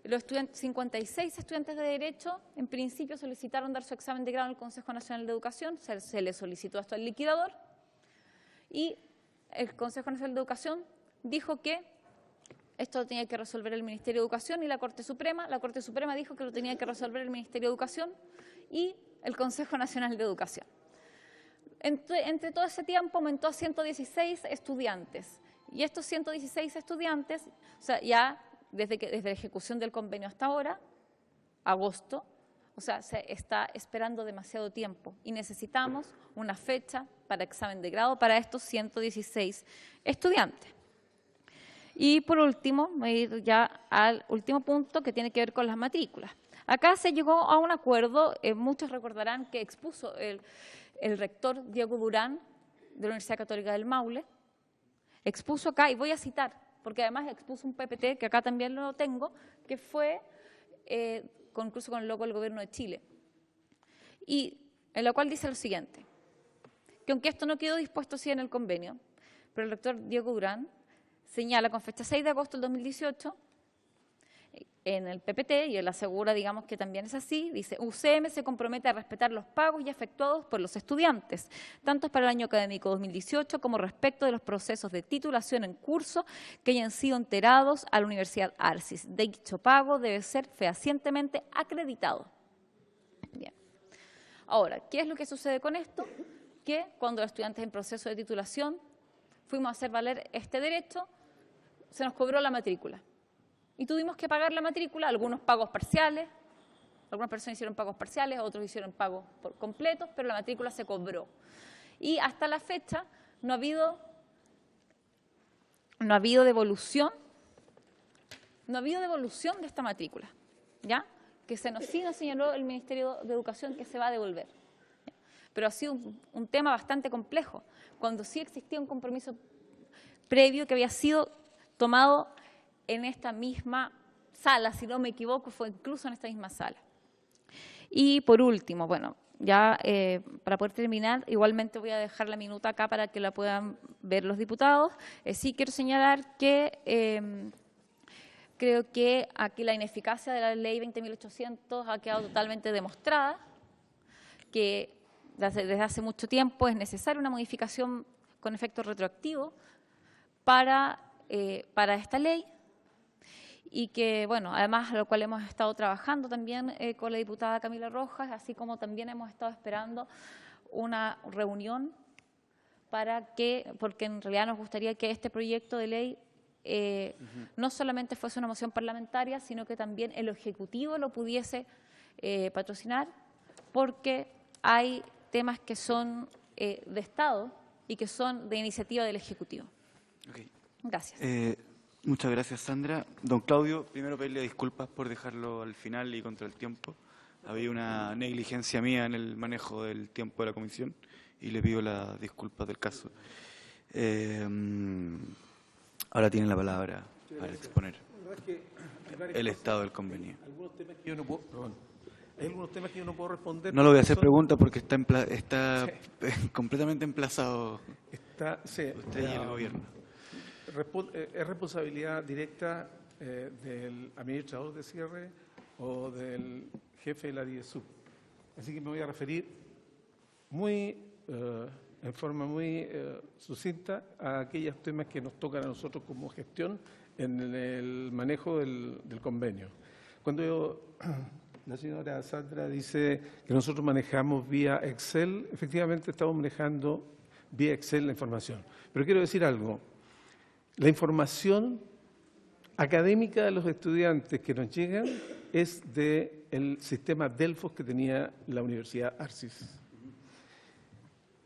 Speaker 13: los 56 estudiantes de Derecho, en principio, solicitaron dar su examen de grado en el Consejo Nacional de Educación. Se les solicitó esto al liquidador y el Consejo Nacional de Educación dijo que esto lo tenía que resolver el Ministerio de Educación y la Corte Suprema. La Corte Suprema dijo que lo tenía que resolver el Ministerio de Educación y el Consejo Nacional de Educación. Entre todo ese tiempo aumentó a 116 estudiantes. Y estos 116 estudiantes, o sea, ya desde la ejecución del convenio hasta ahora, agosto, o sea, se está esperando demasiado tiempo y necesitamos una fecha para examen de grado para estos 116 estudiantes. Y por último, voy a ir ya al último punto que tiene que ver con las matrículas. Acá se llegó a un acuerdo, muchos recordarán que expuso el rector Diego Durán de la Universidad Católica del Maule, expuso acá, y voy a citar, porque además expuso un PPT, que acá también lo tengo, que fue incluso con el logo del Gobierno de Chile, y en la cual dice lo siguiente, que aunque esto no quedó dispuesto así en el convenio, pero el rector Diego Durán señala con fecha 6 de agosto del 2018, en el PPT, y él asegura, digamos, que también es así, dice, UCM se compromete a respetar los pagos ya efectuados por los estudiantes, tanto para el año académico 2018 como respecto de los procesos de titulación en curso que hayan sido enterados a la Universidad Arcis. Dicho pago debe ser fehacientemente acreditado. Bien. Ahora, ¿qué es lo que sucede con esto? Que cuando los estudiantes en proceso de titulación fuimos a hacer valer este derecho, se nos cobró la matrícula. Y tuvimos que pagar la matrícula, algunos pagos parciales, algunas personas hicieron pagos parciales, otros hicieron pagos completos, pero la matrícula se cobró. Y hasta la fecha no ha habido devolución, de esta matrícula, ¿ya? Que sí nos señaló el Ministerio de Educación que se va a devolver. ¿Ya? Pero ha sido un tema bastante complejo, cuando sí existía un compromiso previo que había sido tomado en esta misma sala, si no me equivoco, fue incluso en esta misma sala. Y por último, bueno, ya para poder terminar, igualmente voy a dejar la minuta acá para que la puedan ver los diputados. Sí quiero señalar que creo que aquí la ineficacia de la ley 20.800 ha quedado totalmente demostrada, que desde hace mucho tiempo es necesaria una modificación con efecto retroactivo para esta ley, y que, bueno, además lo cual hemos estado trabajando también con la diputada Camila Rojas, así como también hemos estado esperando una reunión porque en realidad nos gustaría que este proyecto de ley no solamente fuese una moción parlamentaria, sino que también el Ejecutivo lo pudiese patrocinar, porque hay temas que son de Estado y que son de iniciativa del Ejecutivo.
Speaker 1: Okay.
Speaker 13: Gracias.
Speaker 1: Muchas gracias, Sandra. Don Claudio, primero pedirle disculpas por dejarlo al final y contra el tiempo. Había una negligencia mía en el manejo del tiempo de la comisión y le pido las disculpas del caso. Ahora tienen la palabra para exponer el estado del convenio.
Speaker 14: Hay algunos temas que yo no puedo responder.
Speaker 1: No le voy a hacer preguntas porque está completamente emplazado usted y el gobierno.
Speaker 14: Es responsabilidad directa del administrador de cierre o del jefe de la DIVESUP. Así que me voy a referir en forma muy sucinta a aquellos temas que nos tocan a nosotros como gestión en el manejo del convenio. Cuando la señora Sandra dice que nosotros manejamos vía Excel, efectivamente estamos manejando vía Excel la información. Pero quiero decir algo. La información académica de los estudiantes que nos llegan es del sistema Delfos que tenía la Universidad Arcis.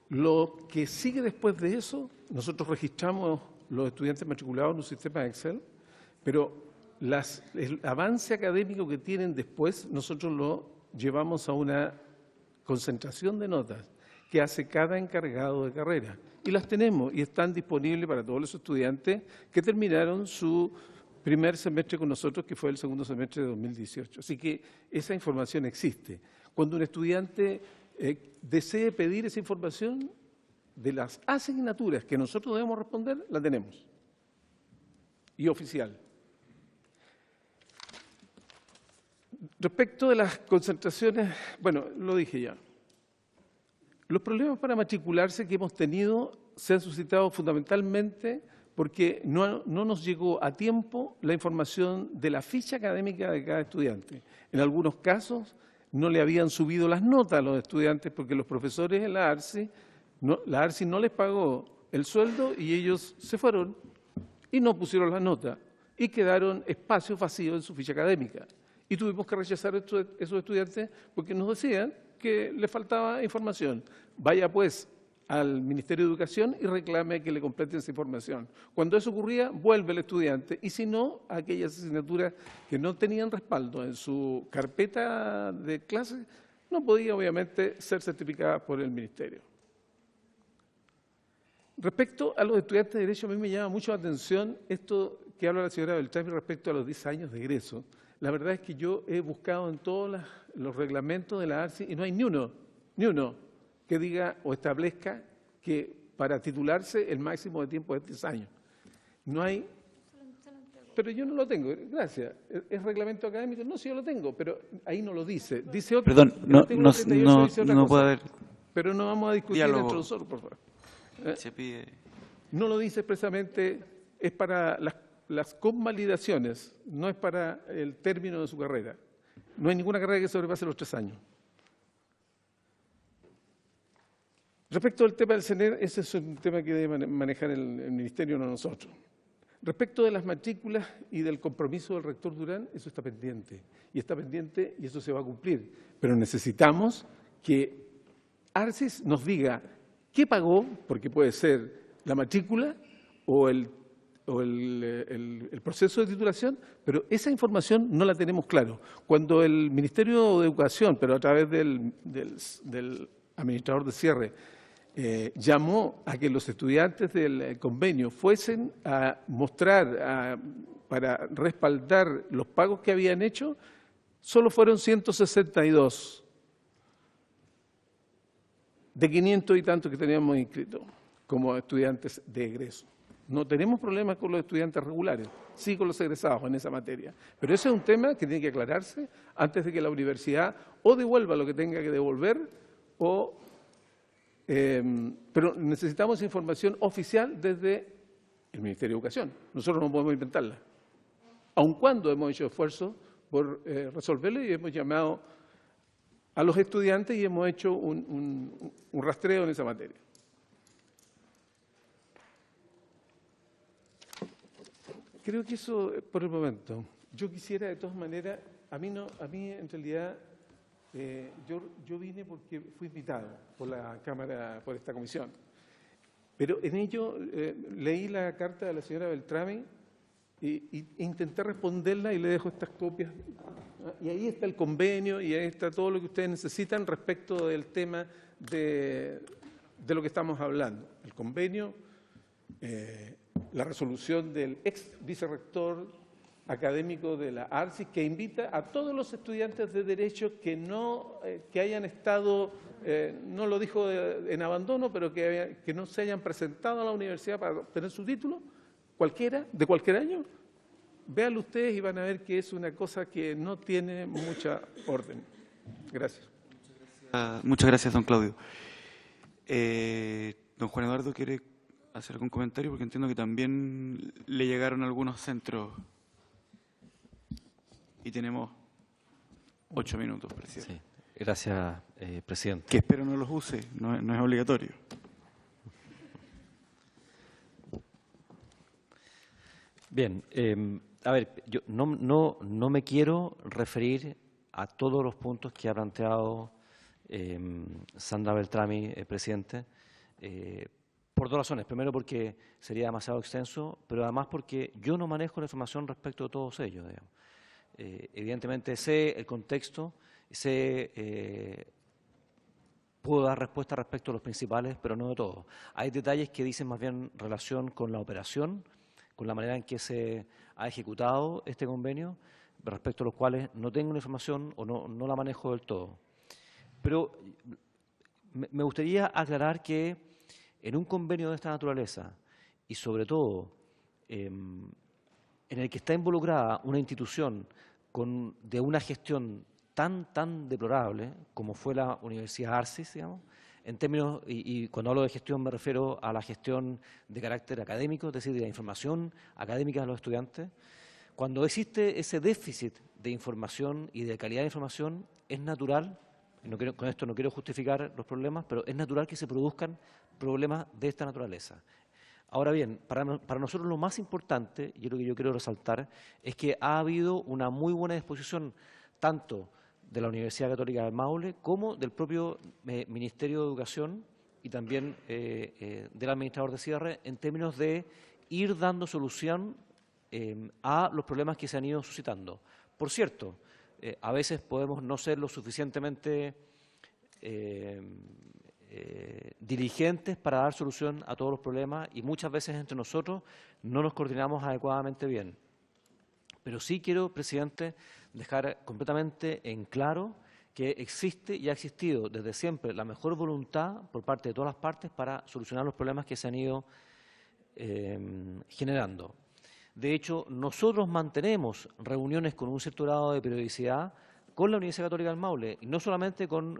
Speaker 14: Lo que sigue después de eso, nosotros registramos los estudiantes matriculados en un sistema Excel, pero el avance académico que tienen después, nosotros lo llevamos a una concentración de notas que hace cada encargado de carrera. Y las tenemos y están disponibles para todos los estudiantes que terminaron su primer semestre con nosotros, que fue el segundo semestre de 2018. Así que esa información existe. Cuando un estudiante desee pedir esa información de las asignaturas que nosotros debemos responder, la tenemos. Y oficial. Respecto de las concentraciones, bueno, lo dije ya. Los problemas para matricularse que hemos tenido se han suscitado fundamentalmente porque no nos llegó a tiempo la información de la ficha académica de cada estudiante. En algunos casos no le habían subido las notas a los estudiantes porque los profesores en la ARCI no les pagó el sueldo y ellos se fueron y no pusieron las notas y quedaron espacios vacíos en su ficha académica. Y tuvimos que rechazar a esos estudiantes porque nos decían que les faltaba información. Vaya pues al Ministerio de Educación y reclame que le completen esa información. Cuando eso ocurría, vuelve el estudiante, y si no, aquellas asignaturas que no tenían respaldo en su carpeta de clases, no podían obviamente ser certificadas por el Ministerio. Respecto a los estudiantes de Derecho, a mí me llama mucho la atención esto que habla la señora Beltrán respecto a los 10 años de egreso. La verdad es que yo he buscado en todos los reglamentos de la ARCI y no hay ni uno que diga o establezca que para titularse el máximo de tiempo es 10 años. No hay, pero yo no lo tengo, gracias. ¿Es reglamento académico? No, sí yo lo tengo, pero ahí no lo dice. Dice otro,
Speaker 1: perdón,
Speaker 14: no
Speaker 1: puede haber.
Speaker 14: Pero no vamos a discutir
Speaker 1: diálogo.
Speaker 14: entre nosotros, por favor.
Speaker 1: Se pide.
Speaker 14: No lo dice expresamente, es para las convalidaciones, no es para el término de su carrera. No hay ninguna carrera que sobrepase los 3 años. Respecto al tema del CENER, ese es un tema que debe manejar el Ministerio, no nosotros. Respecto de las matrículas y del compromiso del rector Durán, eso está pendiente. Y está pendiente y eso se va a cumplir. Pero necesitamos que ARCIS nos diga qué pagó, porque puede ser la matrícula o el proceso de titulación, pero esa información no la tenemos claro. Cuando el Ministerio de Educación, pero a través del administrador de cierre, llamó a que los estudiantes del convenio fuesen a mostrar, para respaldar los pagos que habían hecho, solo fueron 162 de 500 y tantos que teníamos inscritos como estudiantes de egreso. No tenemos problemas con los estudiantes regulares, sí con los egresados en esa materia. Pero ese es un tema que tiene que aclararse antes de que la universidad o devuelva lo que tenga que devolver o... pero necesitamos información oficial desde el Ministerio de Educación. Nosotros no podemos inventarla. Aun cuando hemos hecho esfuerzos por resolverlo y hemos llamado a los estudiantes y hemos hecho un rastreo en esa materia. Creo que eso por el momento. Yo quisiera de todas maneras, a mí en realidad, yo vine porque fui invitado por la Cámara, por esta comisión. Pero en ello leí la carta de la señora Beltrame e intenté responderla y le dejo estas copias. Y ahí está el convenio y ahí está todo lo que ustedes necesitan respecto del tema de lo que estamos hablando. El convenio, la resolución del ex vicerrector académico de la ARCI que invita a todos los estudiantes de Derecho que hayan estado, no lo dijo en abandono, pero que no se hayan presentado a la universidad para obtener su título, cualquiera, de cualquier año. Véanlo ustedes y van a ver que es una cosa que no tiene mucha orden. Gracias.
Speaker 1: Muchas gracias, don Claudio. Don Juan Eduardo, ¿quiere hacer algún comentario? Porque entiendo que también le llegaron algunos centros y tenemos 8 minutos, presidente.
Speaker 5: Sí. Gracias, presidente.
Speaker 1: Que espero no los use, no es obligatorio.
Speaker 5: Bien, A ver, yo no me quiero referir a todos los puntos que ha planteado Sandra Beltrami, presidente, por dos razones. Primero, porque sería demasiado extenso, pero además porque yo no manejo la información respecto de todos ellos. Digamos. Evidentemente sé el contexto, puedo dar respuesta respecto a los principales, pero no de todos. Hay detalles que dicen más bien relación con la operación, con la manera en que se ha ejecutado este convenio, respecto a los cuales no tengo la información o no la manejo del todo. Pero me gustaría aclarar que en un convenio de esta naturaleza, y sobre todo en el que está involucrada una institución de una gestión tan deplorable como fue la Universidad Arcis, digamos, en términos, y cuando hablo de gestión me refiero a la gestión de carácter académico, es decir, de la información académica de los estudiantes. Cuando existe ese déficit de información y de calidad de información, es natural, con esto no quiero justificar los problemas, pero es natural que se produzcan problemas de esta naturaleza. Ahora bien, para nosotros lo más importante, y lo que yo quiero resaltar, es que ha habido una muy buena disposición tanto de la Universidad Católica del Maule como del propio Ministerio de Educación y también del administrador de cierre en términos de ir dando solución a los problemas que se han ido suscitando. Por cierto, a veces podemos no ser lo suficientemente diligentes para dar solución a todos los problemas y muchas veces entre nosotros no nos coordinamos adecuadamente bien. Pero sí quiero, presidente, dejar completamente en claro que existe y ha existido desde siempre la mejor voluntad por parte de todas las partes para solucionar los problemas que se han ido generando. De hecho, nosotros mantenemos reuniones con un cierto grado de periodicidad con la Universidad Católica del Maule, y no solamente con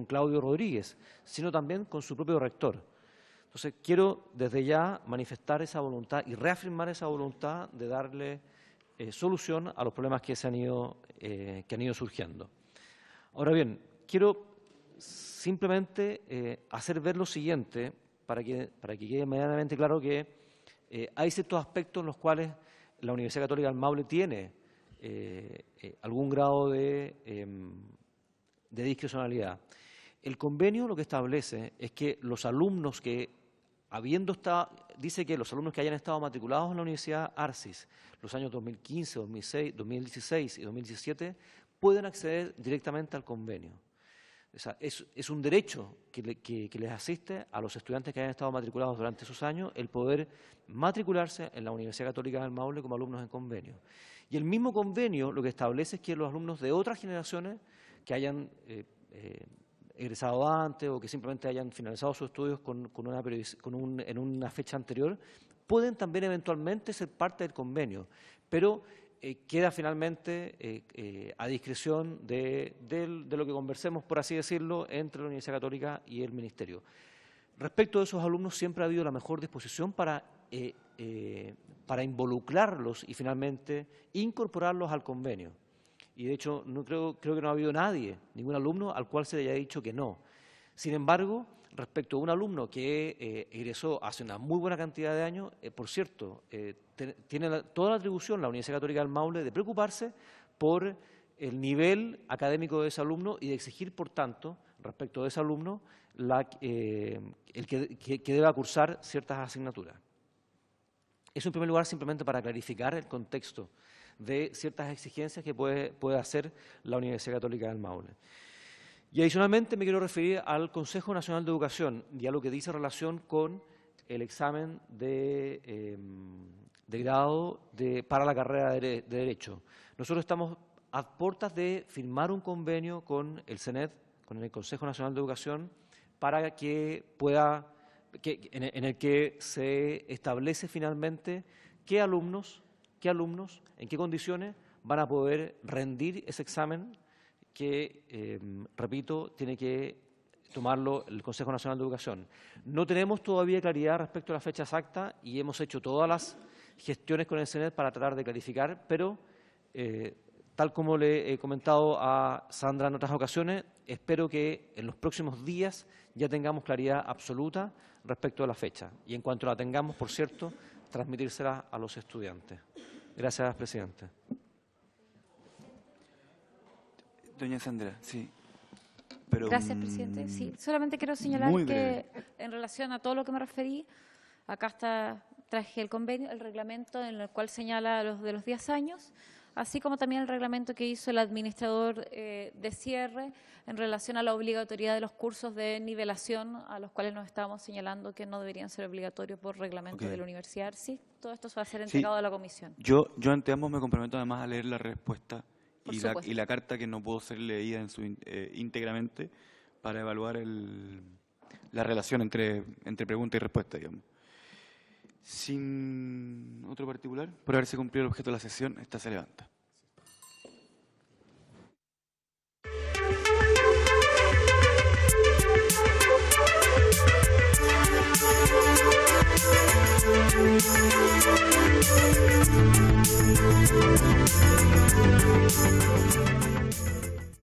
Speaker 5: Claudio Rodríguez, sino también con su propio rector. Entonces, quiero desde ya manifestar esa voluntad y reafirmar esa voluntad de darle solución a los problemas que han ido surgiendo. Ahora bien, quiero simplemente hacer ver lo siguiente para que quede medianamente claro que hay ciertos aspectos en los cuales la Universidad Católica del Maule tiene algún grado de discrecionalidad. El convenio lo que establece es que los alumnos que, dice que los alumnos que hayan estado matriculados en la Universidad Arcis los años 2015, 2016 y 2017 pueden acceder directamente al convenio. O sea, es un derecho que les asiste a los estudiantes que hayan estado matriculados durante esos años el poder matricularse en la Universidad Católica del Maule como alumnos en convenio. Y el mismo convenio lo que establece es que los alumnos de otras generaciones que hayan egresado antes o que simplemente hayan finalizado sus estudios en una fecha anterior, pueden también eventualmente ser parte del convenio, pero queda finalmente a discreción de lo que conversemos, por así decirlo, entre la Universidad Católica y el Ministerio. Respecto de esos alumnos, siempre ha habido la mejor disposición para involucrarlos y finalmente incorporarlos al convenio. Y de hecho, creo que no ha habido ningún alumno al cual se le haya dicho que no. Sin embargo, respecto a un alumno que egresó hace una muy buena cantidad de años, por cierto, tiene toda la atribución la Universidad Católica del Maule de preocuparse por el nivel académico de ese alumno y de exigir, por tanto, respecto de ese alumno, el que deba cursar ciertas asignaturas. Eso en primer lugar simplemente para clarificar el contexto de ciertas exigencias que puede hacer la Universidad Católica del Maule. Y adicionalmente me quiero referir al Consejo Nacional de Educación y a lo que dice relación con el examen de grado para la carrera de Derecho. Nosotros estamos a puertas de firmar un convenio con el CENED, con el Consejo Nacional de Educación, para que en el que se establece finalmente qué alumnos, en qué condiciones van a poder rendir ese examen que, repito, tiene que tomarlo el Consejo Nacional de Educación. No tenemos todavía claridad respecto a la fecha exacta y hemos hecho todas las gestiones con el CENED para tratar de clarificar, pero tal como le he comentado a Sandra en otras ocasiones, espero que en los próximos días ya tengamos claridad absoluta respecto a la fecha. Y en cuanto la tengamos, por cierto, transmitírsela a los estudiantes. Gracias, presidente.
Speaker 1: Doña Sandra, sí. Pero,
Speaker 13: Gracias, presidente. Sí, solamente quiero señalar
Speaker 1: muy
Speaker 13: que en relación a todo lo que me referí, acá traje el convenio, el reglamento en el cual señala los 10 años, así como también el reglamento que hizo el administrador de cierre en relación a la obligatoriedad de los cursos de nivelación, a los cuales nos estábamos señalando que no deberían ser obligatorios por reglamento de la universidad. Sí, todo esto va a ser entregado a la comisión.
Speaker 1: Yo ante ambos me comprometo además a leer la respuesta
Speaker 13: Por
Speaker 1: y
Speaker 13: supuesto.
Speaker 1: la carta que no pudo ser leída en su íntegramente para evaluar la relación entre pregunta y respuesta, digamos. Sin otro particular, por haberse cumplido el objeto de la sesión, esta se levanta.